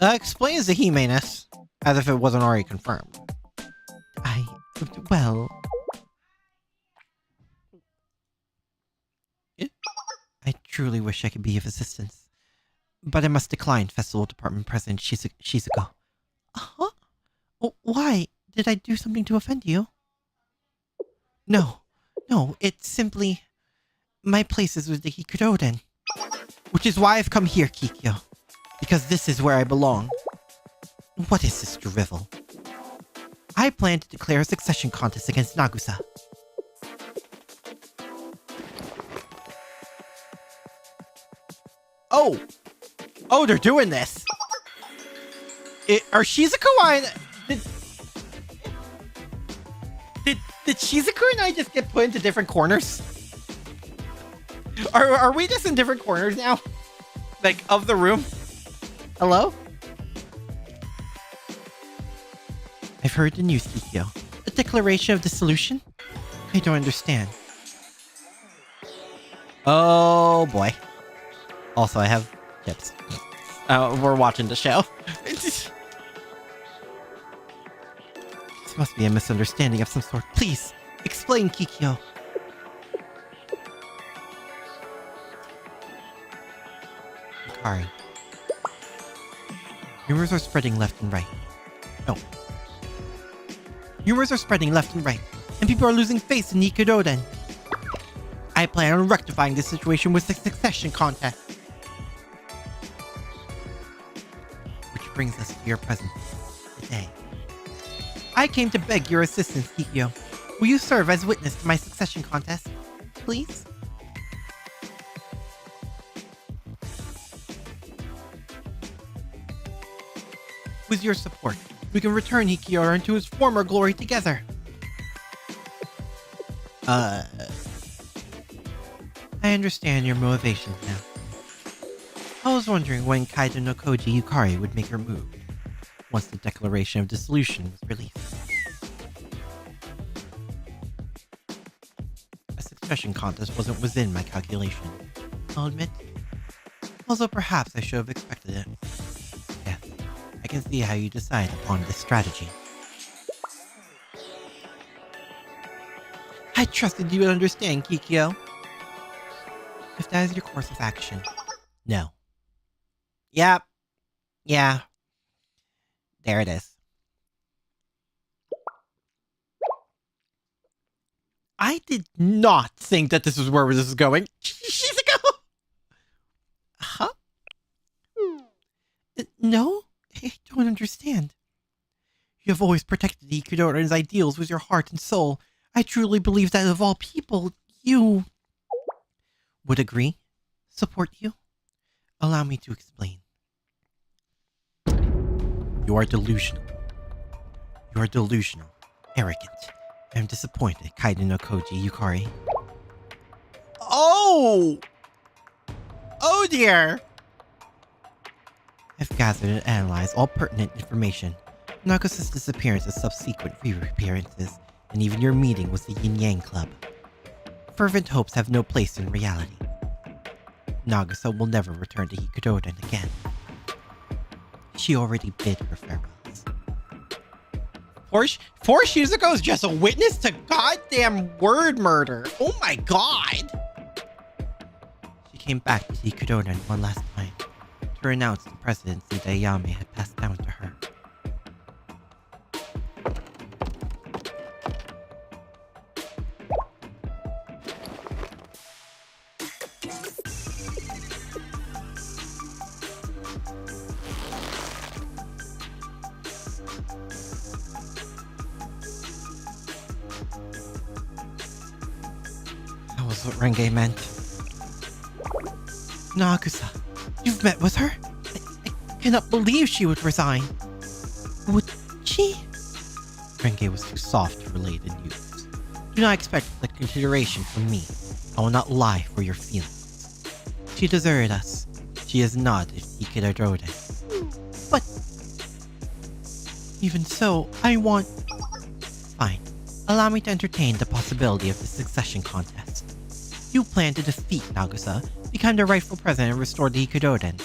Explains the Himeness, as if it wasn't already confirmed. I truly wish I could be of assistance. But I must decline Festival Department President Shizuko. Huh? Why? Did I do something to offend you? No, it's simply... My place is with the Hikuroden. Which is why I've come here, Kikyou. Because this is where I belong. What is this drivel? I plan to declare a succession contest against Nagusa. Oh, they're doing this. Are Shizuko and... Did Shizuku and I just get put into different corners? Are we just in different corners now? Like, of the room? Hello? I've heard the news, Kikyou. A declaration of dissolution? I don't understand. Oh, boy. Also, I have tips. We're watching the show. This must be a misunderstanding of some sort. Please, explain, Kikyou. Yukari. Rumors are spreading left and right. No. Rumors are spreading left and right, and people are losing faith in Hikuroden. I plan on rectifying this situation with the succession contest. Which brings us to your presence today. I came to beg your assistance, Kikyou. Will you serve as witness to my succession contest? Please? With your support, we can return Hyakkiyako to his former glory together. I understand your motivations now. I was wondering when Kaiden no Koji Yukari would make her move, once the declaration of dissolution was released. A succession contest wasn't within my calculation, I'll admit. Although perhaps I should have expected it. Yes, I can see how you decide upon this strategy. I trusted you would understand, Kikyou. If that is your course of action, no. Yep. Yeah. There it is. I did not think that this was where this is going. She's a go. Huh? No? I don't understand. You have always protected the Ikudoran's ideals with your heart and soul. I truly believe that of all people, you would agree, support you. Allow me to explain. You are delusional. You are delusional, arrogant. I am disappointed, Kaiden no Koji Yukari. Oh! Oh dear! I've gathered and analyzed all pertinent information. Nagusa's disappearance and subsequent reappearances, and even your meeting with the Yin-Yang Club. Fervent hopes have no place in reality. Nagusa will never return to Hikkododen again. She already bid her farewells. Poor Shizuko is just a witness to goddamn word murder. Oh my god! She came back to Hikkododen one last time to renounce the presidency that Ayame had passed down to her. That was what Renge meant. Nagusa, you've met with her? I cannot believe she would resign. Would she? Renge was too soft to relay the news. Do not expect the consideration from me. I will not lie for your feelings. She deserted us. She is not a Hikkododen. But even so, I want... Fine. Allow me to entertain the possibility of the succession contest. You plan to defeat Nagusa, become the rightful president, and restore the Hikkododen.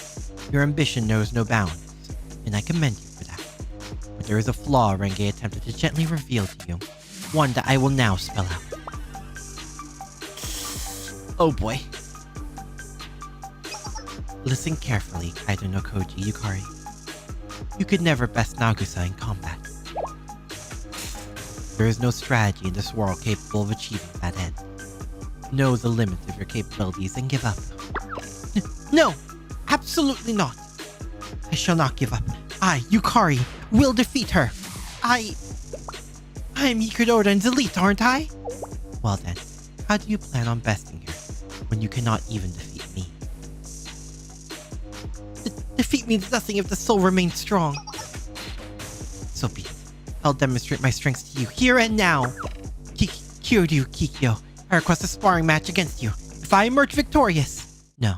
Your ambition knows no bounds, and I commend you for that. But there is a flaw Renge attempted to gently reveal to you, one that I will now spell out. Oh boy. Listen carefully, Kaiden no Koji Yukari. You could never best Nagusa in combat. There is no strategy in this world capable of achieving that end. Know the limits of your capabilities and give up. No! Absolutely not! I shall not give up. I, Yukari, will defeat her! I'm Hikkododen's elite, aren't I? Well then, how do you plan on besting her when you cannot even defeat me? Defeat means nothing if the soul remains strong. So be it. I'll demonstrate my strengths to you here and now. Kikyou, I request a sparring match against you. If I emerge victorious, no.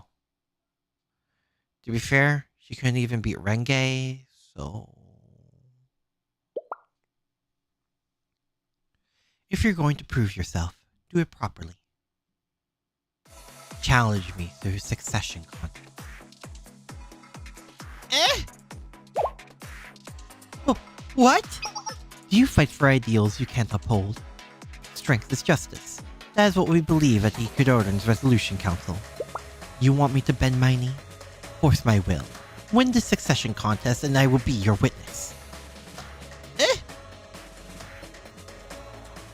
To be fair, she couldn't even beat Renge, so... If you're going to prove yourself, do it properly. Challenge me through succession contest. What? Do you fight for ideals you can't uphold? Strength is justice. That is what we believe at the Hikkododen's Resolution Council. You want me to bend my knee? Force my will. Win the succession contest and I will be your witness.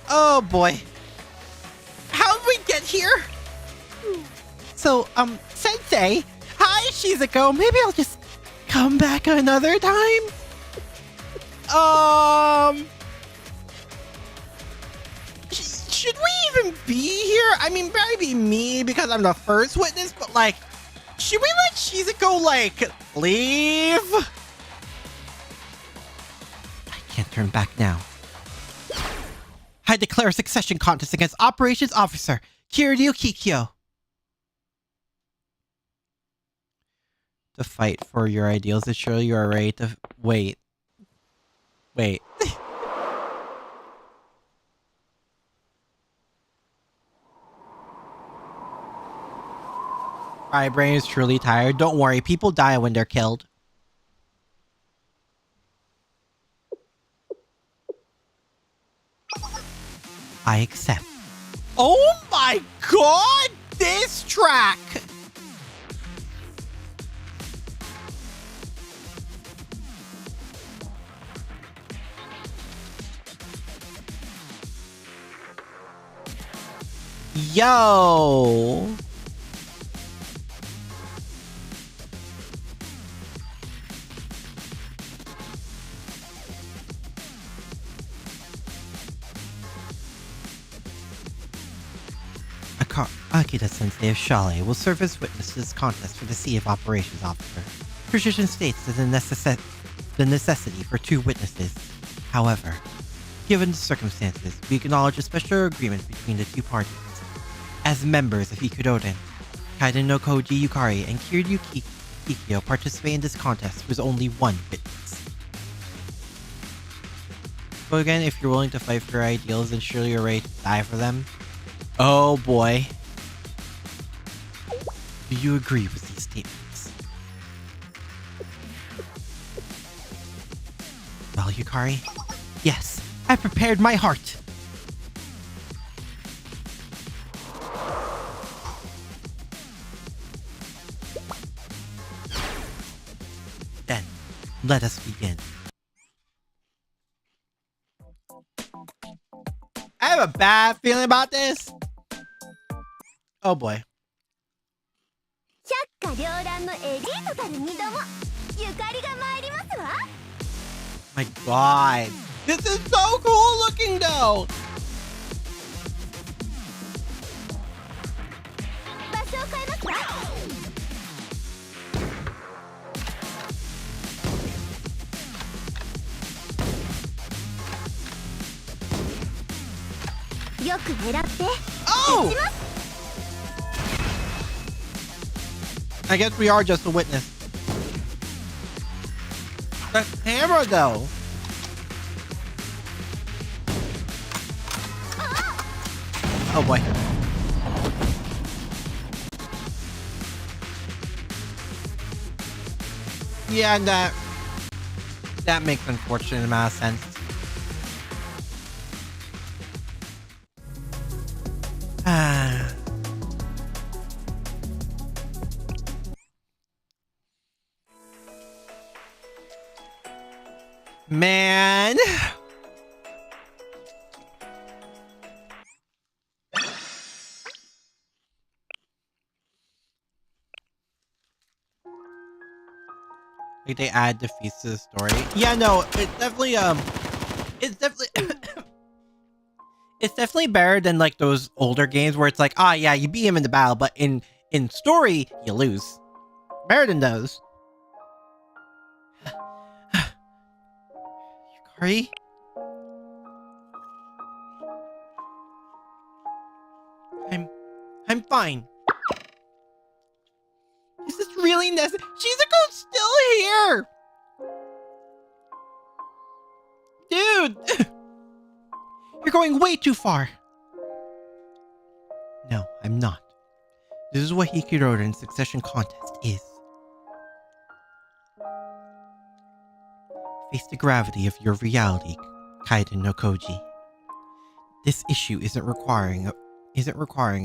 Oh boy. How did we get here? So, Sensei, hi Shizuko, maybe I'll just come back another time? Should we even be here? I mean, maybe me because I'm the first witness, but like, should we let Shizuko, like, leave? I can't turn back now. I declare a succession contest against Operations Officer Kikyou. To fight for your ideals, to show you are ready to... Wait. My brain is truly tired. Don't worry, people die when they're killed. I accept. Oh my god! This track! Yo! Akira-sensei of Shale will serve as witness to this contest for the Sea of Operations Officer. Tradition states that the necessity for 2 witnesses. However, given the circumstances, we acknowledge a special agreement between the 2 parties. As members of Ikudoden, Kaiden no Koji Yukari and Kikyou participate in this contest with only 1 witness. So again, if you're willing to fight for your ideals, then surely you're ready to die for them. Oh boy. Do you agree with these statements? Well, Yukari, yes, I prepared my heart. Then, let us begin. I have a bad feeling about this. Oh boy. My god. This is so cool looking though. Oh! I guess we are just a witness. The camera though. Oh boy. Yeah, that makes an unfortunate amount of sense. Man. Like they add defeats to the story. Yeah, no, it's definitely it's definitely better than like those older games where it's like, ah, yeah, you beat him in the battle, but in story you lose. Better than those. Yukari? I'm fine. Is this really necessary? Shizuko's still here! Dude! You're going way too far. No, I'm not. This is what Hyakkiyako Succession Contest is. Face the gravity of your reality, Kaiden no Koji. This issue isn't requiring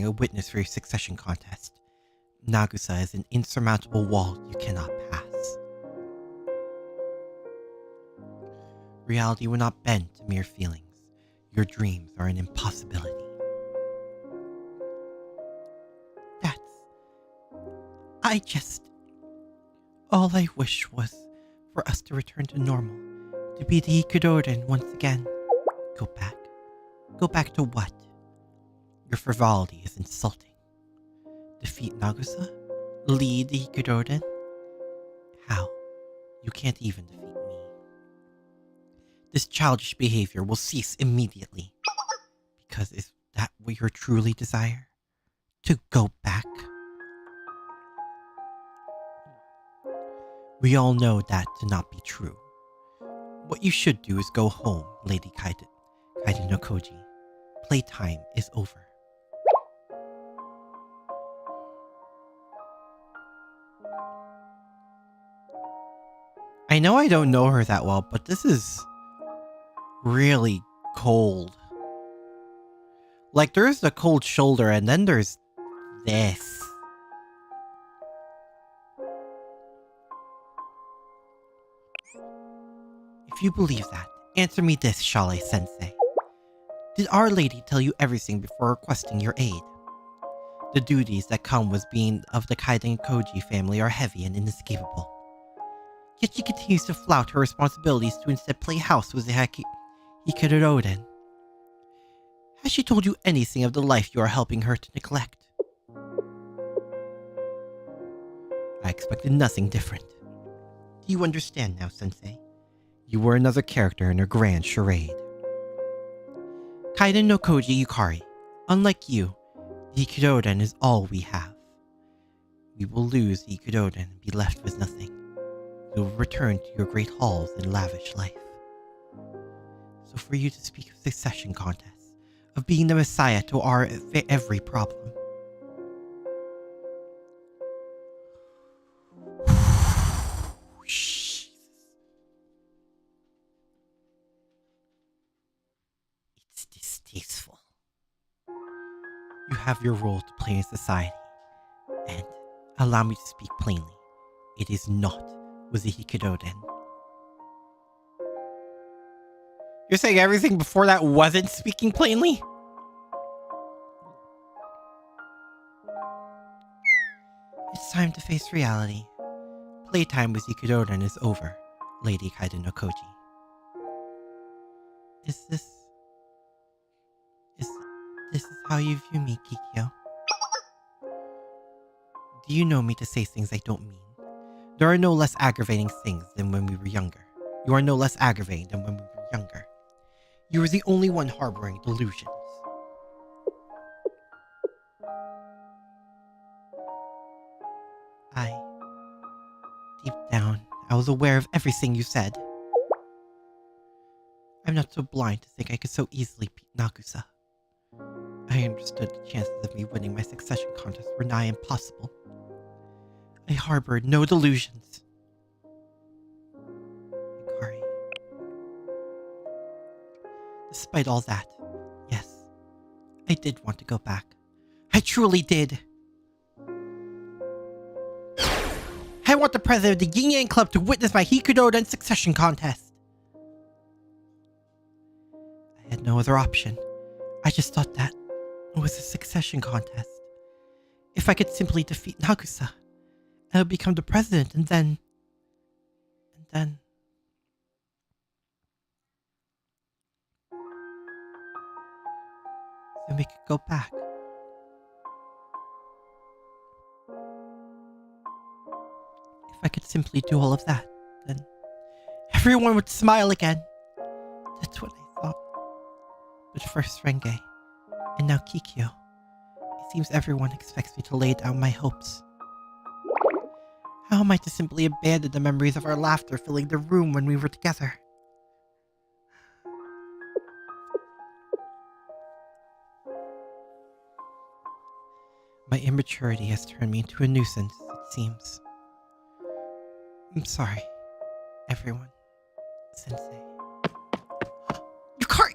a witness for your succession contest. Nagusa is an insurmountable wall you cannot pass. Reality will not bend to mere feelings. Your dreams are an impossibility. All I wish was for us to return to normal, to be the Ikudoden once again. Go back? Go back to what? Your frivolity is insulting. Defeat Nagusa? Lead the Ikudoden? How? You can't even defeat me. This childish behavior will cease immediately. Because is that what you truly desire? To go back? We all know that to not be true. What you should do is go home, Lady Kaiden no Koji. Playtime is over. I know I don't know her that well, but this is really cold. Like, there's the cold shoulder, and then there's this. If you believe that, answer me this, Shale-sensei. Did Our Lady tell you everything before requesting your aid? The duties that come with being of the Kaiden Koji family are heavy and inescapable. Yet she continues to flout her responsibilities to instead play house with the Hyakkiyako. Has she told you anything of the life you are helping her to neglect? I expected nothing different. Do you understand now, Sensei? You were another character in her grand charade. Kaiden no Koji Yukari, unlike you, the Hyakkiyako is all we have. We will lose the Hyakkiyako and be left with nothing. You will return to your great halls and lavish life. So for you to speak of succession contests, of being the messiah to our every problem. It's distasteful. You have your role to play in society, and allow me to speak plainly, it is not with the Hyakkiyako. You're saying everything before that wasn't speaking plainly? It's time to face reality. Playtime with Hyakkiyako is over, Lady Kaiden no Koji. Is this how you view me, Kikyou? Do you know me to say things I don't mean? There are no less aggravating things than when we were younger. You are no less aggravating than when we were younger. You were the only one harboring delusions. Deep down, I was aware of everything you said. I'm not so blind to think I could so easily beat Nagusa. I understood the chances of me winning my succession contest were nigh impossible. I harbored no delusions. Yukari. Despite all that, yes, I did want to go back. I truly did. I want the president of the Yin-Yang Club to witness my Hyakkiyako succession contest. I had no other option. I just thought that it was a succession contest. If I could simply defeat Nagusa, I would become the president and then we could go back. If I could simply do all of that, then everyone would smile again. That's what I thought. But first Renge, and now Kikyou. It seems everyone expects me to lay down my hopes. How am I to simply abandon the memories of our laughter filling the room when we were together? My immaturity has turned me into a nuisance, it seems. I'm sorry, everyone. Sensei. Yukari!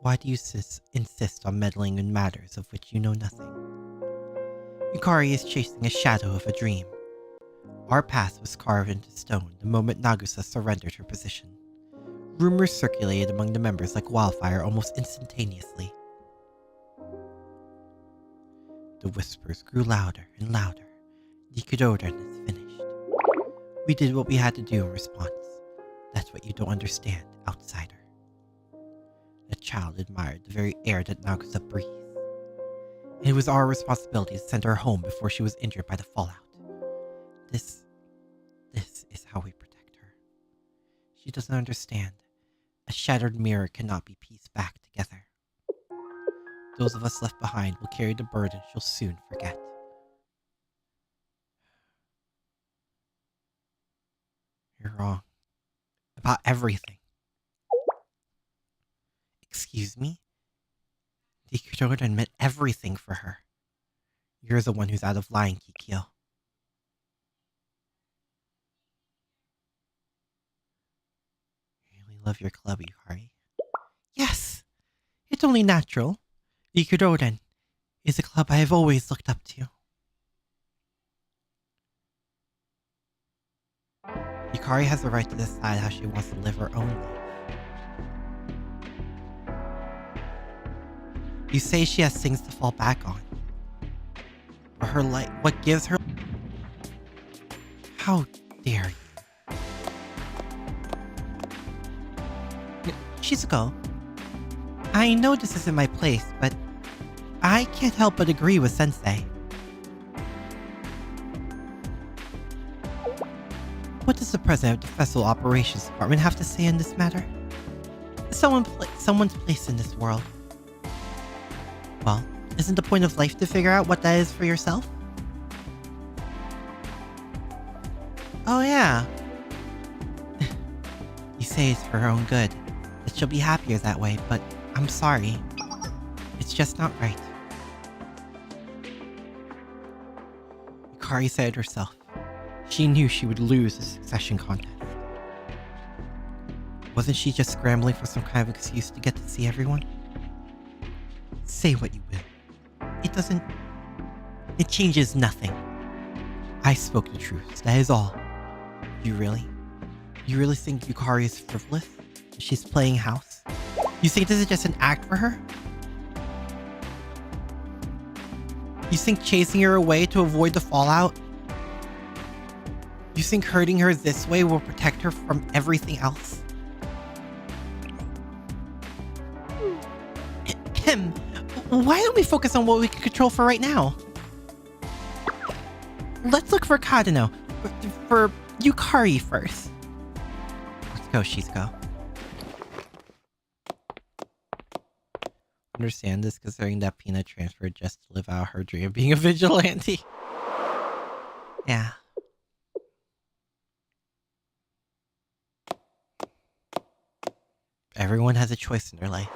Why do you insist on meddling in matters of which you know nothing? Yukari is chasing a shadow of a dream. Our path was carved into stone the moment Nagusa surrendered her position. Rumors circulated among the members like wildfire almost instantaneously. The whispers grew louder and louder. The Hyakkiyako is finished. We did what we had to do in response. That's what you don't understand, outsider. The child admired the very air that Nagusa breathed. And it was our responsibility to send her home before she was injured by the fallout. This is how we protect her. She doesn't understand. A shattered mirror cannot be pieced back together. Those of us left behind will carry the burden she'll soon forget. You're wrong. About everything. Excuse me? The Hyakkiyako meant everything for her. You're the one who's out of line, Kikyou. love your club, Yukari. Yes! It's only natural. Ikudoden is a club I have always looked up to. Yukari has the right to decide how she wants to live her own life. You say she has things to fall back on. But her life, what gives her... How dare you? Shizuko, I know this isn't my place, but I can't help but agree with Sensei. What does the president of the Festival Operations Department have to say in this matter? Someone's place in this world. Well, isn't the point of life to figure out what that is for yourself? Oh yeah. You say it's for her own good, that she'll be happier that way, but I'm sorry. It's just not right. Yukari said it herself. She knew she would lose the succession contest. Wasn't she just scrambling for some kind of excuse to get to see everyone? Say what you will. It changes nothing. I spoke the truth, that is all. You really think Yukari is frivolous? She's playing house? You think this is just an act for her? You think chasing her away to avoid the fallout? You think hurting her this way will protect her from everything else? Why don't we focus on what we can control for right now? Let's look for Kadano. For Yukari first. Let's go, Shizuko. Understand this considering that Peanut transferred just to live out her dream of being a vigilante. Yeah. Everyone has a choice in their life.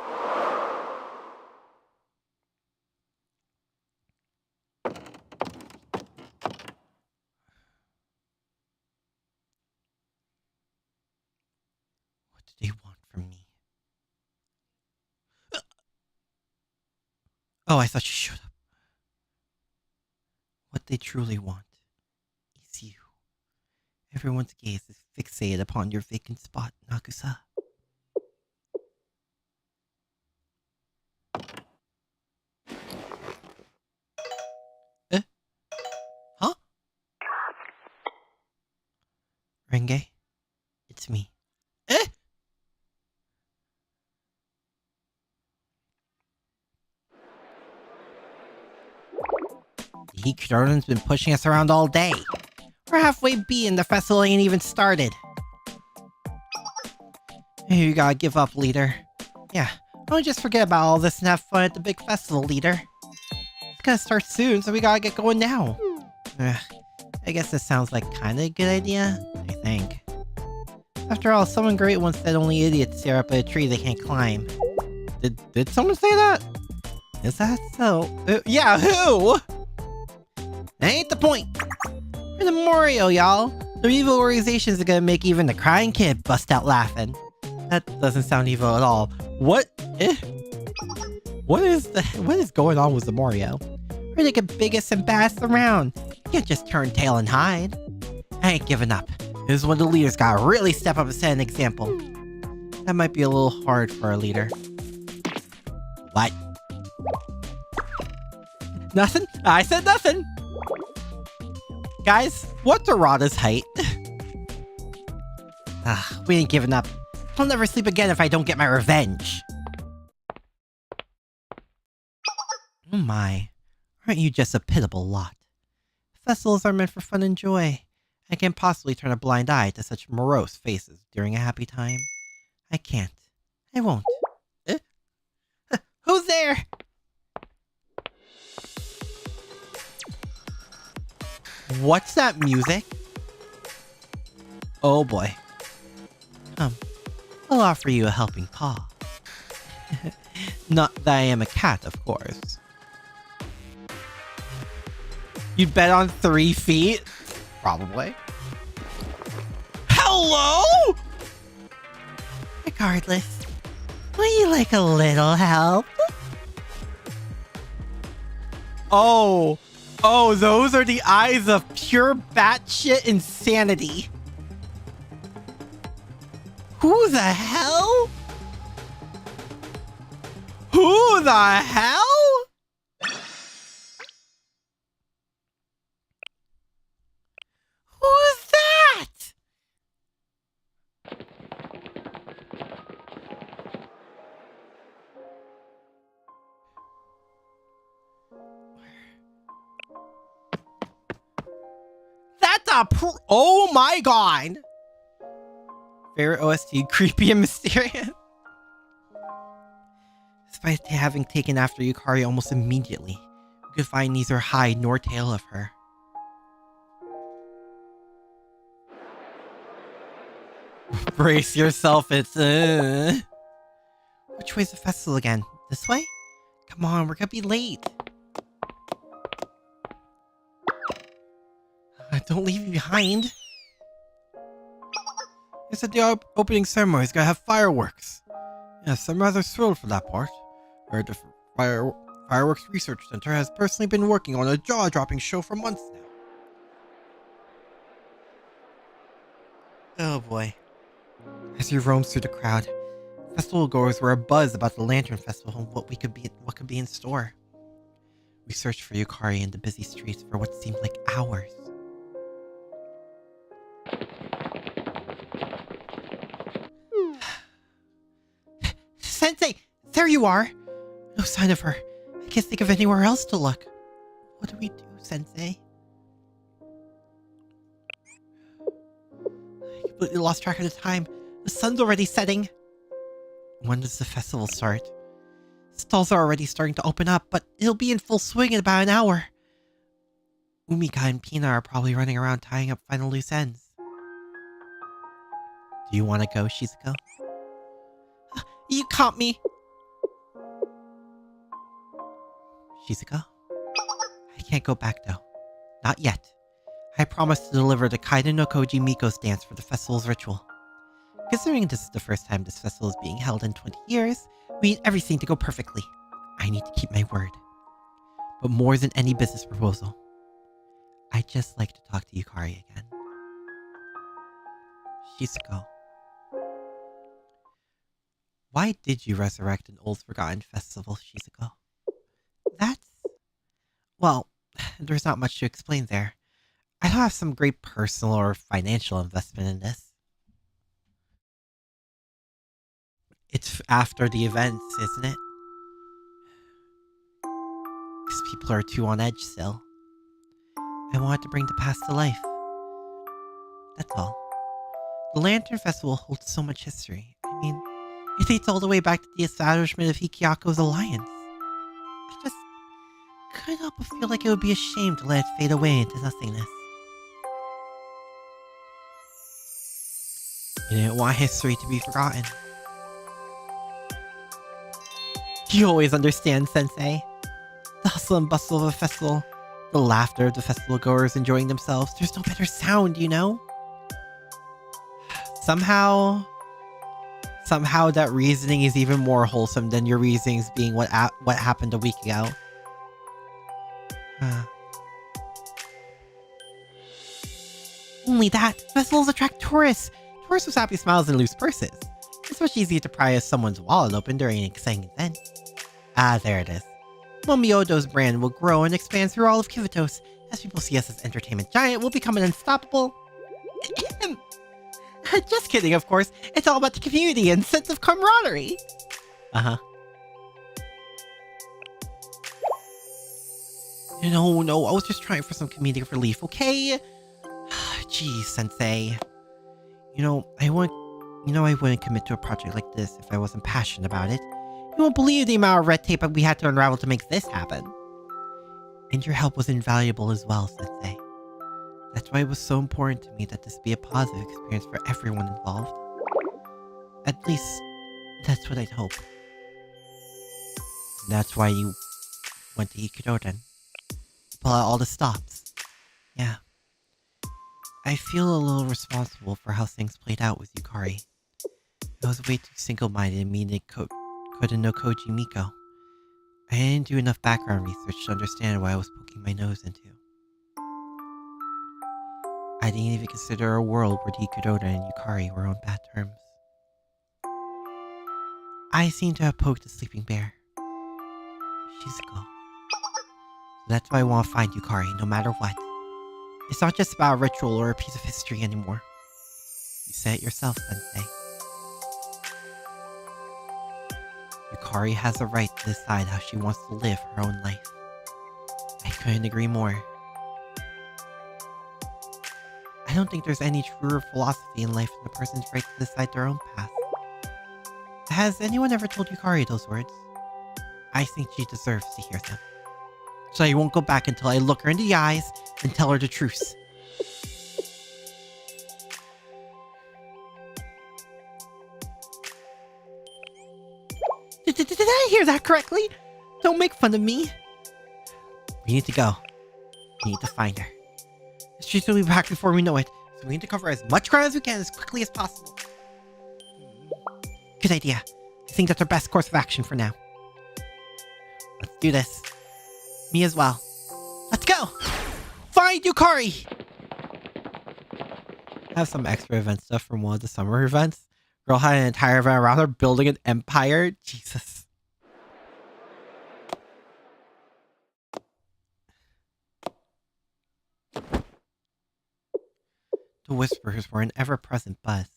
What do they want from me? Oh, I thought you showed up. What they truly want is you. Everyone's gaze is fixated upon your vacant spot, Nakusa. Huh? Renge, it's me. The Hyakkiyako been pushing us around all day. We're halfway B and the festival ain't even started. You gotta give up, leader. Yeah, don't just forget about all this and have fun at the big festival, leader. It's gonna start soon, so we gotta get going now. I guess this sounds like kinda a good idea, I think. After all, someone great once said only idiots stare up at a tree they can't climb. Did someone say that? Is that so? Yeah, who? That ain't the point. We're the Memorial, y'all. The evil organizations are gonna make even the crying kid bust out laughing. That doesn't sound evil at all. What? What is going on with the Memorial? We're the biggest and baddest around. You can't just turn tail and hide. I ain't giving up. This is when the leaders gotta really step up and set an example. That might be a little hard for a leader. What? Nothing? I said nothing! Guys, what's Arata's height? We ain't giving up. I'll never sleep again if I don't get my revenge. Oh my. Aren't you just a pitiable lot? Festivals are meant for fun and joy. I can't possibly turn a blind eye to such morose faces during a happy time. I can't. I won't. Who's there? What's that music? Oh boy. I'll offer you a helping paw. Not that I am a cat, of course. You'd bet on 3 feet? Probably. Hello? Regardless, would you like a little help? Oh, those are the eyes of pure batshit insanity. Who the hell? Who the hell? Who's that? That's a oh my god. Favorite OST, creepy and mysterious. Despite having taken after Yukari almost immediately, we could find neither hide nor tail of her. Brace yourself, it's Which way's the festival again? This way? Come on, we're gonna be late. Don't leave me behind. They said the opening ceremony is gonna have fireworks. Yes, I'm rather thrilled for that part. Heard the Fireworks Research Center has personally been working on a jaw-dropping show for months now. Oh boy. As we roamed through the crowd, festival goers were abuzz about the Lantern Festival and what could be in store. We searched for Yukari in the busy streets for what seemed like hours. Sensei! There you are! No sign of her. I can't think of anywhere else to look. What do we do, Sensei? I completely lost track of the time. The sun's already setting. When does the festival start? Stalls are already starting to open up, but it'll be in full swing in about an hour. Umika and Pina are probably running around tying up final loose ends. Do you want to go, Shizuko? You caught me! Shizuko? I can't go back though. Not yet. I promised to deliver the Kaiden no Koji Miko's dance for the festival's ritual. Considering this is the first time this festival is being held in 20 years, we need everything to go perfectly. I need to keep my word. But more than any business proposal, I'd just like to talk to Yukari again. Shizuko. Why did you resurrect an old forgotten festival, Shizuko? Well, there's not much to explain there. I don't have some great personal or financial investment in this. It's after the events, isn't it? Because people are too on edge still. I wanted to bring the past to life. That's all. The Lantern Festival holds so much history. I mean, it dates all the way back to the establishment of Hikkyako's alliance. I just couldn't help but feel like it would be a shame to let it fade away into nothingness. You didn't want history to be forgotten. You always understand, Sensei. The hustle and bustle of a festival, the laughter of the festival goers enjoying themselves, there's no better sound, you know? Somehow that reasoning is even more wholesome than your reasonings being what happened a week ago. Only that, festivals attract tourists. Tourists with happy smiles and loose purses. It's much easier to pry someone's wallet open during an exciting event. Ah, there it is. Momiodo's brand will grow and expand through all of Kivitos. As people see us as entertainment giant, we'll become an unstoppable... Just kidding, of course. It's all about the community and sense of camaraderie. Uh-huh. No, I was just trying for some comedic relief, okay? Geez, Sensei. I wouldn't commit to a project like this if I wasn't passionate about it. You won't believe the amount of red tape we had to unravel to make this happen. And your help was invaluable as well, Sensei. That's why it was so important to me that this be a positive experience for everyone involved. At least, that's what I'd hope. That's why you went to Ikudoden. Pull out all the stops. Yeah. I feel a little responsible for how things played out with Yukari. I was way too single-minded in meeting Koda no Koji Miko. I didn't do enough background research to understand what I was poking my nose into. I didn't even consider a world where Hikudoda and Yukari were on bad terms. I seem to have poked a sleeping bear. She's a girl. So that's why I want to find Yukari, no matter what. It's not just about a ritual or a piece of history anymore. You said it yourself, Sensei. Yukari has the right to decide how she wants to live her own life. I couldn't agree more. I don't think there's any truer philosophy in life than a person's right to decide their own path. Has anyone ever told Yukari those words? I think she deserves to hear them. So I won't go back until I look her in the eyes and tell her the truth. Did I hear that correctly? Don't make fun of me. We need to go. We need to find her. She's will be back before we know it, so we need to cover as much ground as we can as quickly as possible. Good idea. I think that's our best course of action for now. Let's do this. Me as well. Let's go! Find Yukari! I have some extra event stuff from one of the summer events. Girl had an entire event around her building an empire. Jesus. The whispers were an ever-present buzz.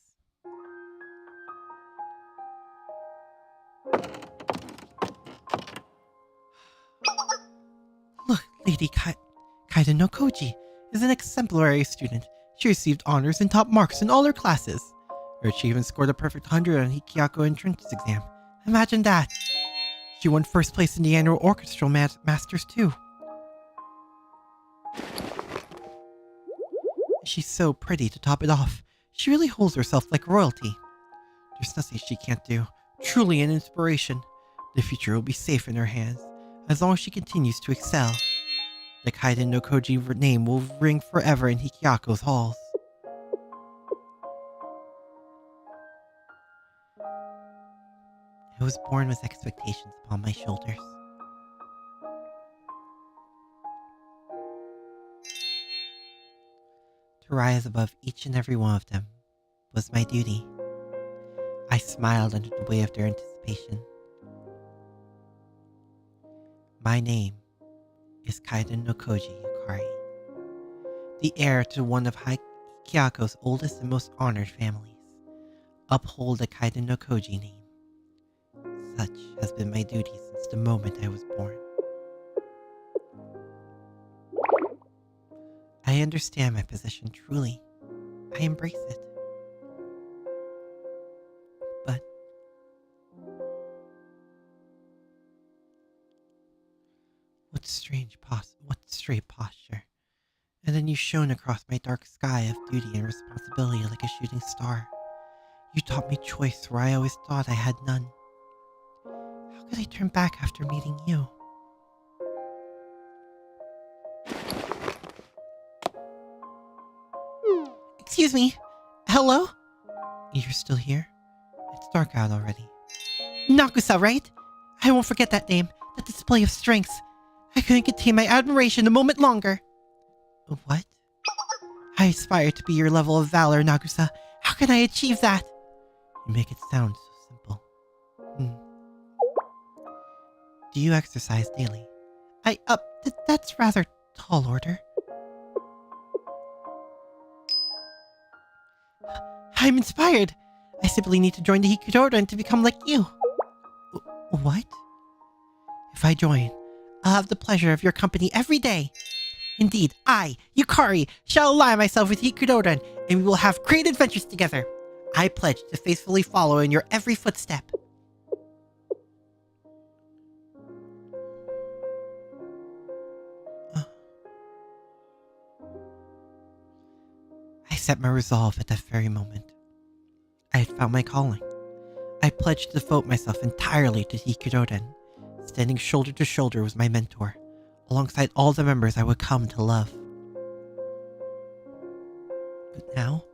Look, Lady Kaida no Koji is an exemplary student. She received honors and top marks in all her classes. Her achievement scored a perfect 100 on Hyakkiyako entrance exam. Imagine that. She won first place in the annual orchestral masters too. She's so pretty to top it off. She really holds herself like royalty. There's nothing she can't do. Truly an inspiration. The future will be safe in her hands, as long as she continues to excel. The Kaiden no Koji name will ring forever in Hikkyako's halls. I was born with expectations upon my shoulders. To rise above each and every one of them was my duty. I smiled under the weight of their anticipation. My name is Kaiden no Koji Yukari, the heir to one of Hikkyako's oldest and most honored families. Uphold the Kaiden no Koji name. Such has been my duty since the moment I was born. I understand my position truly. I embrace it. But what straight posture. And then you shone across my dark sky of duty and responsibility like a shooting star. You taught me choice where I always thought I had none. How could I turn back after meeting you? Excuse me. Hello? You're still here? It's dark out already. Nagusa, right? I won't forget that name. That display of strength. I couldn't contain my admiration a moment longer. What? I aspire to be your level of valor, Nagusa. How can I achieve that? You make it sound so simple. Do you exercise daily? That's rather tall order. I'm inspired. I simply need to join the Hikudoda to become like you. What? If I join, I'll have the pleasure of your company every day. Indeed, I, Yukari, shall ally myself with Hikudoda, and we will have great adventures together. I pledge to faithfully follow in your every footstep. I set my resolve at that very moment. I had found my calling. I pledged to devote myself entirely to Hikudoden, standing shoulder to shoulder with my mentor, alongside all the members I would come to love. But now,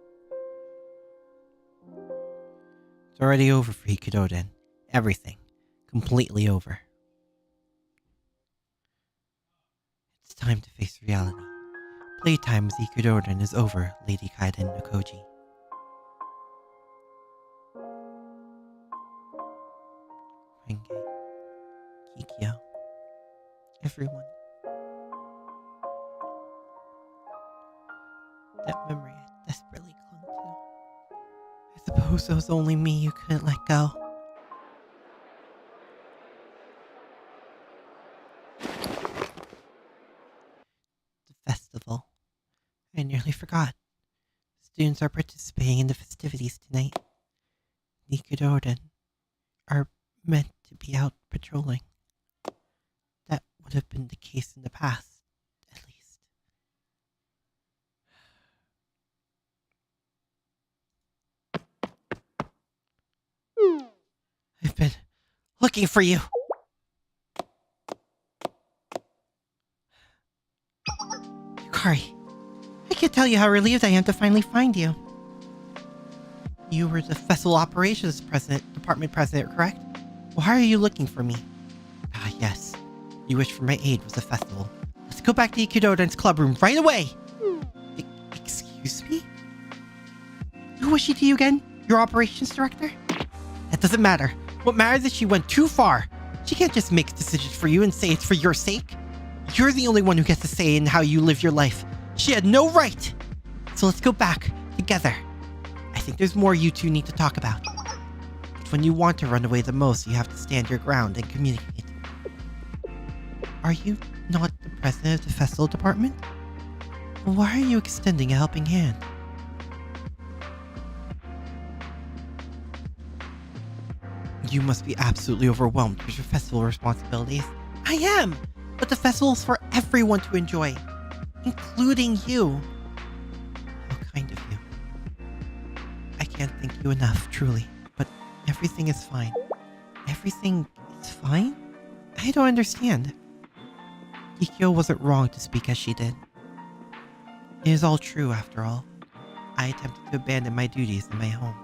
It's already over for Hyakkiyako. Everything. Completely over. It's time to face reality. Playtime with Hyakkiyako is over, Lady Kaiden no Koji. Renge, Kikyou, everyone. That memory I desperately clung to. I suppose it was only me you couldn't let go. The festival. I nearly forgot. Students are participating in the festivities tonight. Hyakkiyako are meant to be out patrolling. That would have been the case in the past, at least. I've been looking for you. Yukari, I can't tell you how relieved I am to finally find you. You were the festival operations department president, correct? Why are you looking for me? Ah, yes. You wished for my aid with the festival. Let's go back to Hyakkiyako club room right away! Excuse me? Who was she to you again? Your operations director? That doesn't matter. What matters is she went too far. She can't just make decisions for you and say it's for your sake. You're the only one who gets to say in how you live your life. She had no right! So let's go back, together. I think there's more you two need to talk about. But when you want to run away the most, you have to stand your ground and communicate. Are you not the president of the festival department? Why are you extending a helping hand? You must be absolutely overwhelmed with your festival responsibilities. I am! But the festival's for everyone to enjoy, including you. How kind of you. I can't thank you enough, truly. But everything is fine. Everything is fine? I don't understand. Kikyou wasn't wrong to speak as she did. It is all true, after all. I attempted to abandon my duties in my home.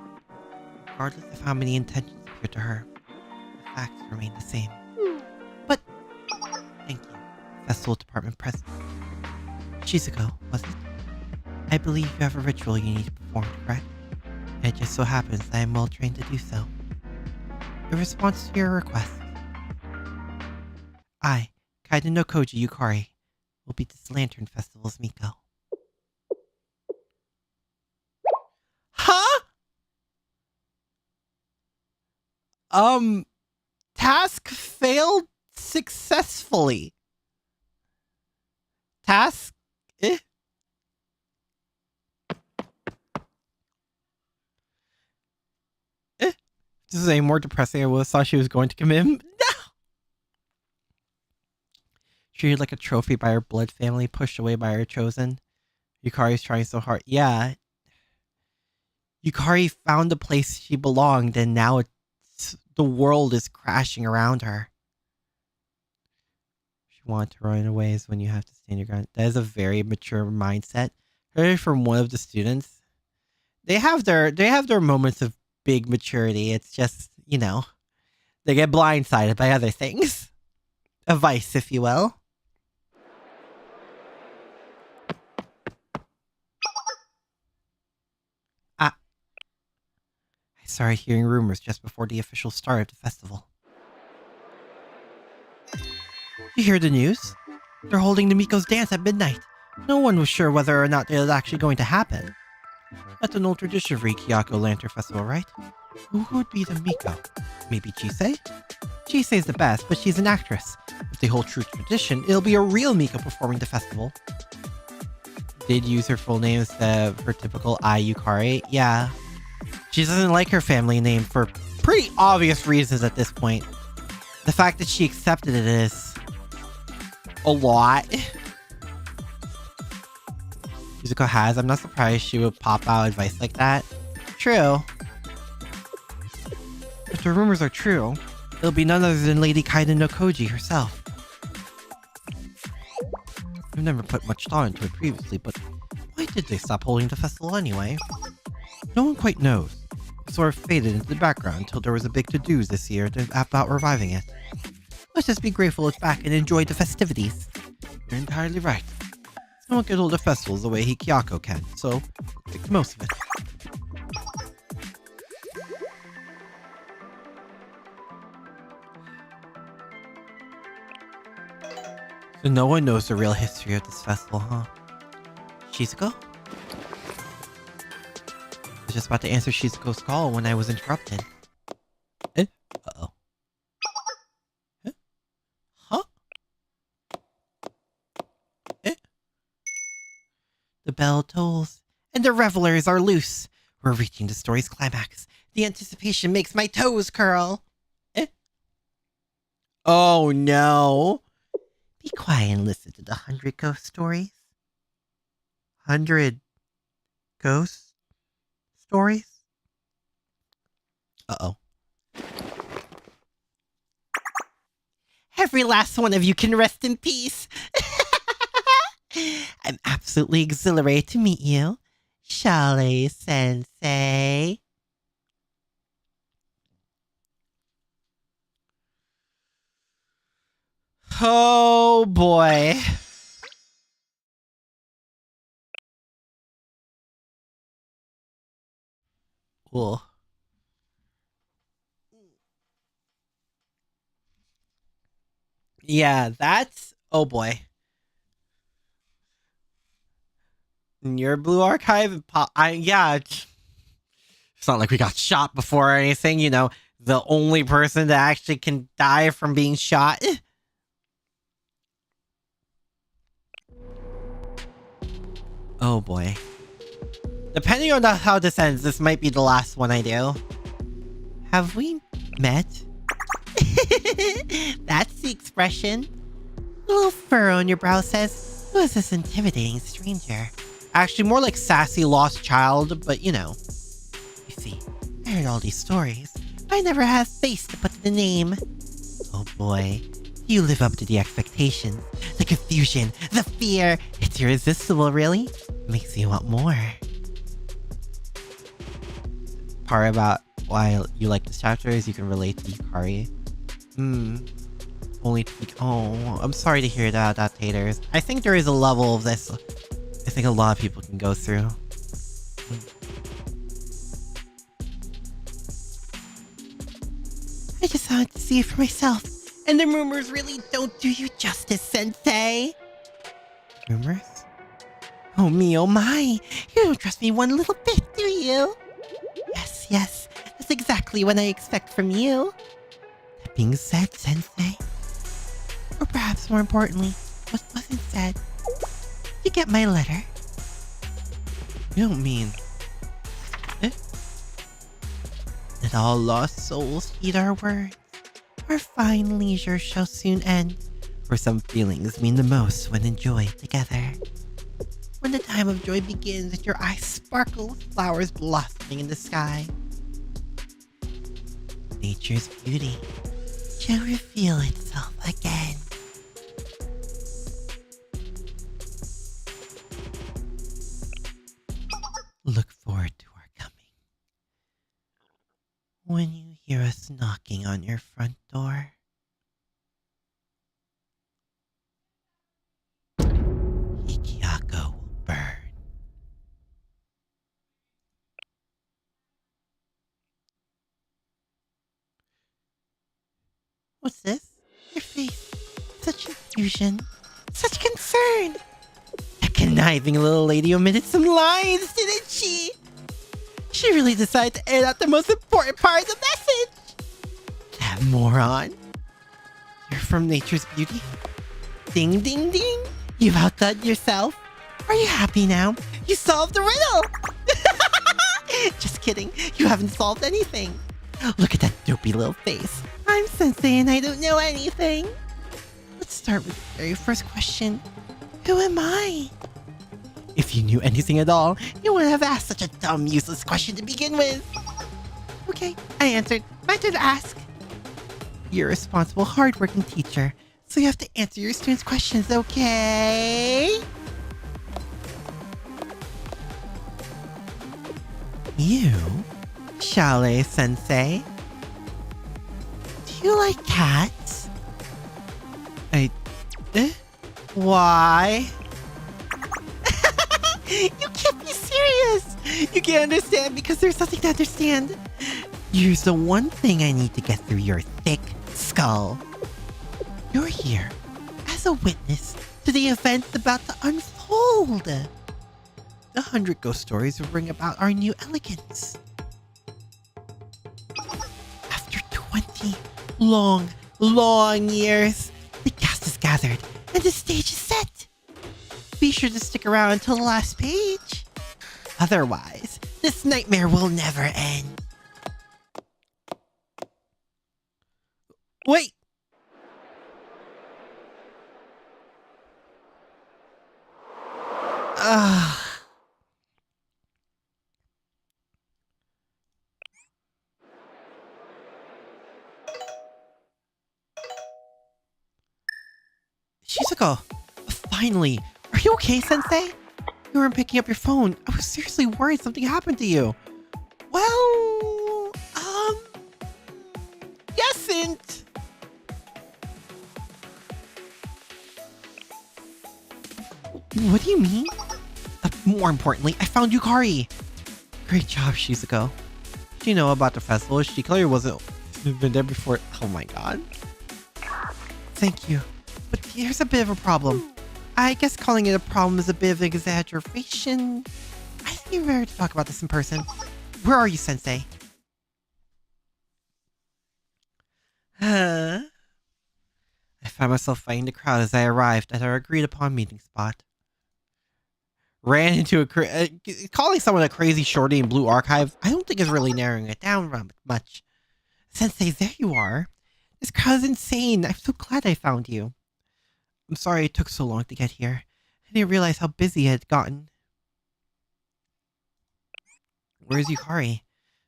Regardless of how many intentions appeared to her, the facts remain the same. But, thank you, Festival Department President. Shizuko, was it? I believe you have a ritual you need to perform, correct? And it just so happens that I am well trained to do so. In response to your request, I, Kaiden no Koji Yukari, will be this Lantern Festival's Miko. Huh? Task failed successfully. Task? This is a more depressing. I would have thought she was going to commit. No! Treated like a trophy by her blood family, pushed away by her chosen. Yukari's trying so hard. Yeah. Yukari found the place she belonged, and now the world is crashing around her. She wanted to run away is when you have to stand your ground. That is a very mature mindset. Heard from one of the students. They have their moments of big maturity. It's just, you know, they get blindsided by other things. A vice, if you will. I started hearing rumors just before the official start of the festival. You hear the news? They're holding the Miko's dance at midnight. No one was sure whether or not it was actually going to happen. That's an old tradition of Hyakkiyako Lantern Festival, right? Who would be the Miko? Maybe Chisei? Chisei's the best, but she's an actress. If they hold true to tradition, it'll be a real Miko performing the festival. Did use her full name instead of her typical Yukari? Yeah. She doesn't like her family name for pretty obvious reasons at this point. The fact that she accepted it is a lot. Shizuko has. I'm not surprised she would pop out advice like that. True. If the rumors are true, it'll be none other than Lady Kaiden no Koji herself. I've never put much thought into it previously, but why did they stop holding the festival anyway? No one quite knows. sort of faded into the background until there was a big to-dos this year about reviving it. Let's just be grateful it's back and enjoy the festivities. You're entirely right. No one can hold a festival the way Hyakkiyako can, so make the most of it. So no one knows the real history of this festival, huh? Shizuko? I was just about to answer Shizuko's call when I was interrupted. Uh-oh. Huh? The bell tolls, and the revelers are loose. We're reaching the story's climax. The anticipation makes my toes curl. Oh no. Be quiet and listen to the 100 ghost stories. 100 ghost stories? Uh-oh. Every last one of you can rest in peace. I'm absolutely exhilarated to meet you, Shale-sensei. Oh boy. Cool. Yeah, that's... Oh boy. In your blue archive, yeah. It's not like we got shot before or anything, you know. The only person that actually can die from being shot. Oh boy. Depending on how this ends, this might be the last one I do. Have we met? That's the expression. A little furrow on your brow says, who is this intimidating stranger? Actually, more like sassy lost child, but you know. You see, I heard all these stories, but I never had a face to put to the name. Oh boy, do you live up to the expectations? The confusion, the fear, it's irresistible, really? Makes me want more. Part about why you like this chapter is you can relate to Yukari. Oh, I'm sorry to hear that, taters. I think there is a level of this I think a lot of people can go through. I just wanted to see it for myself. And the rumors really don't do you justice, Sensei. Rumors? Oh me, oh my. You don't trust me one little bit, do you? Yes. That's exactly what I expect from you. That being said, Sensei. Or perhaps more importantly, what wasn't said. You get my letter? You don't mean... That all lost souls heed our words. Our fine leisure shall soon end. For some feelings mean the most when enjoyed together. When the time of joy begins and your eyes sparkle with flowers blossoming in the sky. Nature's beauty shall reveal itself again. Look forward to our coming. When you hear us knocking on your front door, Hyakkiyako will burn. What's this? Your face. Such confusion. Such concern. That conniving little lady omitted some lines, didn't she? She really decided to edit out the most important part of the message. That moron. You're from Nature's Beauty? Ding, ding, ding. You've outdone yourself. Are you happy now? You solved the riddle. Just kidding. You haven't solved anything. Look at that dopey little face. I'm Sensei and I don't know anything. Let's start with the very first question. Who am I? If you knew anything at all, you wouldn't have asked such a dumb, useless question to begin with. Okay, I answered. My turn to ask. You're a responsible, hardworking teacher, so you have to answer your students' questions, okay? You? Shale Sensei. Do you like cats? Why? You can't be serious! You can't understand because there's nothing to understand. Here's the one thing I need to get through your thick skull. You're here as a witness to the events about to unfold. The 100 ghost stories will bring about our new elegance. After 20 long years, the cast is gathered and the stage is set. Be sure to stick around until the last page. Otherwise, this nightmare will never end. Wait! Shizuko, finally. Are you okay, Sensei? You weren't picking up your phone. I was seriously worried something happened to you. Well, yesn't. What do you mean? More importantly, I found Yukari. Great job, Shizuko. Did you know about the festival? She clearly wasn't been there before. Oh my god. Thank you. But here's a bit of a problem. I guess calling it a problem is a bit of an exaggeration. I think you're ready to talk about this in person. Where are you, Sensei? I found myself fighting the crowd as I arrived at our agreed upon meeting spot. Ran into calling someone a crazy shorty in Blue Archive, I don't think is really narrowing it down much. Sensei, there you are. This crowd is insane. I'm so glad I found you. I'm sorry it took so long to get here. I didn't realize how busy it had gotten. Where's Yukari?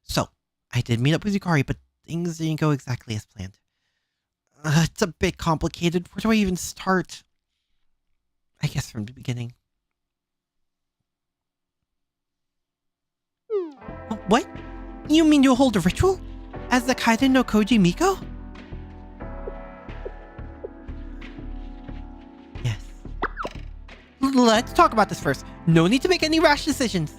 So, I did meet up with Yukari, but things didn't go exactly as planned. It's a bit complicated. Where do I even start? I guess from the beginning. What? You mean you'll hold a ritual? As the Kaiden no Koji Miko? Yes. Let's talk about this first. No need to make any rash decisions.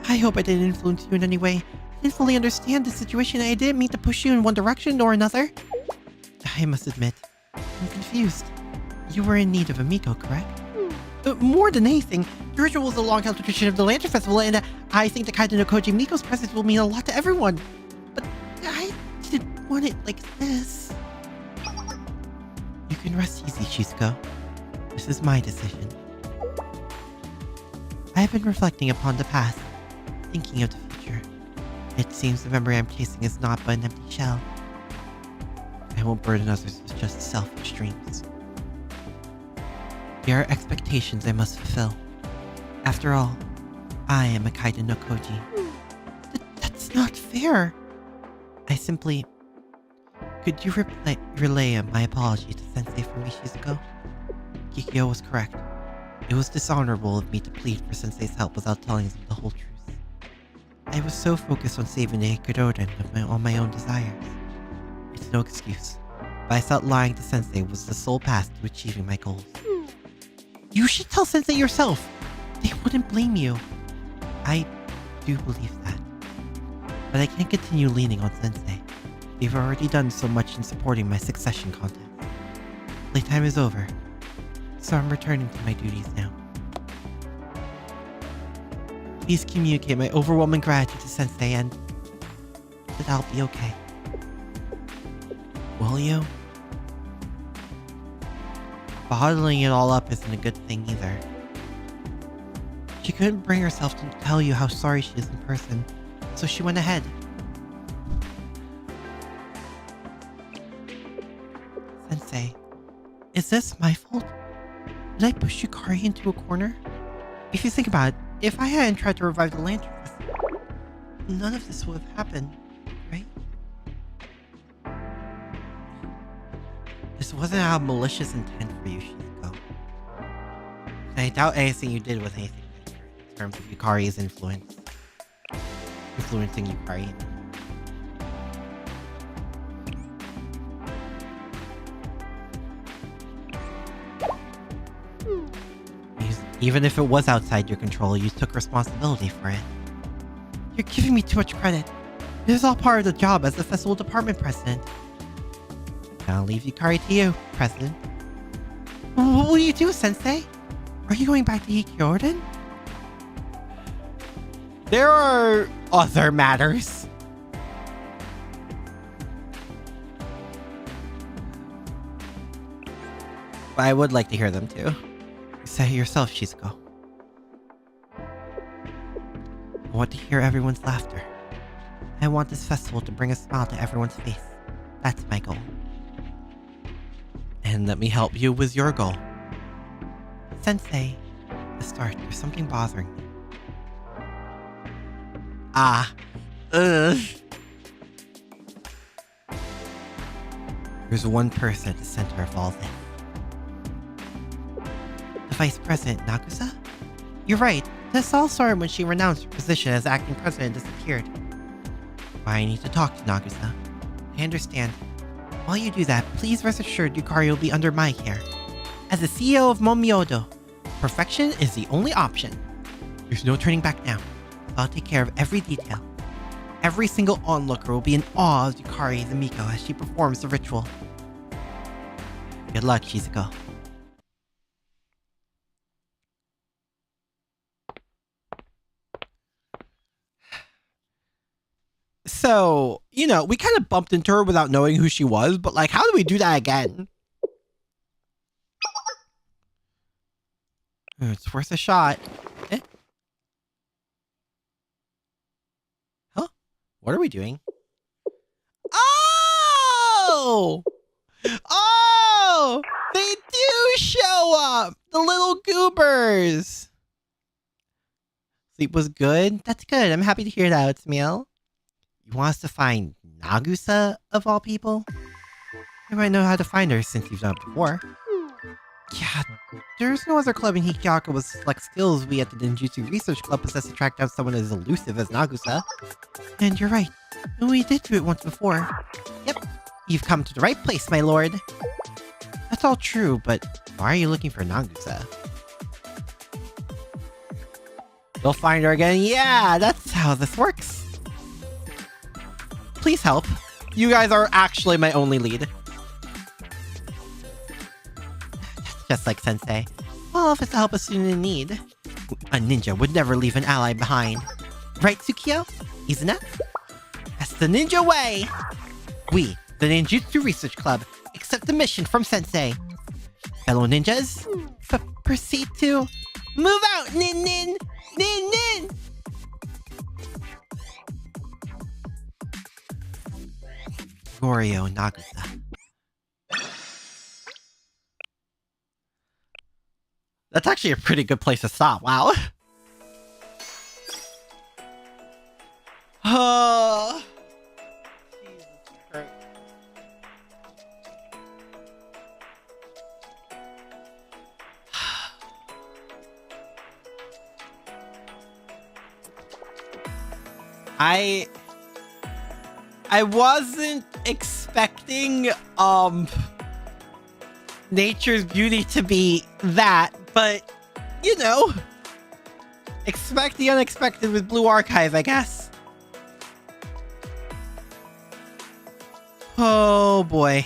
I hope I didn't influence you in any way. I didn't fully understand the situation. I didn't mean to push you in one direction or another. I must admit, I'm confused. You were in need of a Miko, correct? More than anything, the ritual is a long-held tradition of the Lantern Festival, and I think the Kaiden no Koji Miko's presence will mean a lot to everyone. But I didn't want it like this. You can rest easy, Shizuko. This is my decision. I have been reflecting upon the past, thinking of the future. It seems the memory I'm chasing is not but an empty shell. I won't burden others with just selfish dreams. There are expectations I must fulfill. After all, I am a Kaiden no Koji. That's not fair. I simply... Could you relay my apology to Sensei for me, Shizuko? Kikyou was correct. It was dishonorable of me to plead for Sensei's help without telling him the whole truth. I was so focused on saving the Hyakkiyako on my own desires. It's no excuse, but I thought lying to Sensei was the sole path to achieving my goals. You should tell Sensei yourself. They wouldn't blame you. I do believe that. But I can't continue leaning on Sensei. They've already done so much in supporting my succession contest. Playtime is over, so I'm returning to my duties now. Please communicate my overwhelming gratitude to Sensei and that I'll be okay. Will you? Bottling it all up isn't a good thing either. She couldn't bring herself to tell you how sorry she is in person, so she went ahead. Sensei, is this my fault? Did I push Yukari into a corner? If you think about it, if I hadn't tried to revive the Lantern Festival, none of this would have happened, right? This wasn't out of malicious intent for you, Shizuko. And I doubt anything you did was anything in terms of Yukari's influencing Yukari. Even if it was outside your control, you took responsibility for it. You're giving me too much credit. It is all part of the job as the festival department president. I'll leave Yukari to you, president. What will you do, sensei? Are you going back to Hyakkiyako? There are other matters. But I would like to hear them too. You said it yourself, Shizuko. I want to hear everyone's laughter. I want this festival to bring a smile to everyone's face. That's my goal. And let me help you with your goal. Sensei, to start, there's something bothering me. There's one person at the center of all this. The Vice President, Nagusa? You're right. This all started when she renounced her position as acting president and disappeared. I need to talk to Nagusa. I understand. While you do that, please rest assured Yukari will be under my care. As the CEO of Momiodo, perfection is the only option. There's no turning back now. I'll take care of every detail. Every single onlooker will be in awe of Yukari the Miko as she performs the ritual. Good luck, Shizuko. So, you know, we kind of bumped into her without knowing who she was, but like, how do we do that again? It's worth a shot. Eh? Huh? What are we doing? Oh! Oh! They do show up! The little goobers! Sleep was good? That's good. I'm happy to hear that, Otsmiel. You want us to find Nagusa, of all people? You might know how to find her since you've done it before. Yeah, there's no other club in Hyakkiyako with select skills we at the Ninjutsu Research Club possess to track down someone as elusive as Nagusa. And you're right. We did do it once before. Yep. You've come to the right place, my lord. That's all true, but why are you looking for Nagusa? We'll find her again. Yeah, that's how this works. Please help. You guys are actually my only lead. Just like Sensei. All of us to help a student in need. A ninja would never leave an ally behind. Right, Tsukio? Isn't it? That's the ninja way! We, the Ninjutsu Research Club, accept the mission from Sensei. Fellow ninjas, proceed to... Move out, Nin Nin! Nin Nin! Goryeo Nagusa. That's actually a pretty good place to stop. Wow. Oh. Jesus Christ. I wasn't expecting Nature's Beauty to be that, but you know, expect the unexpected with Blue Archive, I guess. Oh boy.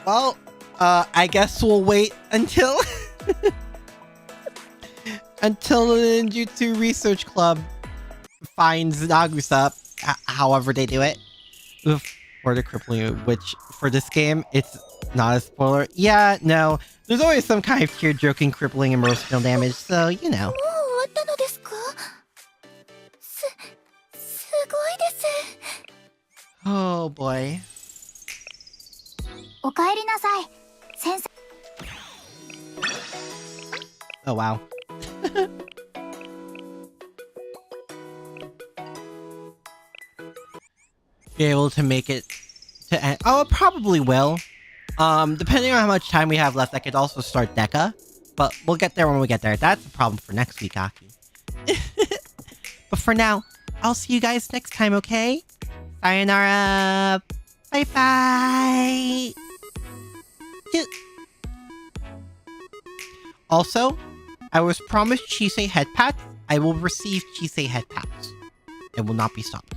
Well, I guess we'll wait until until the Ninjutsu Research Club finds Nagusa, however they do it. For the crippling, which for this game, it's not a spoiler. Yeah, no. There's always some kind of tear-joking, crippling, emotional damage, so, you know. Oh boy. Oh wow. Be able to make it to end. Oh, it probably will. Depending on how much time we have left, I could also start Deca. But we'll get there when we get there. That's a problem for next week, Aki. But for now, I'll see you guys next time, okay? Sayonara! Bye-bye! Also, I was promised Chisei head pats. I will receive Chisei head pats. It will not be stopped.